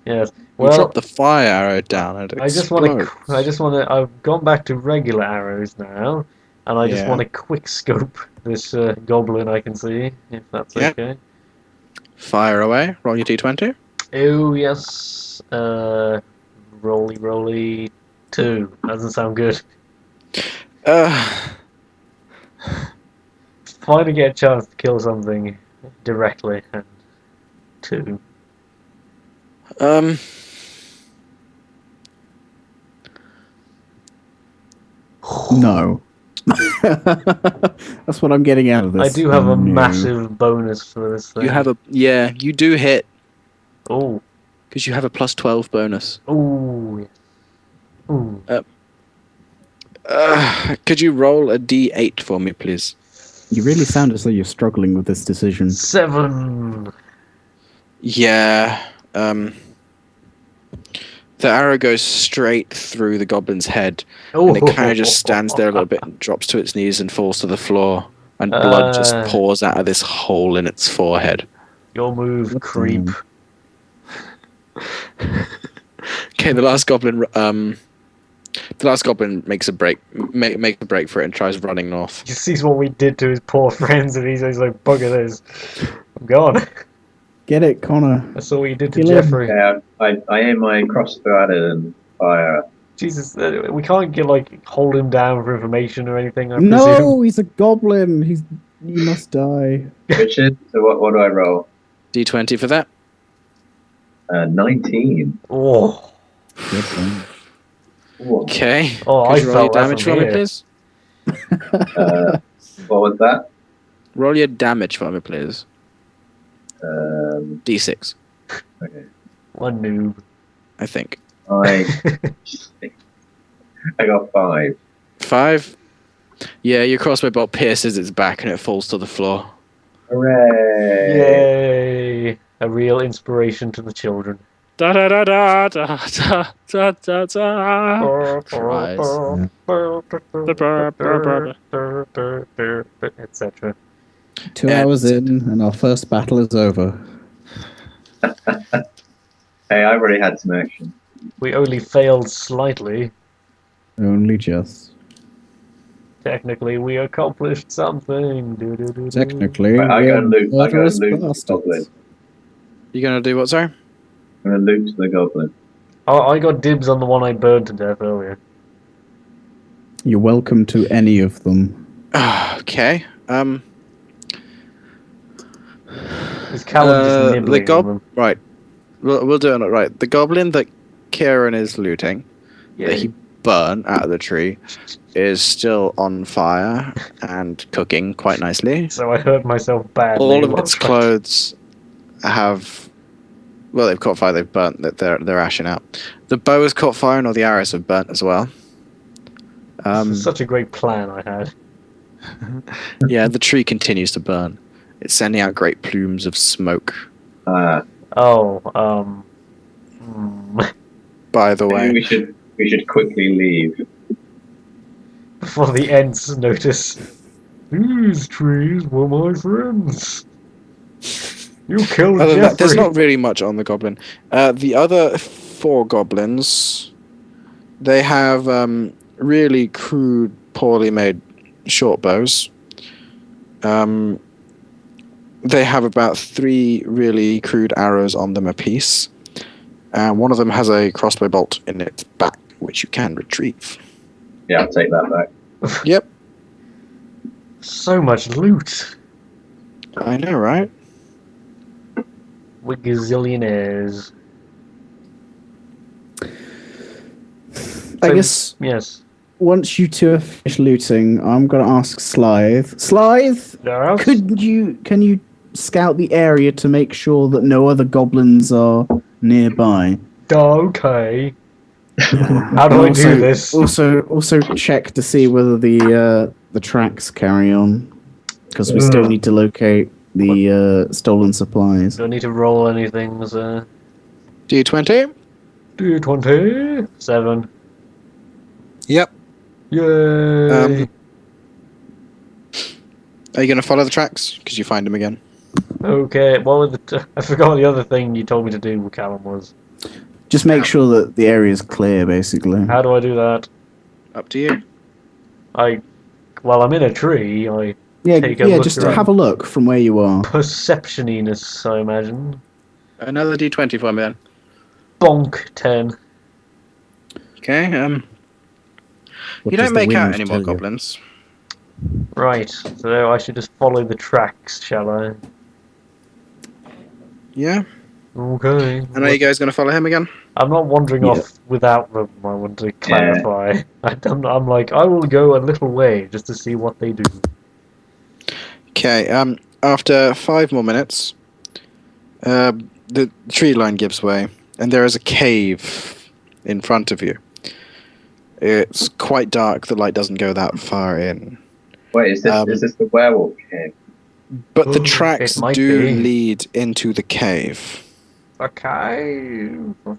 yes. You Well, drop the fire arrow down and it I just want explodes. to. I've gone back to regular arrows now, and I just Yeah. want to quick scope this goblin I can see, if that's Yeah. okay. Fire away. Roll your d20. Oh yes. Roly 2. Doesn't sound good. Finally get a chance to kill something directly, and 2. No. That's what I'm getting out of this. I do have a No. massive bonus for this thing. You do hit Oh. because you have a plus 12 bonus. Oh. Yes. Ooh. Could you roll a d8 for me, please? You really sound as though you're struggling with this decision. 7. Yeah. The arrow goes straight through the goblin's head, and it kind of just stands there a little bit and drops to its knees and falls to the floor, and blood just pours out of this hole in its forehead. Your move, creep. Okay, the last goblin makes a break for it and tries running north. He sees what we did to his poor friends, and he's like, "Bugger this, I'm gone." Get it, Connor. I saw what you did to Kill him. Jeffrey. Yeah, I aim my crossbow at it and fire. Jesus, we can't get hold him down for information or anything. I No, presume. he's a goblin. He must die. Richard, so what do I roll? D20 for that. 19. Oh, Good one. Ooh. Okay. Oh, Could I you roll your felt that damage from for me, here. please? What was that? Roll your damage for me, please. D6, Okay. one noob. I think. I got 5. 5? Yeah, your crossbow bolt pierces its back and it falls to the floor. Hooray! Yay! A real inspiration to the children. Da da da da da da da da da. Cries. Etc. 2 hours in, and our first battle is over. Hey, I've already had some action. We only failed slightly. Only just. Technically, we accomplished something. Do-do-do-do. Technically, Right, I we're gotta loot the murderous goblin. bastards. You gonna do what, sorry? I'm gonna loot the goblin. Oh, I got dibs on the one I burned to death earlier. You're welcome to any of them. Okay. Is Callum just nibbling on them? Right. We'll do it right. The goblin that Kieran is looting, that he burnt out of the tree, is still on fire and cooking quite nicely. So I hurt myself badly. All of its clothes have, well, they've caught fire. They've burnt. They're ashing out. The bow has caught fire, and all the arrows have burnt as well. This is such a great plan I had. Yeah, the tree continues to burn. It's sending out great plumes of smoke. By the way, we should quickly leave. Before the Ents notice. These trees were my friends. You killed other than Jeffrey. that, there's not really much on the goblin. The other 4 goblins, they have really crude, poorly made short bows. They have about 3 really crude arrows on them apiece. One of them has a crossbow bolt in its back, which you can retrieve. Yeah, I'll take that back. Yep. So much loot. I know, right? We're gazillionaires. I guess Yes. once you two have finished looting, I'm going to ask Slythe. Slythe, Yes? can you scout the area to make sure that no other goblins are nearby? Okay. How do I do this? Also check to see whether the tracks carry on, because we still need to locate the stolen supplies. Do I need to roll anything, sir? D20? D20. 7. Yep. Yay! Are you going to follow the tracks? Because you find them again. Okay, what were I forgot the other thing you told me to do, Callum, was. Just make sure that the area is clear, basically. How do I do that? Up to you. Well, I'm in a tree, take a look just around. have a look from where you are. Perceptioniness, I imagine. Another D20 for me then. Bonk, 10. Okay, What you does don't the make out wind any tell more you? goblins. Right, so I should just follow the tracks, shall I? Yeah? Okay. And are you guys going to follow him again? I'm not wandering Yeah. off without them, I want to clarify. I'm like, I will go a little way just to see what they do. Okay, after 5 more minutes, the tree line gives way, and there is a cave in front of you. It's quite dark, the light doesn't go that far in. Wait, is this the werewolf cave? But the It tracks might do be. lead into the cave. Okay.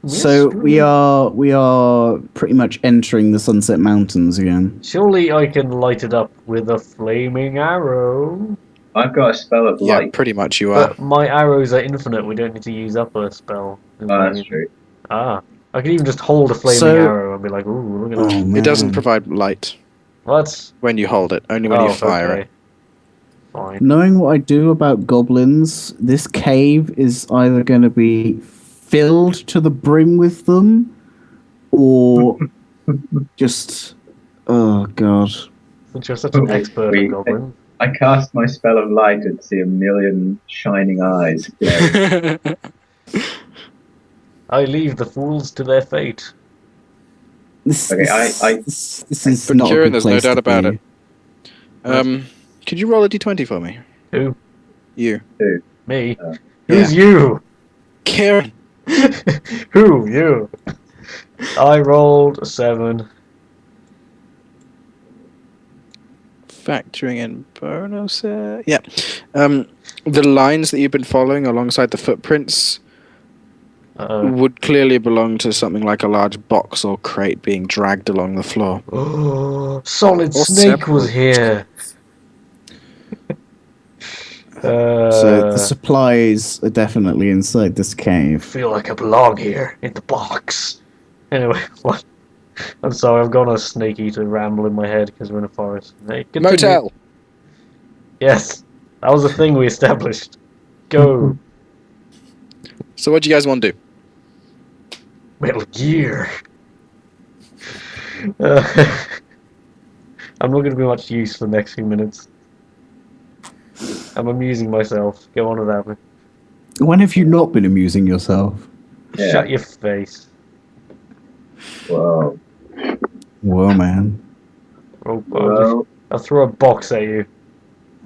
So we are pretty much entering the Sunset Mountains again. Surely I can light it up with a flaming arrow. I've got a spell of Yeah, light. pretty much you are. But my arrows are infinite, we don't need to use up a spell. Oh, that's true. Ah. I can even just hold a flaming So- arrow and be like, ooh, look at that. Oh, man. It doesn't provide light What? when you hold it, only when you fire it. Fine. Knowing what I do about goblins, this cave is either going to be filled to the brim with them, or just... Oh, God. Since you're such an expert in goblin. I cast my spell of light and see a million shining eyes. glowing. I leave the fools to their fate. This, Okay, this is But not a Kieran, good there's no place doubt to about be. it. Could you roll a d20 for me? Who? You. Me? Oh. Who's you? Kieran! Who? You? I rolled a 7. Factoring in bonus. Yeah. The lines that you've been following alongside the footprints would clearly belong to something like a large box or crate being dragged along the floor. Oh, Solid Or Snake was separate. here. So the supplies are definitely inside this cave. Feel like I belong here in the box. Anyway, what? I'm sorry, I've gone a snake eater ramble in my head because we're in a forest. Hey, continue. Motel. Yes, that was the thing we established. Go. So what do you guys want to do? Metal Gear. I'm not going to be much use for the next few minutes. I'm amusing myself. Go on without me. When have you not been amusing yourself? Yeah. Shut your face. Whoa. Whoa, man. Oh, Whoa. I'll throw a box at you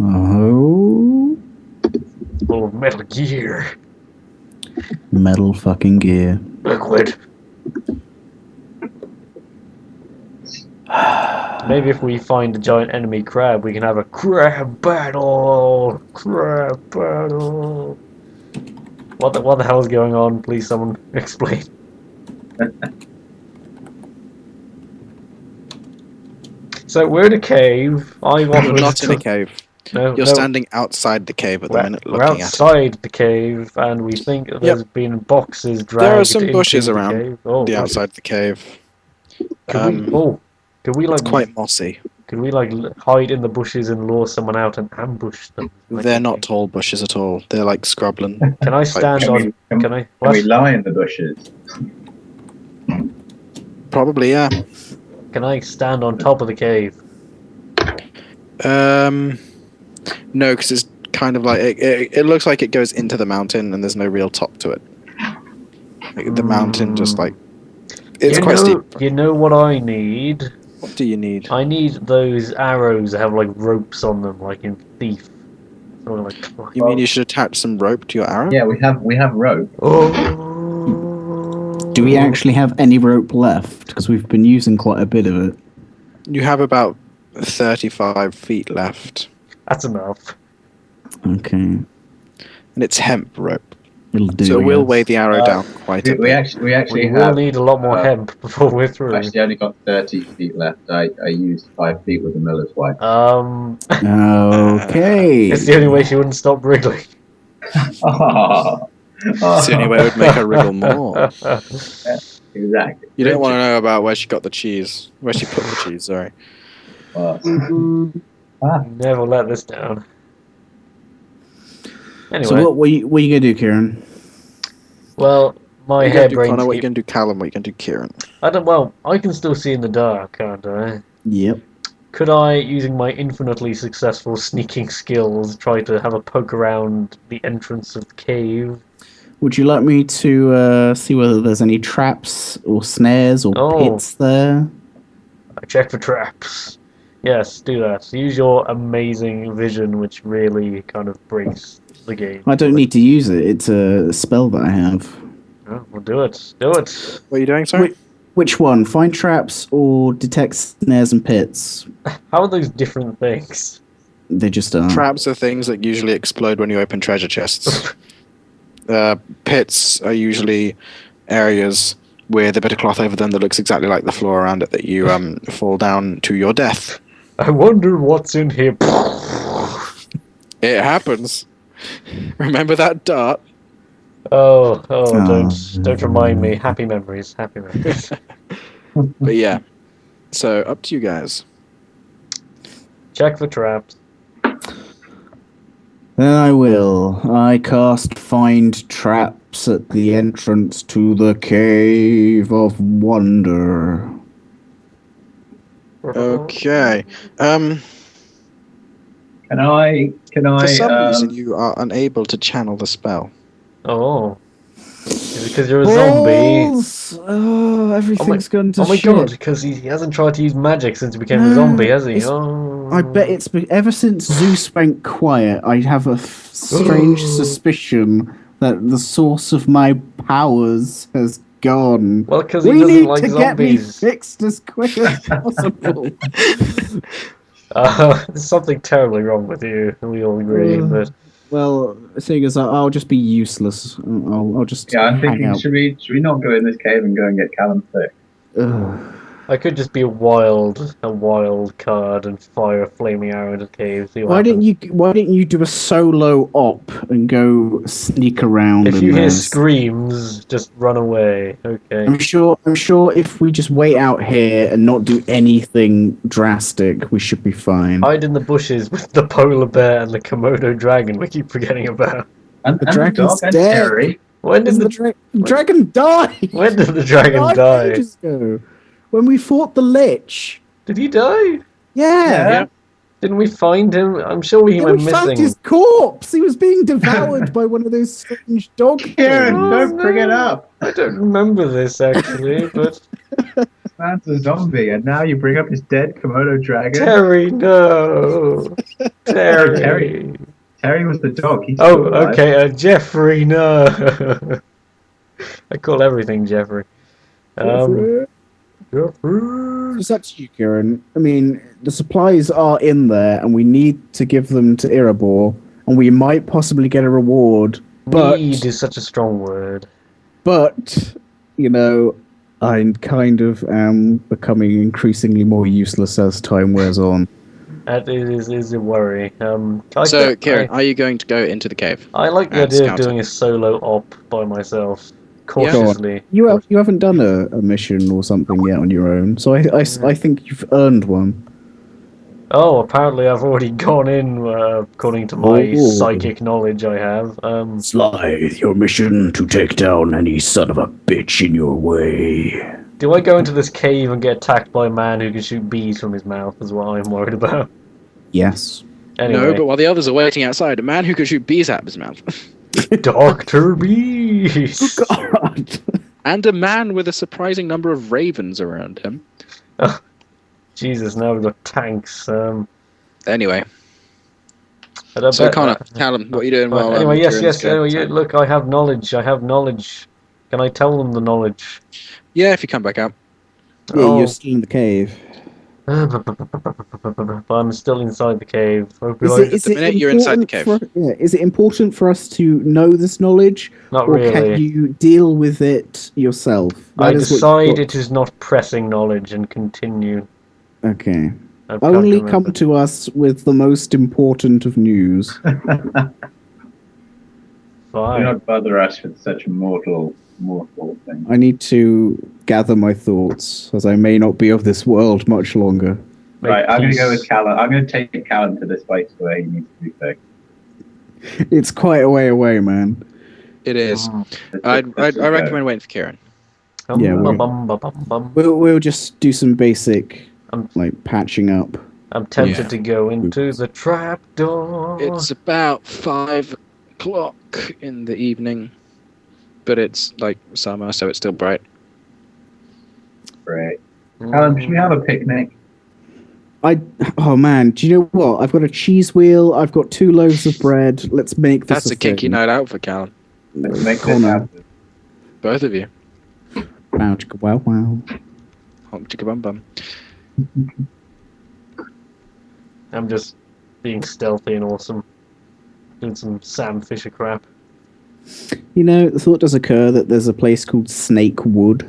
Oh. full of Metal Gear. Metal fucking gear. Liquid. Maybe if we find a giant enemy crab, we can have a crab battle. Crab battle. What the hell is going on? Please, someone explain. So we're in a cave. You're not in a cave. No, You're no. standing outside the cave at the minute, We're looking at it. outside the cave, and we think that there's been boxes dragged There are some into bushes the around cave. Oh, the bushes. outside of the cave. Could we It's like quite mossy. hide in the bushes and lure someone out and ambush them? They're not tall bushes at all. They're like scrubland. Can I stand Can on? we, Can I? can we What? lie in the bushes? Probably, yeah. Can I stand on top of the cave? No, because it's kind of like it looks like it goes into the mountain, and there's no real top to it. Like, the mountain just like it's quite steep. You know what I need? What do you need? I need those arrows that have like ropes on them, like in Thief. Sort of like. You mean you should attach some rope to your arrow? Yeah, we have rope. Oh. Do we actually have any rope left? Because we've been using quite a bit of it. You have about 35 feet left, That's enough. Okay. and it's hemp rope, It'll do. so I we'll guess. weigh the arrow down quite a We bit. actually We will have. need a lot more hemp before we're through. Actually, only got 30 feet left. I used 5 feet with the miller's wife. Okay. It's the only way she wouldn't stop wriggling. Oh, It's the only way it would make her wriggle more. exactly. You don't want to know about where she got the cheese. Where she put the cheese, sorry. Never let this down. Anyway, So what are you gonna do, Kieran? well, my What are you gonna do, harebrained Connor? What are you scheme. going to do, Callum? What are you going to do, Kieran? I can still see in the dark, can't I? Yep. Could I, using my infinitely successful sneaking skills, try to have a poke around the entrance of the cave? Would you like me to see whether there's any traps or snares or Oh. pits there? I check for traps. Yes, do that. Use your amazing vision, which really kind of breaks the game. I don't need to use it. It's a spell that I have. Oh, well, do it. Do it. What are you doing, sorry? Which one? Find traps or detect snares and pits? How are those different things? They just are. Traps are things that usually explode when you open treasure chests. Pits are usually areas with a bit of cloth over them that looks exactly like the floor around it that you fall down to your death. I wonder what's in here. It happens. Remember that dart? Oh, don't remind me. Happy memories. Happy memories. But yeah. So up to you guys. Check for traps. Then I will. I cast Find Traps at the entrance to the Cave of Wonder. Okay. Can I? For some reason, you are unable to channel the spell. Oh. Is it because you're a zombie? Balls! Oh, everything's gone to Oh my shit. god, because he hasn't tried to use magic since he became a zombie, has he? Oh. I bet it's ever since Zeus went quiet. I have a strange suspicion that the source of my powers has gone. Well, because he We doesn't need like to get me zombies. fixed as quick as possible. There's something terribly wrong with you, we all agree, but... Well, seeing as I'll just be useless, I'll just Yeah, I'm hang thinking, out. should we not go in this cave and go and get Callum fixed? Ugh. I could just be a wild card and fire a flaming arrow into the cave. See what happens. Why didn't you do a solo op and go sneak around? If and you hear screams, just run away. Okay. I'm sure if we just wait out here and not do anything drastic, we should be fine. Hide in the bushes with the polar bear and the Komodo dragon we keep forgetting about. And The the dragon's dog and dead. Terry. When did the dragon die? when did the dragon Died die? ages ago. When we fought the Lich. Did he die? Yeah. Didn't we find him? I'm sure he Yeah, went we missing. found his corpse. He was being devoured by one of those strange dog Kieran, things. don't bring it up. I don't remember this actually, but Man's a zombie, and now you bring up his dead Komodo dragon. Terry, no. Terry. Terry was the dog. He's Oh, still alive. okay. Jeffrey, no. I call everything Jeffrey. Jeffrey. It's up to you, Kieran. I mean, the supplies are in there, and we need to give them to Erebor, and we might possibly get a reward. But, Need is such a strong word. but you know, I kind of am becoming increasingly more useless as time wears on. That is a worry. So, Kieran, are you going to go into the cave? I like the and idea of scout it? doing a solo op by myself, cautiously. You haven't done a mission or something yet on your own, so I think you've earned one. Oh, apparently I've already gone in, according to my Oh. psychic knowledge I have. Slythe, your mission to take down any son of a bitch in your way. Do I go into this cave and get attacked by a man who can shoot bees from his mouth is what I'm worried about. Yes. Anyway, No, but while the others are waiting outside, a man who could shoot bees out of his mouth. Dr. Bees! God. And a man with a surprising number of ravens around him. Jesus, now we've got tanks. Anyway, I don't so bet- Connor, Callum, what are you doing while Anyway, yes, Kieran's going? anyway, look, I have knowledge. Can I tell them the knowledge? Yeah, if you come back out. Yeah, Oh. you're still in the cave. But I'm still inside the cave. Is the minute you're inside the cave. Is it important for us to know this knowledge, Not or really. can you deal with it yourself? I That is what decide you've it is not pressing knowledge and continue. got- Okay. I've Only come to come to us with the most important of news. Do Fine. not bother us with such mortal things. I need to gather my thoughts, as I may not be of this world much longer. Make Right, I'm going to go peace. with Callum. I'm going to take Callum to this place where he needs to be fixed. It's quite a way away, man. It is. Let's I go. recommend waiting for Kieran. Yeah, We'll just do some basic, like, patching up. I'm tempted Yeah. to go into the trap door. It's about 5 o'clock in the evening, but it's like summer, so it's still bright. Great. Callum, should we have a picnic? Oh man, do you know what? I've got a cheese wheel. I've got 2 loaves of bread. Let's make this. That's a kinky thing. night out for Callum. Let's make this Connor. happen. Both of you. Wow, chicka, wow, wow. Honk chicka bum bum. I'm just being stealthy and awesome. Doing some Sam Fisher crap. You know, the thought does occur that there's a place called Snake Wood.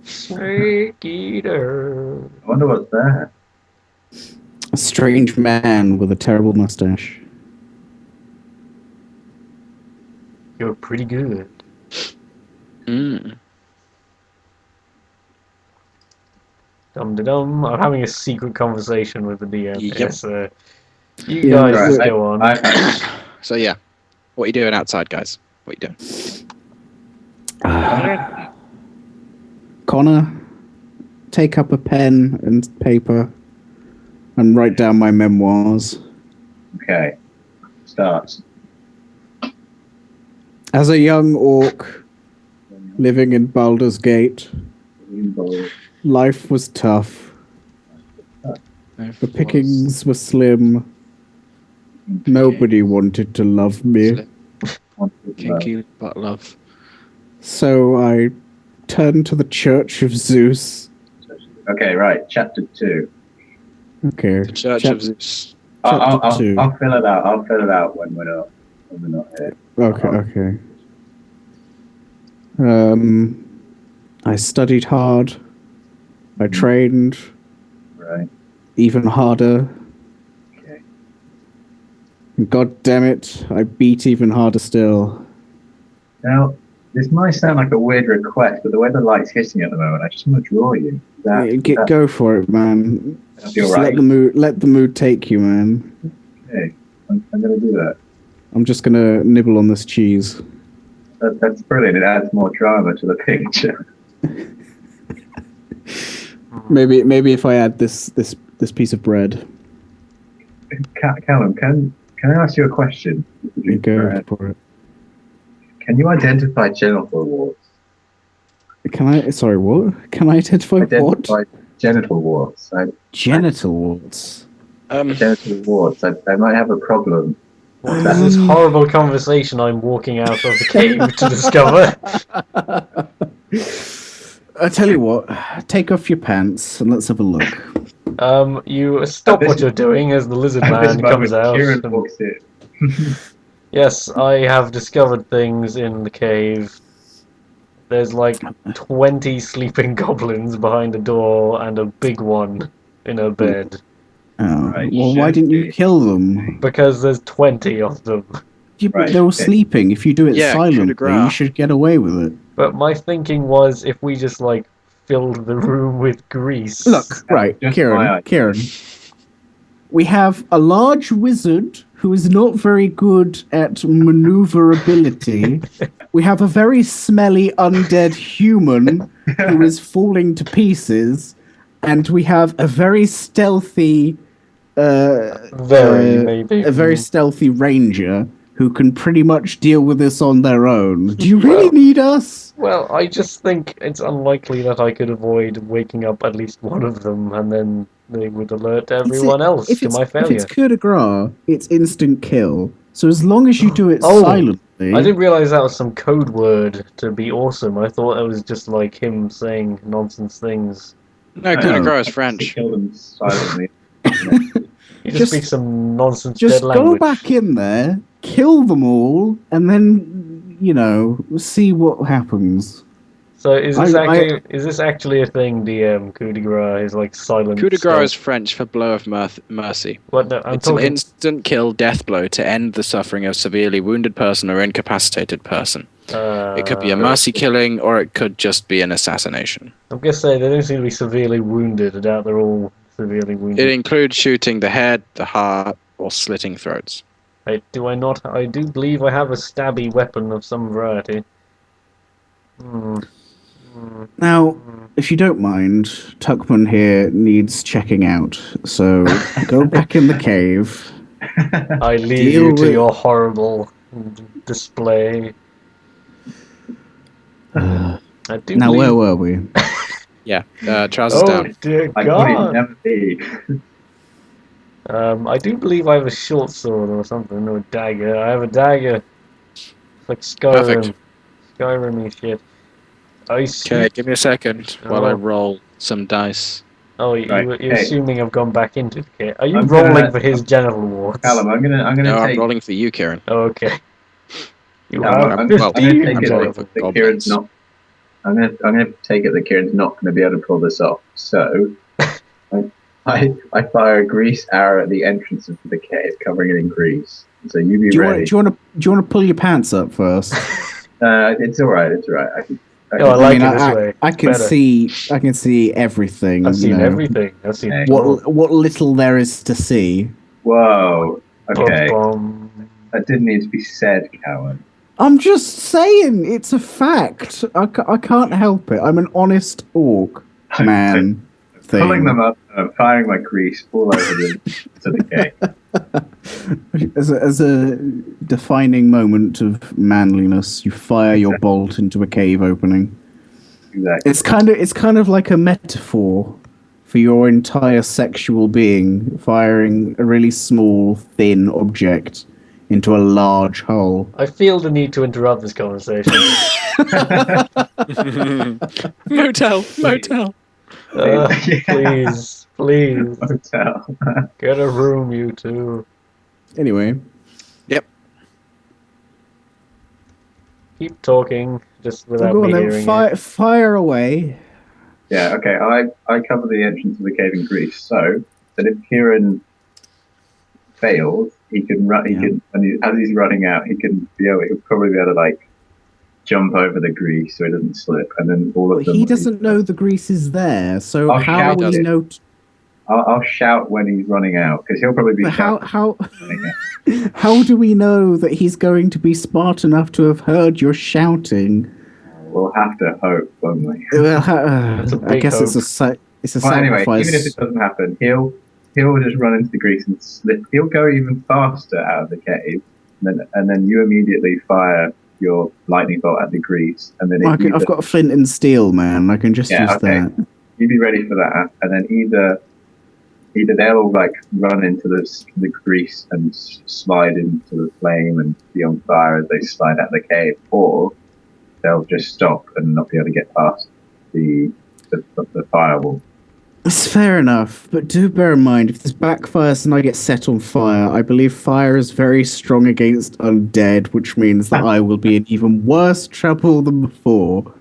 Snake eater. I wonder what's there. A strange man with a terrible mustache. You're pretty good. Mm. Dum-de-dum. I'm having a secret conversation with the DM. Yep. Yes, you Yeah, guys Right, just go on. So yeah, what are you doing outside, guys? What are you doing? Connor, take up a pen and paper and write down my memoirs. Okay. Starts. As a young orc living in Baldur's Gate, life was tough. The pickings were slim. Nobody wanted to love me. Kinky but love. So I turned to the Church of Zeus. Okay, right. Chapter 2. Okay. The Church Chap- of Zeus. I'll Chapter 2. I'll fill it out. I'll fill it out when we're not here. Okay. I studied hard. I trained Right. even harder. Okay. And God damn it, I beat even harder still. Now, this might sound like a weird request, but the way the light's hitting at the moment, I just want to draw you. Go for it, man. That'd be Just alright. let the mood take you, man. Okay, I'm going to do that. I'm just gonna nibble on this cheese. That's brilliant. It adds more drama to the picture. Maybe if I add this piece of bread. Callum, can I ask you a question? You go for it. Can you identify genital warts? Can I? Sorry, what? Can I identify what? Genital warts. Genital warts. Genital warts. I might have a problem. What is this horrible conversation I'm walking out of the cave to discover? I tell you what, take off your pants and let's have a look. You stop what you're doing as the lizard man comes out. Kieran walks in. Yes, I have discovered things in the cave. There's like 20 sleeping goblins behind a door and a big one in a bed. Oh, Right, well, why didn't you kill them? Because there's 20 of them. Yeah, but Right, they were okay. sleeping. If you do it Yeah, coup de silently, grace. you should get away with it. But my thinking was if we just like filled the room with grease. Look, right, just my Kieran. idea. We have a large wizard who is not very good at maneuverability. We have a very smelly undead human who is falling to pieces. And we have a very stealthy... maybe. A very stealthy ranger who can pretty much deal with this on their own. Do you really need us? Well, I just think it's unlikely that I could avoid waking up at least one of them, and then they would alert everyone else to my If failure. it's coup de grace, it's instant kill. So as long as you do it Oh, silently... I didn't realize that was some code word to be awesome. I thought it was just like him saying nonsense things. No, coup de grace is French. Kill them silently. You Just- just speak some nonsense Just dead go language. back in there, kill them all, and then, see what happens. So is I- this actually a thing, DM? Coup de grace is like silent. Coup de stealth. grace is French for blow of mercy. What? No, I'm It's an talking. instant kill death blow to end the suffering of severely wounded person or incapacitated person. It could be a mercy killing, or it could just be an assassination. I'm gonna say they don't seem to be severely wounded. I doubt they're all severely wounded. It includes shooting the head, the heart, or slitting throats. Do I not? I do believe I have a stabby weapon of some variety. Now, if you don't mind, Tuckman here needs checking out. So go back in the cave. I leave Deal you to with- your horrible display. I do Now, believe... where were we? Yeah, trousers Oh down. dear I thought he'd God! never be. I do believe I have a short sword or something, or a dagger. I have a dagger. It's like Skyrim. Perfect. Skyrim-y shit. Okay, give me a second while I Oh. roll some dice. Oh, you're Right, hey. assuming I've gone back into the kit. Are you I'm rolling gonna- for his genital warts? Callum, I'm gonna No, I'm take. rolling for you, Kieran. Oh, okay. You Callum, have I'm 15 gonna take it genital that goblins. Kieran's not. I'm gonna take it that Kieran's not gonna be able to pull this off. So, I fire a grease arrow at the entrance of the cave, covering it in grease. So you be Do ready. you want to pull your pants up first? It's all right. It's all right. Oh, I like mean, it this way. I It's can better. see everything. I've seen you know. everything. I've seen Okay. it all. What little there is to see. Whoa. Okay. Bum, That didn't need to be said, Callum. I'm just saying, it's a fact. I can't help it. I'm an honest orc man. Pulling Thing. them up and firing my grease all over them to the cave. As a defining moment of manliness, you fire your bolt into a cave opening. Exactly. It's kind of like a metaphor for your entire sexual being, firing a really small, thin object into a large hole. I feel the need to interrupt this conversation. Motel. Yeah. Please, please, Hotel. get a room, you two. Anyway, Keep talking, just without go on me then. hearing it. Fire away. Yeah, okay. I cover the entrance of the cave in grease, so that if Kieran fails, he can run. He can, as he's running out, he'll probably be able to like jump over the grease so he doesn't slip, and then all of them. He doesn't know the grease is there, so I'll how will he shout it. know? I'll shout when he's running out because he'll probably be But shouting. how do we know that he's going to be smart enough to have heard your shouting? We'll have to hope, won't we? That's a I big guess hope. it's a Well, anyway, sacrifice. even if it doesn't happen, he'll just run into the grease and slip. He'll go even faster out of the cave, and then you immediately fire your lightning bolt at the grease, and then I've got flint and steel, man. I can just use that. You be ready for that, and then either they'll all like run into the grease and slide into the flame and be on fire as they slide out of the cave, or they'll just stop and not be able to get past the firewall. It's fair enough, but do bear in mind, if this backfires and I get set on fire, I believe fire is very strong against undead, which means that I will be in even worse trouble than before.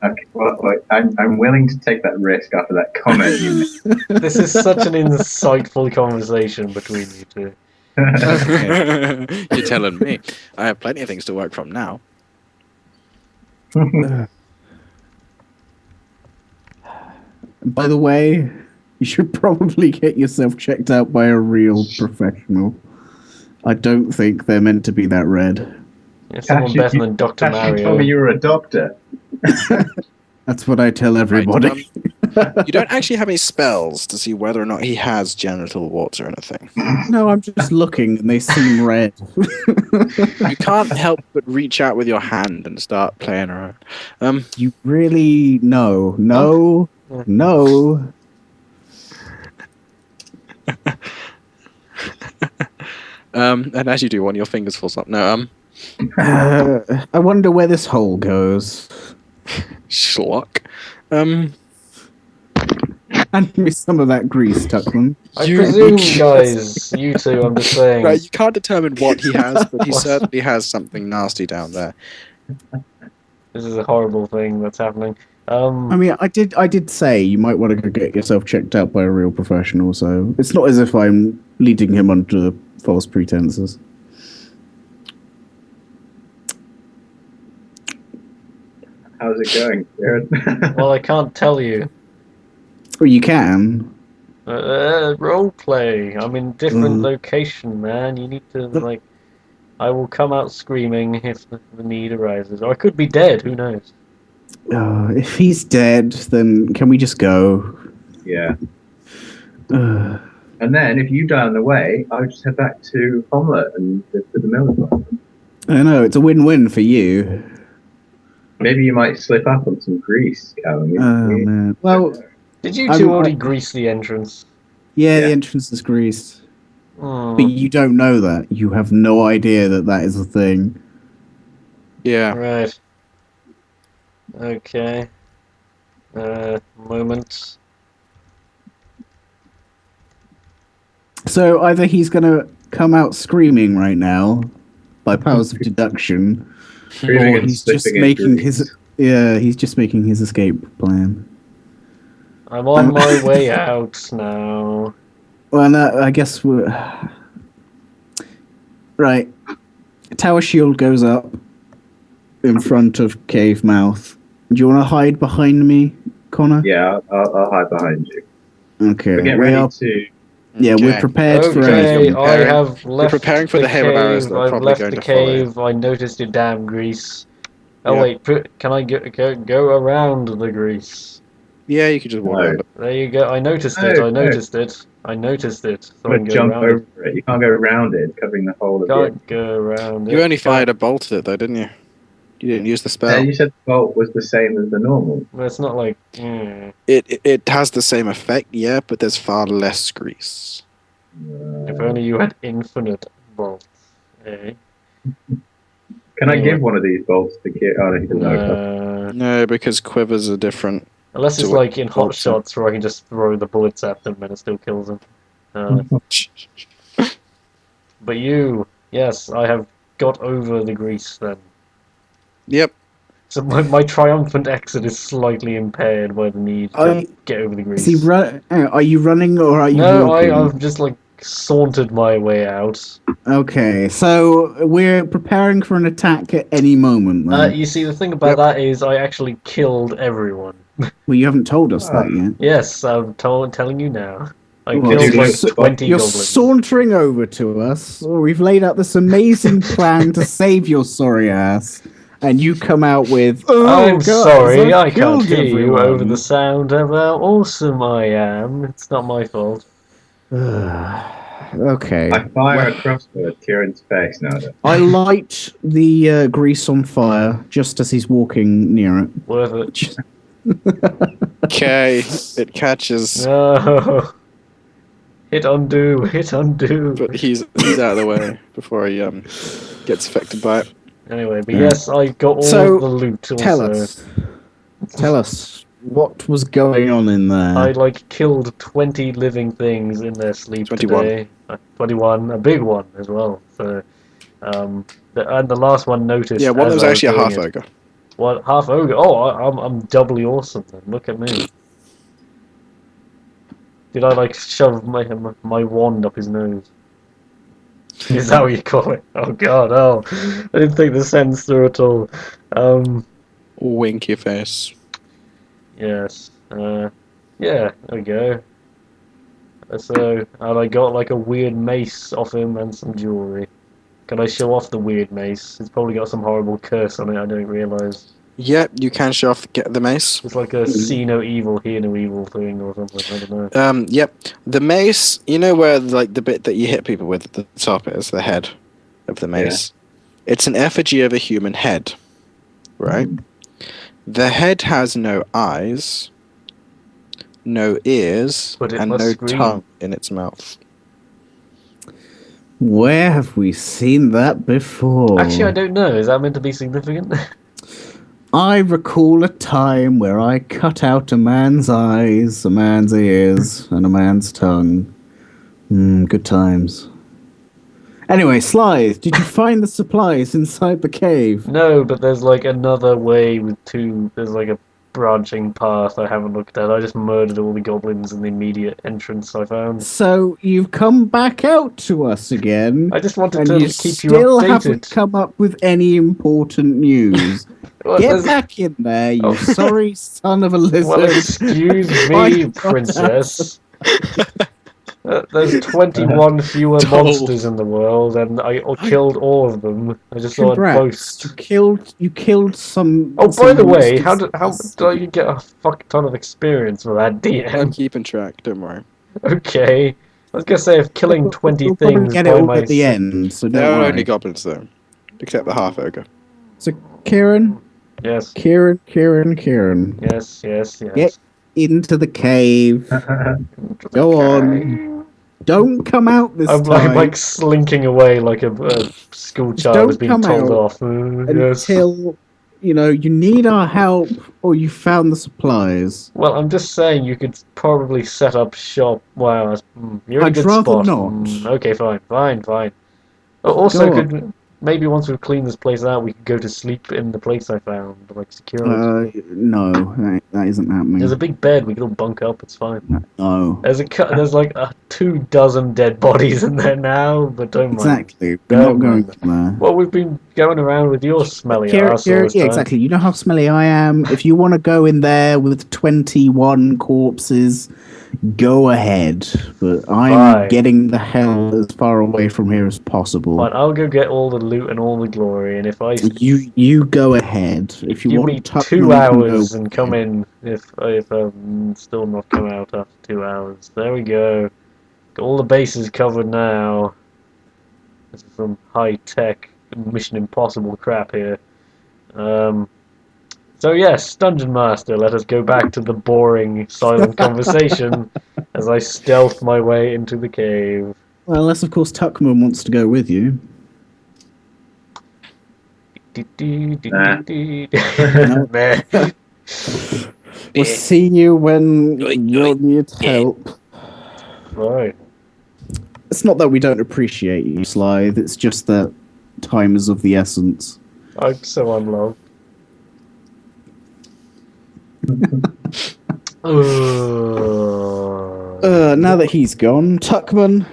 Okay, well, I'm willing to take that risk after that comment you made. This is such an insightful conversation between you two. You're telling me. I have plenty of things to work from now. By the way, you should probably get yourself checked out by a real professional. I don't think they're meant to be that red. Yeah, someone better than Dr. You Mario. told me you were a doctor. That's what I tell everybody. Right, you don't actually have any spells to see whether or not he has genital warts or anything. No, I'm just looking and they seem red. You can't help but reach out with your hand and start playing around. You really no. And as you do, one of your fingers falls up. No, I wonder where this hole goes. schlock. Hand me some of that grease, Tuckman. I presume, guys, you two, I'm just saying. Right, you can't determine what he has, but he certainly has something nasty down there. This is a horrible thing that's happening. I mean, I did say you might want to go get yourself checked out by a real professional, so it's not as if I'm leading him onto false pretenses. How's it going, Kieran? Well, I can't tell you. Well, you can. Role play. I'm in different location, man. You need to, like... I will come out screaming if the need arises. Or I could be dead, who knows? If he's dead, then can we just go? Yeah. And then, if you die on the way, I'll just head back to Homelet and to the mill as well. I know, it's a win-win for you. Maybe you might slip up on some grease, Callum. Oh, man. Well, Did you two already grease the entrance? yeah, the entrance is greased. Hmm. But you don't know that. You have no idea that that is a thing. Yeah. Right. Okay. Moment. So either he's going to come out screaming right now by powers of deduction, Screaming or and he's just slipping in making grease. he's just making his escape plan. I'm on my way out now. Well, no, I guess we're... Right. Tower shield goes up in front of cave mouth. Do you want to hide behind me, Connor? Yeah, I'll hide behind you. Okay. But get ready to... Yeah, Okay. we're prepared for Okay, anything. I have left preparing for the hail of arrows that are I've probably left going the to follow you. cave. I noticed your damn grease. Oh Yeah. wait, can I go around the grease? Yeah, you could just walk No. around it. There you go. I noticed it. No, I no. noticed it. I noticed it. So I But can go jump around over it. You can't go around it, covering the whole of the Can't go around it. You only fired a bolt at it, though, didn't you? You didn't use the Yeah, spell. you said the bolt was the same as the normal. Well, it's not like. It has the same effect, yeah, but there's far less grease. If only you had infinite bolts. Eh? Can I give one of these bolts to Kieran? Oh, no, he doesn't know. No, because quivers are different. Unless it's to like in Hot bolts. Shots where I can just throw the bullets at them and it still kills them. But you, yes, I have got over the grease then. Yep. So my triumphant exit is slightly impaired by the need to get over the grease. Are you running or are you No, walking? I've just like sauntered my way out. Okay, so we're preparing for an attack at any moment then. You see, the thing about that is I actually killed everyone. Well, you haven't told us that yet. Yes, I'm telling you now. I Well, killed like so 20 You're goblins. sauntering over to us. We've laid out this amazing plan to save your sorry ass, and you come out with, I'm guys, sorry, I've I can't killed hear you everyone." over the sound of how awesome I am. It's not my fault. Okay. I fire a crossbow at Kieran's face now. Then. I light the grease on fire just as he's walking near it. Worth it. Okay, it catches, No. Hit undo, hit undo. but he's out of the way before he gets affected by it. Anyway, but yes, I got all So, the loot also. Tell us, what was going on in there? I like killed 20 living things in their sleep 21. today. 21, a big one as well. So, and the last one noticed. Yeah, one of as them was I actually a doing half it. ogre. What, half ogre? Oh, I'm doubly awesome then. Look at me. Did I like shove my wand up his nose? Is that what you call it? Oh god, oh. I didn't think the sentence through at all. Winky face. Yes. Yeah, there we go. So, and I got like a weird mace off him and some jewellery. Can I show off the weird mace? It's probably got some horrible curse on it, I don't realise. Yep, you can show off the mace. It's like a see no evil, hear no evil thing or something, I don't know. Yep. The mace, you know where like the bit that you hit people with at the top is the head of the mace. Yeah. It's an effigy of a human head, right? The head has no eyes, no ears, and no tongue in its mouth. Where have we seen that before? Actually, I don't know. Is that meant to be significant? I recall a time where I cut out a man's eyes, a man's ears, and a man's tongue. Good times. Anyway, Slythe, did you find the supplies inside the cave? No, but there's like another way with two. There's like a branching path I haven't looked at. I just murdered all the goblins in the immediate entrance I found. So you've come back out to us again. I just wanted and to you keep you still updated. Haven't come up with any important news. Well, Get back in there, you sorry son of a lizard. Well, excuse me, princess. There's 21 fewer monsters in the world, and I killed all of them. I just thought I'd boast. You killed some. Oh, some by the way, monsters. how did I get a fuck ton of experience with that DM? I'm keeping track. Don't worry. Okay, I was gonna say if killing 20 we'll things get by it all my at the end. So there don't are worry. only goblins though, except the half ogre. So Kieran. Yes. Kieran. Yes. Get into the cave. Go on. Don't come out this time. I'm like slinking away like a school child has been told off. Until, you need our help or you found the supplies. Well, I'm just saying you could probably set up shop. Wow, you're in a good rather spot. not. Okay, fine. Also, maybe once we've cleaned this place out, we could go to sleep in the place I found, like secure. No, that isn't happening. There's a big bed. We can all bunk up. It's fine. No. There's like 24 dead bodies in there now, but don't mind. Exactly. We're not going there. Well, we've been going around with your smelly ass all this time. Exactly. You know how smelly I am. If you want to go in there with 21 corpses, go ahead. But I'm getting the hell as far away from here as possible. Fine, I'll go get all the loot and all the glory, and if I you go ahead. If you give want me to 2 hours and come in, if I'm still not come out after 2 hours. There we go. Got all the bases covered now. This is some high-tech Mission Impossible crap here. So yes, Dungeon Master, let us go back to the boring, silent conversation as I stealth my way into the cave. Well, unless of course Tuckman wants to go with you. We'll see you when you'll need help. Right. It's not that we don't appreciate you, Slythe. It's just that time is of the essence. I'm so unloved. Now that he's gone, Tuckman,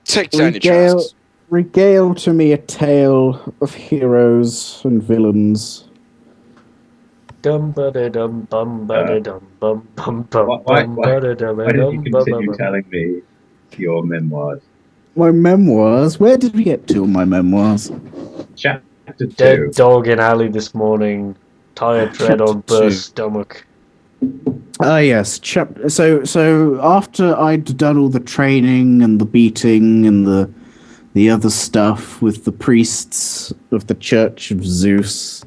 Take down your trousers. regale to me a tale of heroes and villains. Dum ba da dum bum ba da dum bum bum bum Why bum ba da dum did you dum bum continue bum. telling me your memoirs? My memoirs? Where did we get to on my memoirs? Chapter 2. Dead dog in alley this morning. Tired tread on Chapter 2. burst stomach. Ah, yes. So after I'd done all the training and the beating and the other stuff with the priests of the Church of Zeus,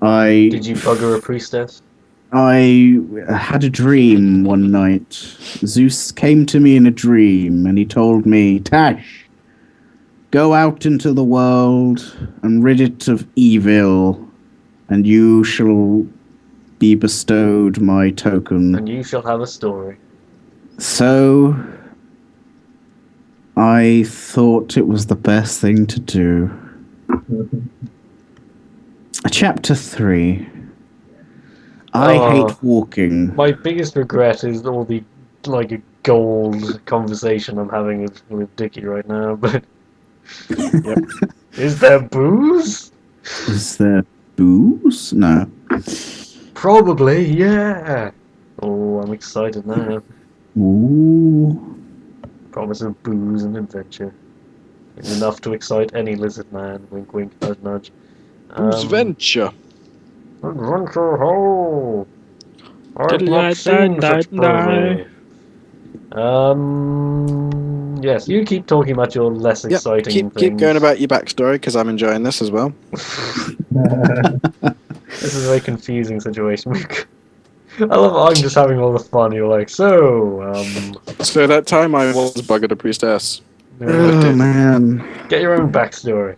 Did you bugger a priestess? I had a dream one night. Zeus came to me in a dream and he told me, Tash, go out into the world and rid it of evil, and you shall be bestowed my token. And you shall have a story. So I thought it was the best thing to do. Chapter 3. I hate walking. My biggest regret is all the gold conversation I'm having with Dickie right now. But Yep. Is there booze? Is there booze? No. Probably, yeah. Oh, I'm excited now. Ooh. Promise of booze and adventure. Enough to excite any lizard man. Wink, wink, nudge, nudge. Adventure. Adventure ho! I've Diddly not seen such die. booze. Yes, you keep talking about your less Yep. exciting Keep things. going about your backstory because I'm enjoying this as well. This is a very confusing situation. I love I'm just having all the fun. You're like, so, So that time I was buggered a priestess. Oh, man. get your own backstory.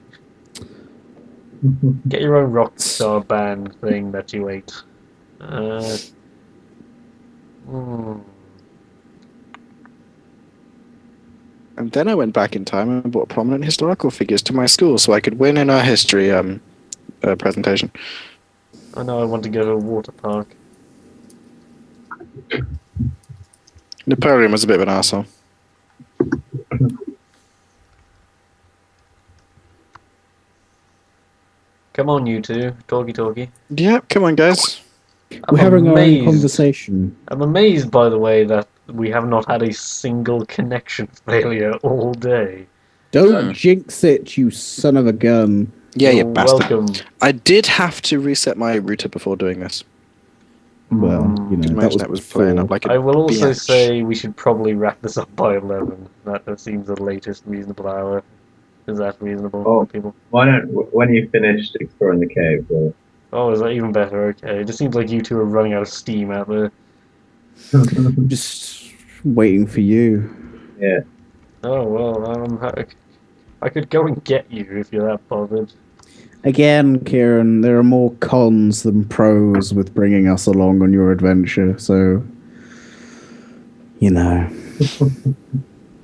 Get your own rock star band thing that you ate. And then I went back in time and brought prominent historical figures to my school so I could win in our history presentation. I know I want to go to a water park. Napoleon was a bit of an arsehole. Come on, you two. Talkie. Yeah, come on, guys. We're having our own conversation. I'm amazed, by the way, that we have not had a single connection failure all day. Don't jinx it, you son of a gun. Yeah, you You're bastard. welcome. I did have to reset my router before doing this. Well, you know, Imagine that was playing up like a I will also biatch. say we should probably wrap this up by 11. That seems the latest reasonable hour. Is that reasonable for people? Why don't, when you finished exploring the cave, Oh, is that even better? Okay. It just seems like you two are running out of steam out there. Just waiting for you. Yeah. Oh, well, I could go and get you if you're that bothered. Again, Kieran, there are more cons than pros with bringing us along on your adventure, so, you know.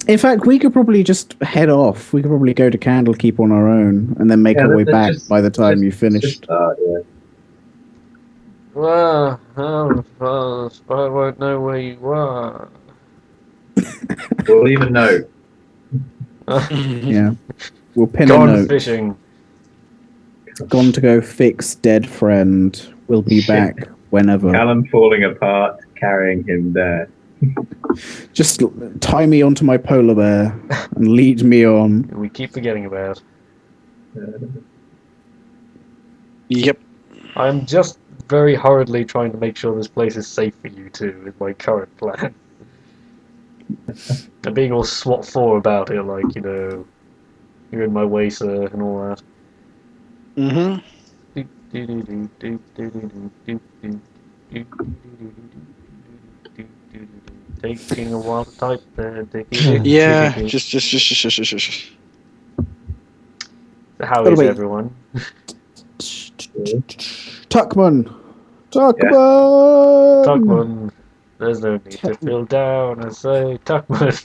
In fact, we could probably just head off. We could probably go to Candlekeep on our own, and then make our way back by the time you finished. Yeah. Well, I won't know where you are. We'll leave a note. Yeah. We'll pin a Gone note. fishing. Gone to go fix dead friend. We'll be back whenever. Callum falling apart, carrying him there. Just tie me onto my polar bear and lead me on. We keep forgetting about. Yep. I'm just very hurriedly trying to make sure this place is safe for you two with my current plan. And being all SWAT 4 about it, like, you know, you're in my way, sir, and all that. Mm-hmm. Taking a while to type there, Dickie. Yeah, just. How is everyone? Tuckman! Tuckman! There's no need to feel down, I say. Tuckman!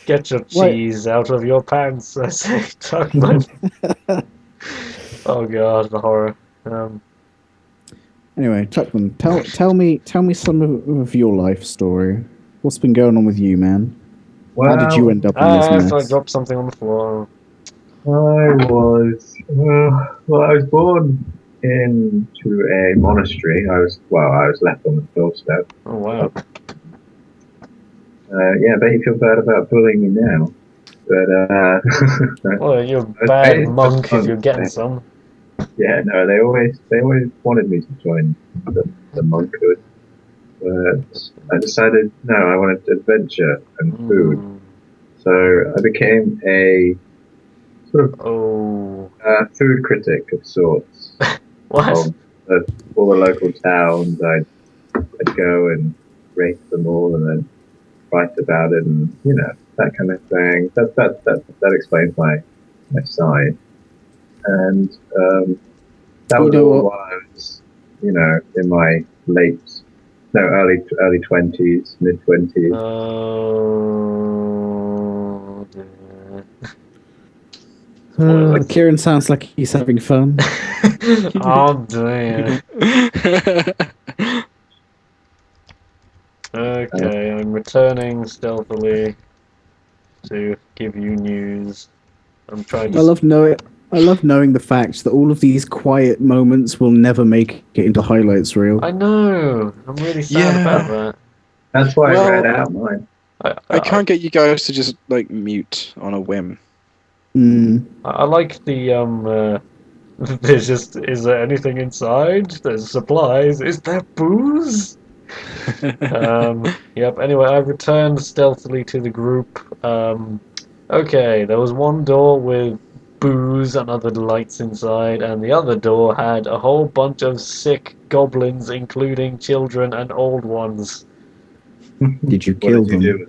Get your cheese out of your pants, I say. Tuckman! Oh god, the horror. Anyway, Tuckman, tell me some of your life story. What's been going on with you, man? How did you Well, end up in this So I mess? dropped something on the floor. I was born into a monastery. I was left on the doorstep. Oh wow. Yeah, I bet you feel bad about bullying me now. But Well, you're a I was bad raised as monk a if you're monk. getting some. Yeah, no, they always wanted me to join the monkhood, but I decided no, I wanted adventure and food. Mm. So I became a sort of Oh. food critic of sorts What? of all the local towns. I'd go and rate them all and then write about it and that kind of thing. That explains my side. And that You was know all what? while I was in my early 20s, mid 20s. Oh. Dear. Spoilers. Kieran sounds like he's having fun. Oh dear. Okay, I'm returning stealthily to give you news. I'm trying I to. love knowing. I love knowing the fact that all of these quiet moments will never make it into highlights reel. I know. I'm really sad about Yeah. that. That's why I Well, read out mine. I can't get you guys to just like mute on a whim. I like the There's just. Is there anything inside? There's supplies. Is there booze? Yep. Anyway, I returned stealthily to the group. Okay, there was one door with booze and other lights inside, and the other door had a whole bunch of sick goblins, including children and old ones. Did you What kill did you do them? with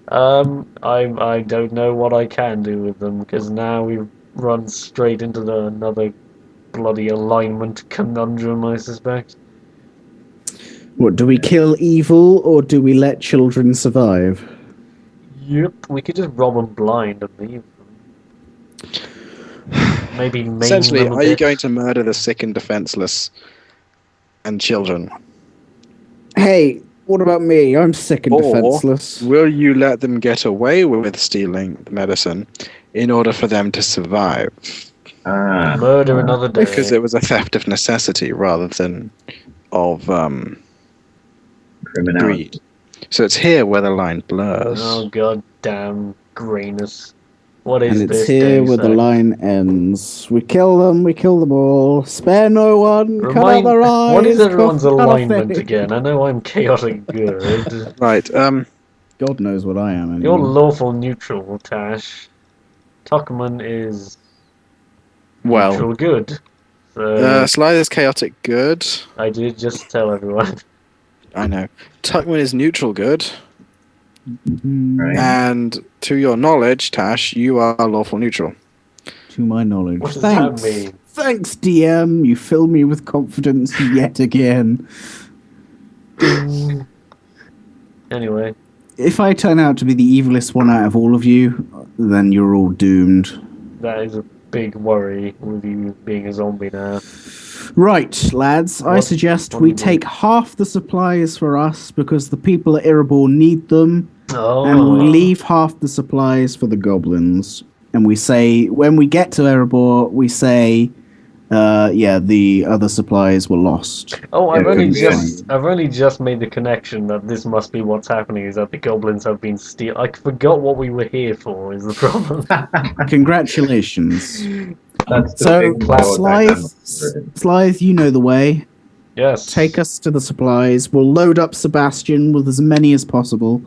them? I don't know what I can do with them because now we've run straight into another bloody alignment conundrum, I suspect. What, do we kill evil or do we let children survive? Yep, we could just rob them blind and leave them. Maybe maim Essentially, them a are you bit. going to murder the sick and defenseless and children? Hey, what about me? I'm sick and Or defenseless. will you let them get away with stealing the medicine in order for them to survive? Murder another day. Because it was a theft of necessity rather than of Criminality. greed. So it's here where the line blurs. Oh god damn greyness. What is And it's this here Deus where the Ex? line ends. We kill them all. Spare no one. Cut out Remind their eyes. what is everyone's cut off their alignment head. again? I know I'm chaotic good. Right. God knows what I am You're anymore. lawful neutral, Tash. Tuckman is Well, neutral good. So Slide is chaotic good. I did just tell everyone. I know. Tuckman is neutral good. Right. And to your knowledge, Tash, you are lawful neutral. To my knowledge. What does Thanks. that mean? Thanks, DM. You fill me with confidence yet again. Ding. Anyway, If I turn out to be the evilest one out of all of you, then you're all doomed. that is a big worry with you being a zombie now. Right, lads, I What- suggest what we do you take half the supplies for us because the people at Erebor need them, Oh, and we leave half the supplies for the goblins. And we say, when we get to Erebor, we say, the other supplies were lost. Oh, Yeah, couldn't be I've only just made the connection that this must be what's happening. Is that the goblins have been steal? I forgot what we were here for. Is the problem? Congratulations. That's the So, big power Slythe, you know the way. Yes. Take us to the supplies. We'll load up Sebastian with as many as possible,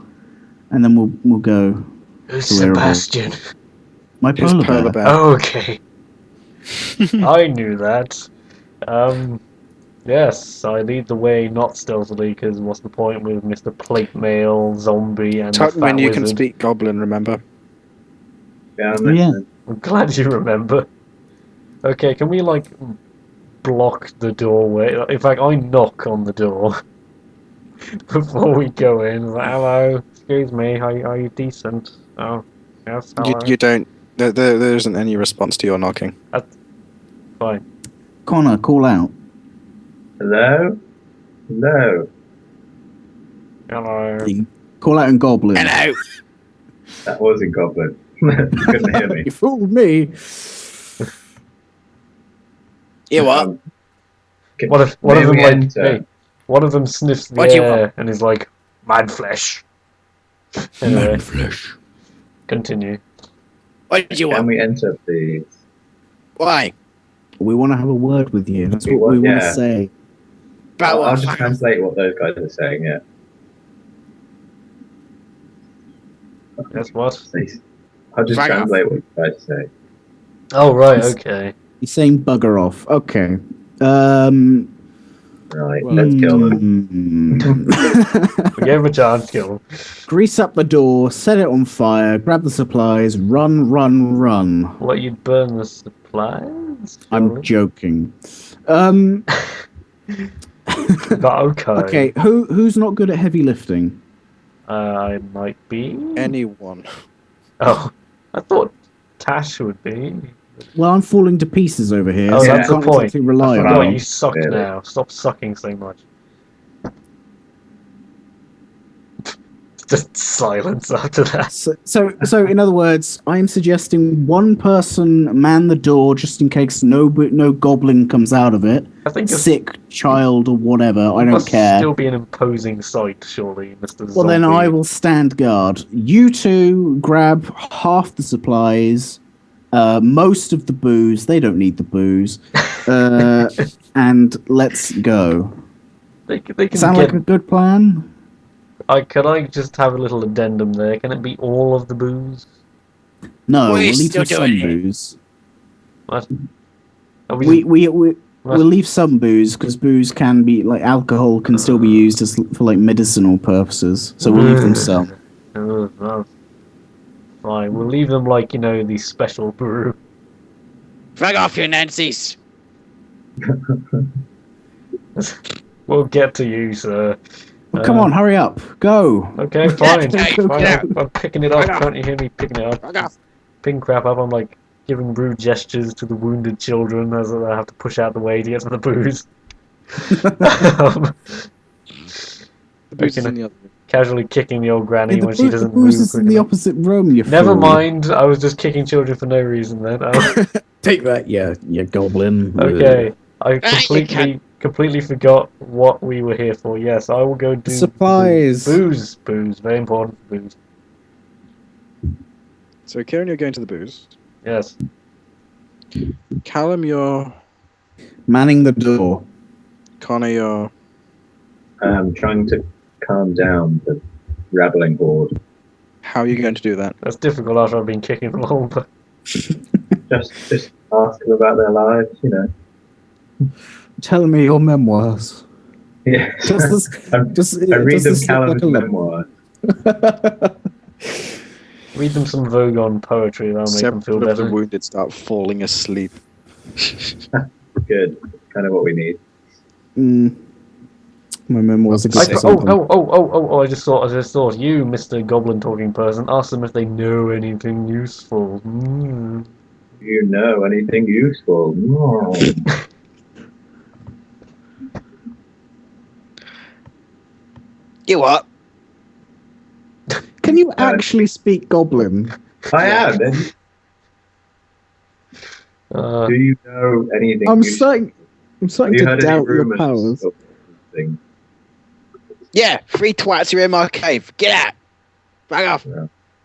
and then we'll go. Who's to Erebor. Sebastian? My Who's polar polar bear. bear? Oh, okay. I knew that. Yes, I lead the way not stealthily because what's the point with Mr. Plate Mail, Zombie, and the Tuckman, Fat you Wizard? can speak Goblin, remember? Yeah, Oh, yeah. I'm glad you remember. Okay, can we like block the doorway? In fact, I knock on the door before we go in. Like, hello, excuse me, are you decent? Oh, yes, hello. You don't. There isn't any response to your knocking. Fine. Connor, call out. Hello? Hello? Hello. Call out in Goblin. Hello. That was a goblin. You couldn't hear me. You fooled me. You what? One of May them we like enter? hey, one of them sniffs the What do you air and is like mad flesh. Anyway, Flesh. continue. What do you Can want? we enter, please? Why? We want to have a word with you. That's We what we want- want to yeah. say. About I'll what? just translate what those guys are saying, yeah. That's what? Please. I'll just Fuck off. translate what you guys say. Oh right, okay. He's saying bugger off. Okay. Right, let's kill them. We gave him a chance, kill him. Grease up the door, set it on fire, grab the supplies, run, run, run. What, you'd burn the supplies? I'm joking. But okay. Okay, who's not good at heavy lifting? I might be. Anyone. Oh, I thought Tash would be. Well, I'm falling to pieces over here, Oh, so that's I can't the point. exactly rely I on forgot you. you suck Really? now. Stop sucking so much. Just silence after that. So in other words, I'm suggesting one person man the door just in case no goblin comes out of it. I think it's Sick child or whatever, I don't must care. still be an imposing sight, surely, Mr. Well, then Zombie. I will stand guard. You two grab half the supplies, most of the booze. They don't need the booze. And let's go. They can Sound get. like a good plan? Can I just have a little addendum there? Can it be all of the booze? No, What are you we'll leave still some doing here? booze. What? Are we, We'll leave some booze because booze can be like alcohol can still be used as for like medicinal purposes. So we'll leave them some. Oh, fine. We'll leave them like, the special brew. Fuck off, you Nancy's. We'll get to you, sir. Well, come on, hurry up, go. Okay, fine. Get Fine. out. I'm picking it up. Fuck off. Can't you hear me picking it up? Fuck off. Picking crap up. I'm like giving brew gestures to the wounded children as I have to push out the way to get some of the booze. The booze is Okay. in the other room. Casually kicking the old granny Yeah, when she doesn't the booze move is quick in the enough. opposite room. You Never fool. mind. I was just kicking children for no reason then. Take that, you goblin. Okay. I you completely forgot what we were here for. Yes, I will go do Supplies. Booze, very important. Booze. So, Kieran, you're going to the booze. Yes. Callum, you're. Manning the door. Connor, you're. Trying to calm down the rabbling horde. How are you going to do that? That's difficult after I've been kicking them all. But Just ask them about their lives, Tell me your memoirs. Yeah. Does I read does them this look Callum's like a letter? memoir. read them some Vogon poetry. That'll make them feel Several of the better. wounded start falling asleep. Good. Kind of what we need. My memoirs are good for Oh, something. I just thought, you, Mr. Goblin talking person, ask them if they know anything useful. Do you know anything useful? No. You what? Can you actually speak goblin? I am. Then. Uh, Do you know anything I'm useful? starting Have you to heard any doubt your rumours powers. of things? Yeah, 3 twats are in my cave. Get out. Fuck off.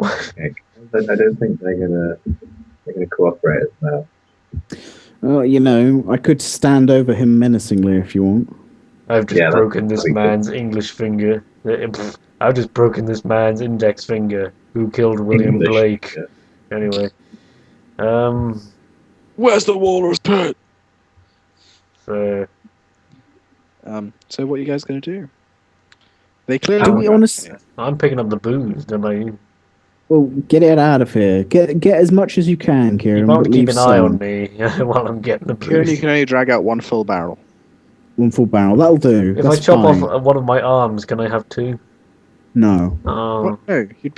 Okay. I don't think they're gonna cooperate as well. I could stand over him menacingly if you want. I've just Yeah, broken this that'd be man's English finger. I've just broken this man's index finger. Who killed William English, Blake? yeah. Anyway, Where's the walrus pit? so So what are you guys going to do? They clearly. To be honest, I'm picking up the booze, don't I? well, get it out of here. Get as much as you can, You Kieran. might But keep leave an eye on some. me while I'm getting the Kieran, you booze. can only drag out 1 full barrel. One full barrel. That'll do. If That's I chop fine. off one of my arms, can I have 2? No. Oh, What? No, you'd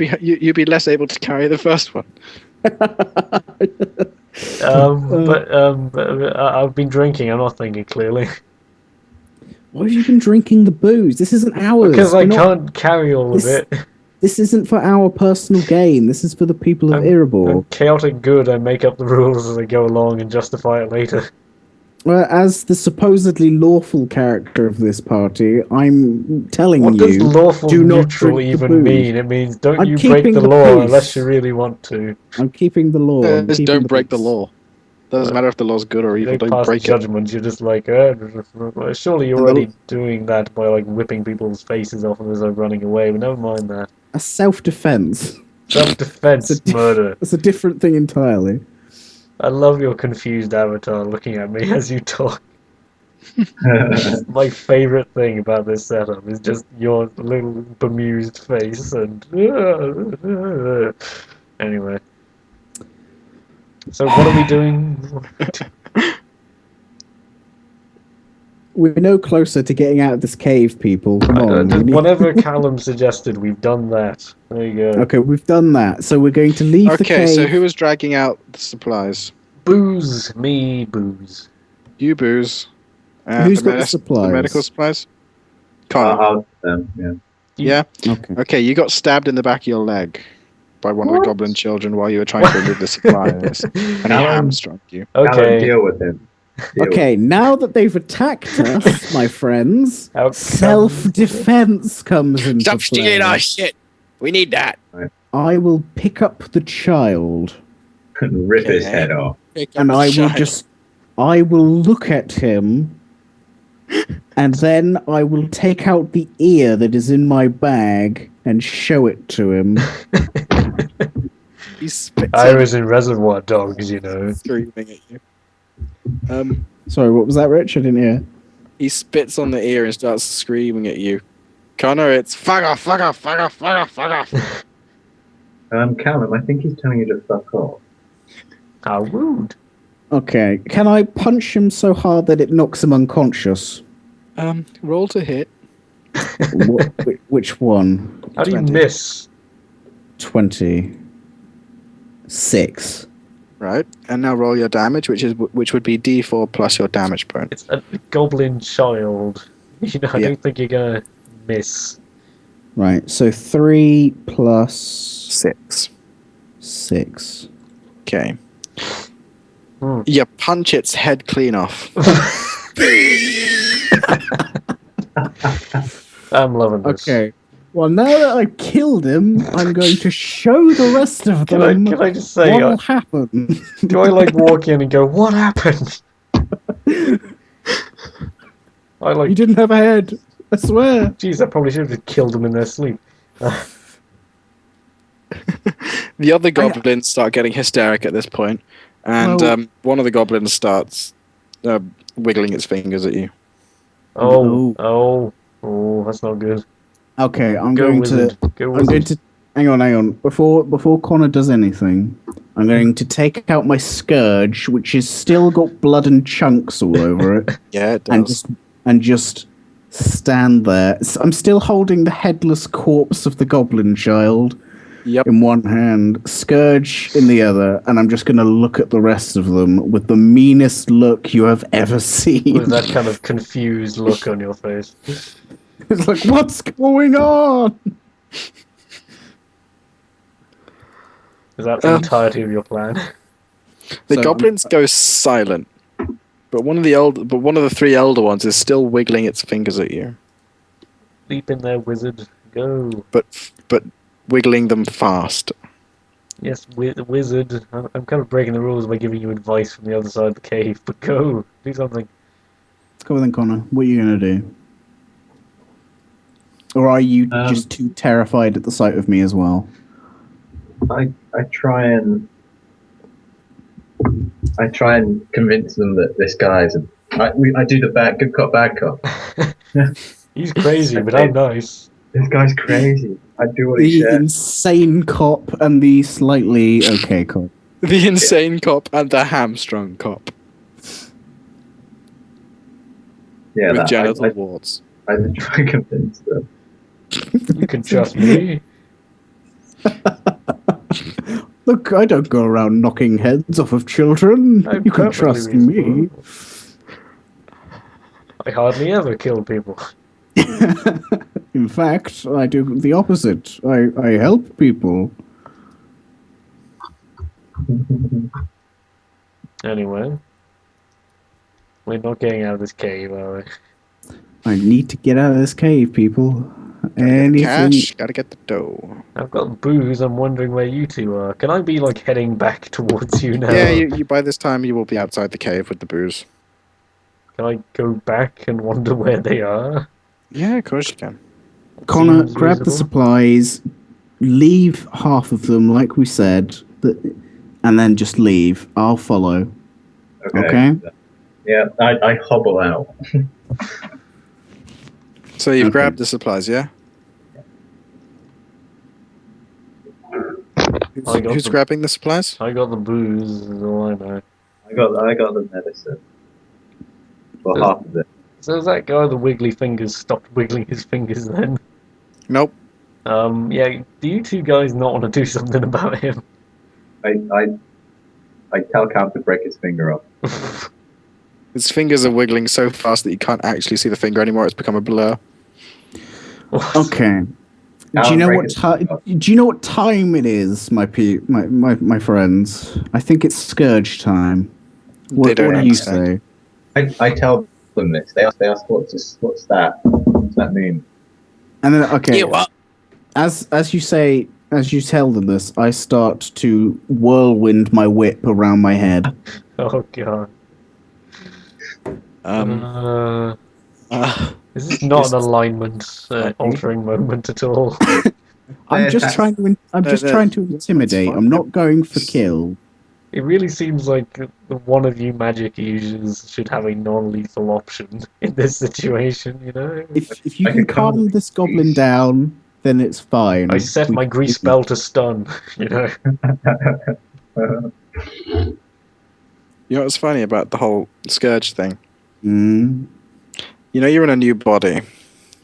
be less able to carry the first one. but I've been drinking. I'm not thinking clearly. Why have you been drinking the booze? This isn't ours. Because I We're not- can't carry all of This- it. This isn't for our personal gain. This is for the people of I'm Erebor. chaotic good. I make up the rules as I go along and justify it later. Well, as the supposedly lawful character of this party, I'm telling What does you, lawful do not neutral drink the even booze. mean? It means don't I'm you break keeping the the law peace. unless you really want to. I'm keeping the law. I'm Just keeping don't break the peace. law. Doesn't matter if the law's good or You evil. don't Don't pass break it. judgment. You're just like, well, surely you're And the- already doing that by like whipping people's faces off as they're running away. But never mind that. A self-defense. Self-defense It's a murder. It's a different thing entirely. I love your confused avatar looking at me as you talk. My favorite thing about this setup is just your little bemused face and anyway. So what are we doing? We're no closer to getting out of this cave, people. Come on. we need- Whatever Callum suggested, we've done that. There you go. Okay, we've done that. So we're going to leave the Okay, cave. so who was dragging out the supplies? Booze, me booze. You, Booze. Who's got the supplies? The medical supplies? Connor. Yeah. Yeah? Okay. Okay, you got stabbed in the back of your leg by one of the goblin children while you were trying to remove the supplies. And he Callum- hamstrung you. Callum, Okay. deal with him. Deal with Okay, now that they've attacked us, my friends, How come- self-defense comes into Stop play. stealing our shit! We need that! I will pick up the child, him. Rip his Okay. head off. and I will look at him, and then I will take out the ear that is in my bag and show it to him. He spits I on was in Reservoir Dogs, you know. screaming at you. Sorry, what was that, Rich? I didn't hear. He spits on the ear and starts screaming at you. Connor, it's fuck off, fuck off, fuck off, fuck off, fuck off. Callum, I think he's telling you to fuck off. How rude. Okay, can I punch him so hard that it knocks him unconscious? Roll to hit. Which one? How do you 20. miss? 26. Right, and now roll your damage, which would be D4 plus your damage bonus. It's a goblin child. You know, I Yeah. don't think you're gonna miss. Right, so 3 plus 6. 6. Okay. Hmm. You punch its head clean off. I'm loving this. Okay. Well, now that I killed him, I'm going to show the rest of Can them I just say, what will happen. do I like walk in and go, what happened? I You like, didn't have a head. I swear. geez, I probably should have just killed them in their sleep. The other goblins start getting hysteric at this point, and Well- one of the goblins starts wiggling its fingers at you. Oh, that's not good. Okay, I'm Go going wizard. Go I'm wizard. going to hang on. Before Connor does anything, I'm going to take out my scourge, which has still got blood and chunks all over it, Yeah, it and does. just stand there. I'm still holding the headless corpse of the goblin child Yep. in one hand, scourge in the other, and I'm just going to look at the rest of them with the meanest look you have ever seen. With that kind of confused look on your face. It's like, what's going on? Is that the entirety of your plan? The So, goblins go silent, but one of the three elder ones is still wiggling its fingers at you, Leap in there, wizard. Go. but wiggling them fast. Yes, wizard. I'm kind of breaking the rules by giving you advice from the other side of the cave, but go. Do something. Let's go then, Connor. What are you going to do? Or are you just too terrified at the sight of me as well? I try and convince them that this guy's I do the good cop, bad cop. He's crazy, but I'm nice. This guy's crazy. I do what he The says. insane cop and the slightly okay cop. The insane cop and the hamstrung cop Yeah, with that, genital warts. I try and convince them. You can trust me. Look, I don't go around knocking heads off of children. I'm You can perfectly trust me. I hardly ever kill people. In fact, I do the opposite. I help people. Anyway, we're not getting out of this cave, are we? I need to get out of this cave, people. Gotta get the Anything. cash, gotta get the dough. I've got booze, I'm wondering where you two are. Can I be, like, heading back towards you now? Yeah, you by this time you will be outside the cave with the booze. Can I go back and wonder where they are? Yeah, of course you can. Connor, Seems grab the reasonable. supplies, leave half of them, like we said, and then just leave. I'll follow. Okay? Yeah, I hobble out. So you've Okay. grabbed the supplies, yeah? I got Who's them. grabbing the supplies? I got the booze, is all I know. I got the medicine. Well, So- half of it. So has that guy with the wiggly fingers stopped wiggling his fingers then? Nope. Yeah, do you two guys not want to do something about him? I tell Cam to break his finger off. His fingers are wiggling so fast that you can't actually see the finger anymore. It's become a blur. Okay. Do you know what time? Do you know what time it is, my friends? I think it's scourge time. What don't do you say? understand. I tell them this. They ask what's that? What's that mean? And then okay, You what? as you tell them this, I start to whirlwind my whip around my head. Oh god. This is not an alignment altering moment at all. I'm just trying to intimidate. I'm not going for kill. It really seems like one of you magic users should have a non-lethal option in this situation, you know? If you I can could come calm with this goblin down, then it's fine. I set my grease spell to stun, you know? You know what's funny about the whole scourge thing? Mm. You know you're in a new body.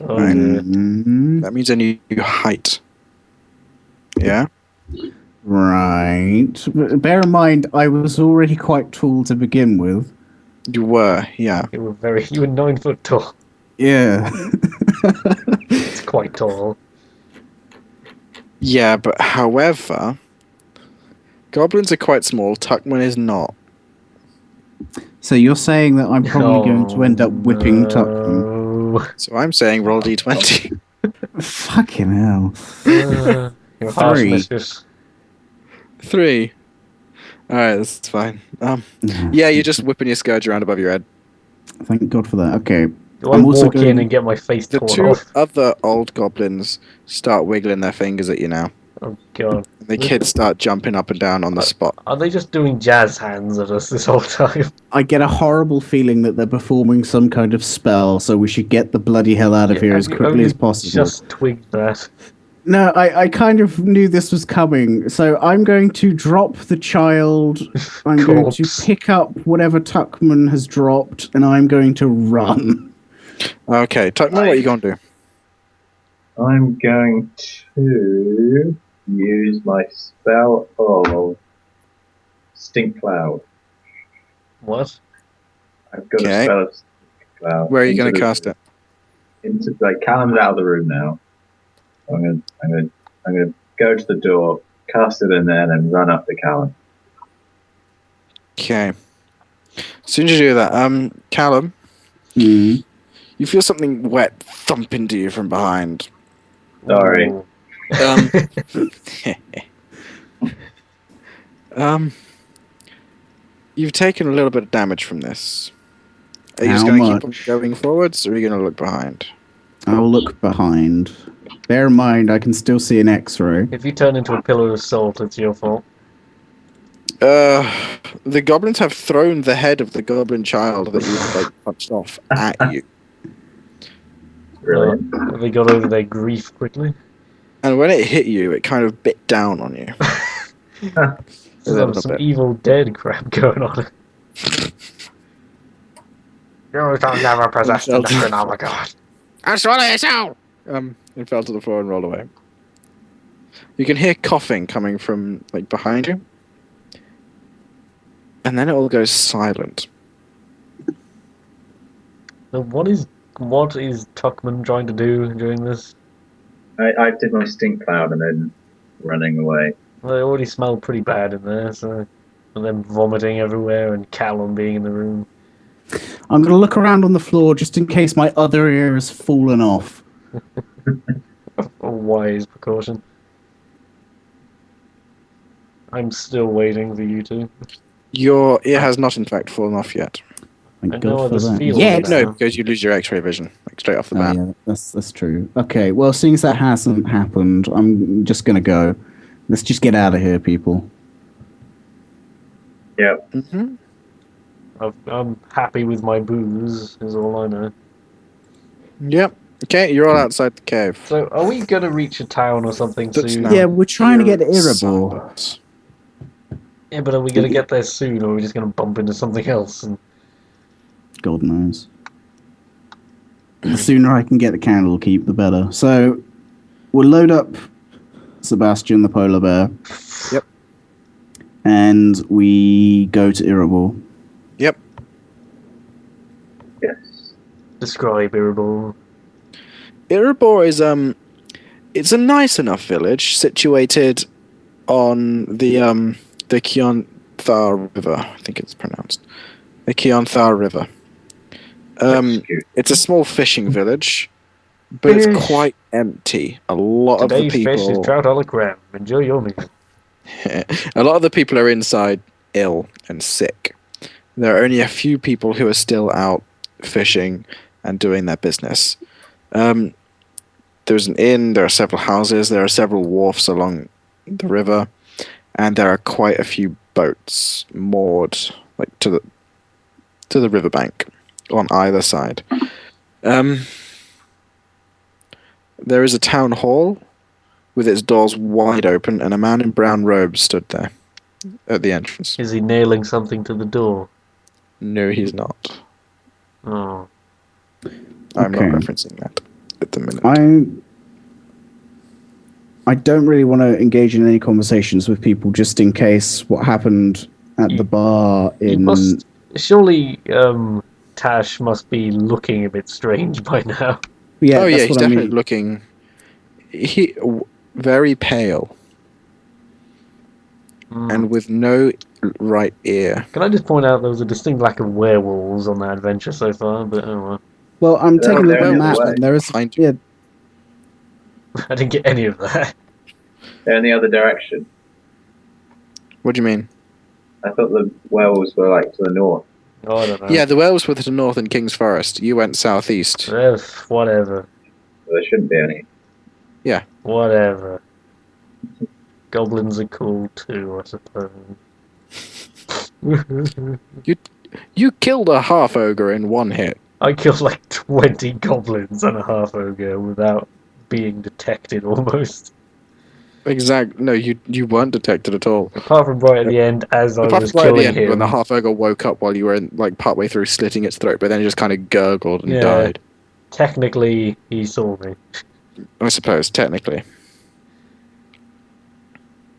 Oh Right. dear. Mhm. That means a new height. Yeah? Right. But bear in mind, I was already quite tall to begin with. You were, yeah. You were 9 foot tall. Yeah. It's quite tall. Yeah, but however, goblins are quite small. Tuckman is not. So you're saying that I'm probably going to end up whipping Tuckman? No. So I'm saying roll d20. Fucking hell. You're harsh, 3. mistress. 3. Alright, that's fine. Yeah, you're just whipping your scourge around above your head. Thank God for that. Okay. Do I I'm also walk in going- and get my face The torn 2 off? other old goblins start wiggling their fingers at you now. Oh god. And the kids start jumping up and down on the spot. Are they just doing jazz hands at us this whole time? I get a horrible feeling that they're performing some kind of spell, so we should get the bloody hell out of here Have as you quickly only as possible. Just twigged that. No, I kind of knew this was coming, so I'm going to drop the child. I'm going to Corpse. pick up whatever Tuckman has dropped, and I'm going to run. Okay, Tuckman, what are you going to do? I'm going to use my spell of Stink Cloud. What? I've got Okay. a spell of Stink Cloud. Where are you going to into the- cast it? Into Callum's out of the room now. I'm gonna go to the door, cast it in there, and then run up to Callum. Okay. As soon as you do that, Callum, Mm. you feel something wet thump into you from behind. Sorry. Ooh. You've taken a little bit of damage from this. Are you just How going to keep on much? going forwards, or are you going to look behind? I'll look behind. Bear in mind, I can still see an X-ray. If you turn into a pillar of salt, it's your fault. The goblins have thrown the head of the goblin child that you punched off at you. Brilliant. Have they got over their grief quickly? And when it hit you, it kind of bit down on you. There's some Evil Dead crap going on. You shall never possess the Necronomicon. I'll swallow your soul! It fell to the floor and rolled away. You can hear coughing coming from behind you. And then it all goes silent. So what is Tuckman trying to do during this? I did my stink cloud and then running away. Well, it already smelled pretty bad in there, so and then vomiting everywhere and Callum being in the room. I'm going to look around on the floor just in case my other ear has fallen off. A wise precaution. I'm still waiting for you two. Your ear has not, in fact, fallen off yet. Thank I God know for this that. feeling Yeah, now. No, because you lose your X-ray vision, like straight off the Oh, bat. yeah, that's true. Okay, well, seeing as that hasn't happened, I'm just going to go. Let's just get out of here, people. Yep. Mm-hmm. I'm happy with my booze, is all I know. Yep. Okay, you're all outside the cave. So, are we gonna reach a town or something That's soon? now. Yeah, we're trying to get to You're Erebor. silent. Yeah, but are we gonna get there soon, or are we just gonna bump into something else? And God knows. The sooner I can get the candle keep, the better. So, we'll load up Sebastian the polar bear. Yep. And we go to Erebor. Yep. Yes. describe Erebor. Erebor is it's a nice enough village situated on the Kionthar River. I think it's pronounced the Kionthar River. Excuse- It's a small fishing village, but Fish. it's quite empty. A lot of the Today's fish is people, trout a la creme. Enjoy your meal. a lot of the people are inside ill and sick. There are only a few people who are still out fishing and doing their business. There's an inn, there are several houses, there are several wharfs along the river, and there are quite a few boats moored like to the riverbank on either side. There is a town hall with its doors wide open, and a man in brown robes stood there at the entrance. Is he nailing something to the door? No, he's not. Oh. I'm not Okay. referencing that at the minute. I don't really want to engage in any conversations with people just in case what happened at the bar You in... must surely Tash must be looking a bit strange by now. Yeah, oh yeah, that's he's what I definitely mean. looking very pale and with no right ear. Can I just point out there was a distinct lack of werewolves on that adventure so far, but oh well. Well, I'm taking a look they're at the on the map, way. and there is... Behind you. Yeah, I didn't get any of that. They're in the other direction. What do you mean? I thought the werewolves were like to the north. Oh, I don't know. Yeah, the werewolves were to the north in King's Forest. You went southeast. Whatever. So there shouldn't be any. Whatever. Goblins are cool too, I suppose. You killed a half ogre in one hit. I killed like 20 goblins and a half ogre without being detected almost. No, you weren't detected at all. Apart from right at the end as I Apart was from right at the killing end him. when the half ogre woke up while you were like partway through slitting its throat, but then it just kind of gurgled and Yeah. died. Technically, he saw me. I suppose, technically.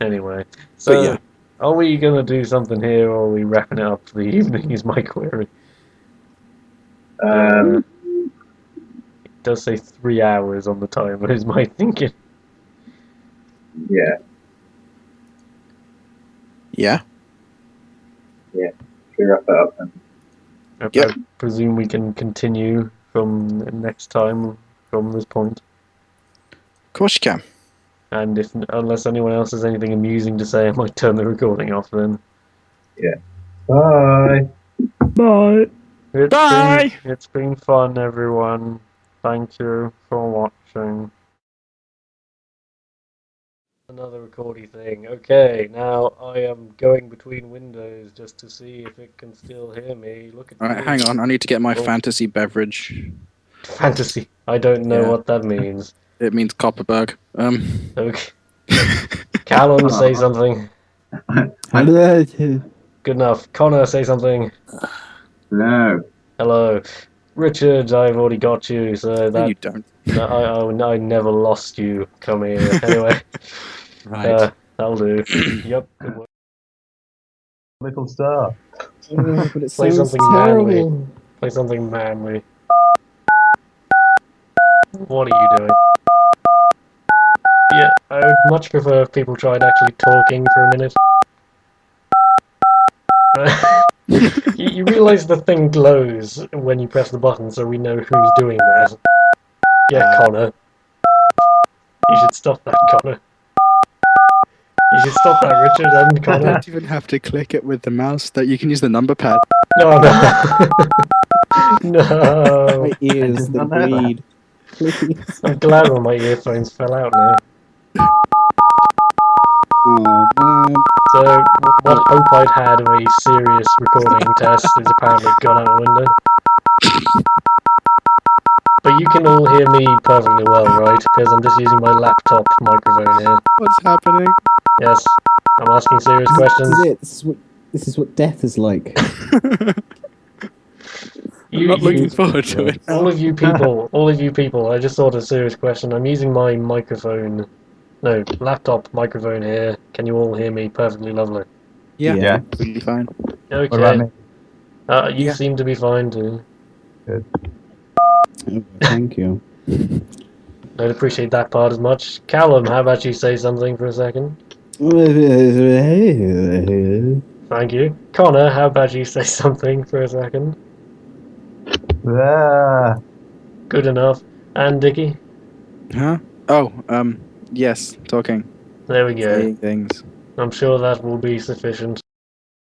Anyway. So, But yeah. are we going to do something here or are we wrapping it up for the evening is my query. It does say 3 hours on the timer is my thinking. Yeah. Yeah. Should we wrap it up then? Yep. I presume we can continue from next time from this point. Of course you can. And unless anyone else has anything amusing to say, I might turn the recording off then. Bye. bye. Bye! It's been fun, everyone. Thank you for watching. Another recordy thing. Okay, now I am going between windows just to see if it can still hear me. Look at Alright, me. hang on. I need to get my Oh. fantasy beverage. Fantasy. I don't know Yeah. what that means. It means Copperberg. Okay. Callum, say something. Good enough. Connor, say something. No. Hello. Richard, I've already got you, so No, that you don't. I never lost you. Come here. Anyway, Right. that'll do. Yep. Good work. Little star. But it Play sounds something manly. terrible. Play something manly. What are you doing? Yeah, I would much prefer if people tried actually talking for a minute. You realise the thing glows when you press the button, so we know who's doing that. Yeah, Connor. You should stop that, Connor. You should stop that, Richard and I Connor. don't even have to click it with the mouse. That you can use the number pad. No, no. No. My ears, did they not know that. bleed. Please. I'm glad all my earphones fell out now. Oh, man. So, what hope I'd had of a serious recording test is apparently gone out the window. But you can all hear me perfectly well, right? Because I'm just using my laptop microphone here. What's happening? Yes, I'm asking serious questions. This is it. This is what death is like. I'm not looking forward to it. All of you people, I just thought a serious question. I'm using my laptop microphone here. Can you all hear me perfectly lovely? Yeah, Yeah. we'll be fine. Okay. What about me? You Yeah. seem to be fine too. Good. Oh, thank you. Don't appreciate that part as much. Callum, how about you say something for a second? Thank you. Connor, how about you say something for a second? Ah, Good enough. And Dickie? Huh? Oh, yes, talking, There we go. saying things. I'm sure that will be sufficient.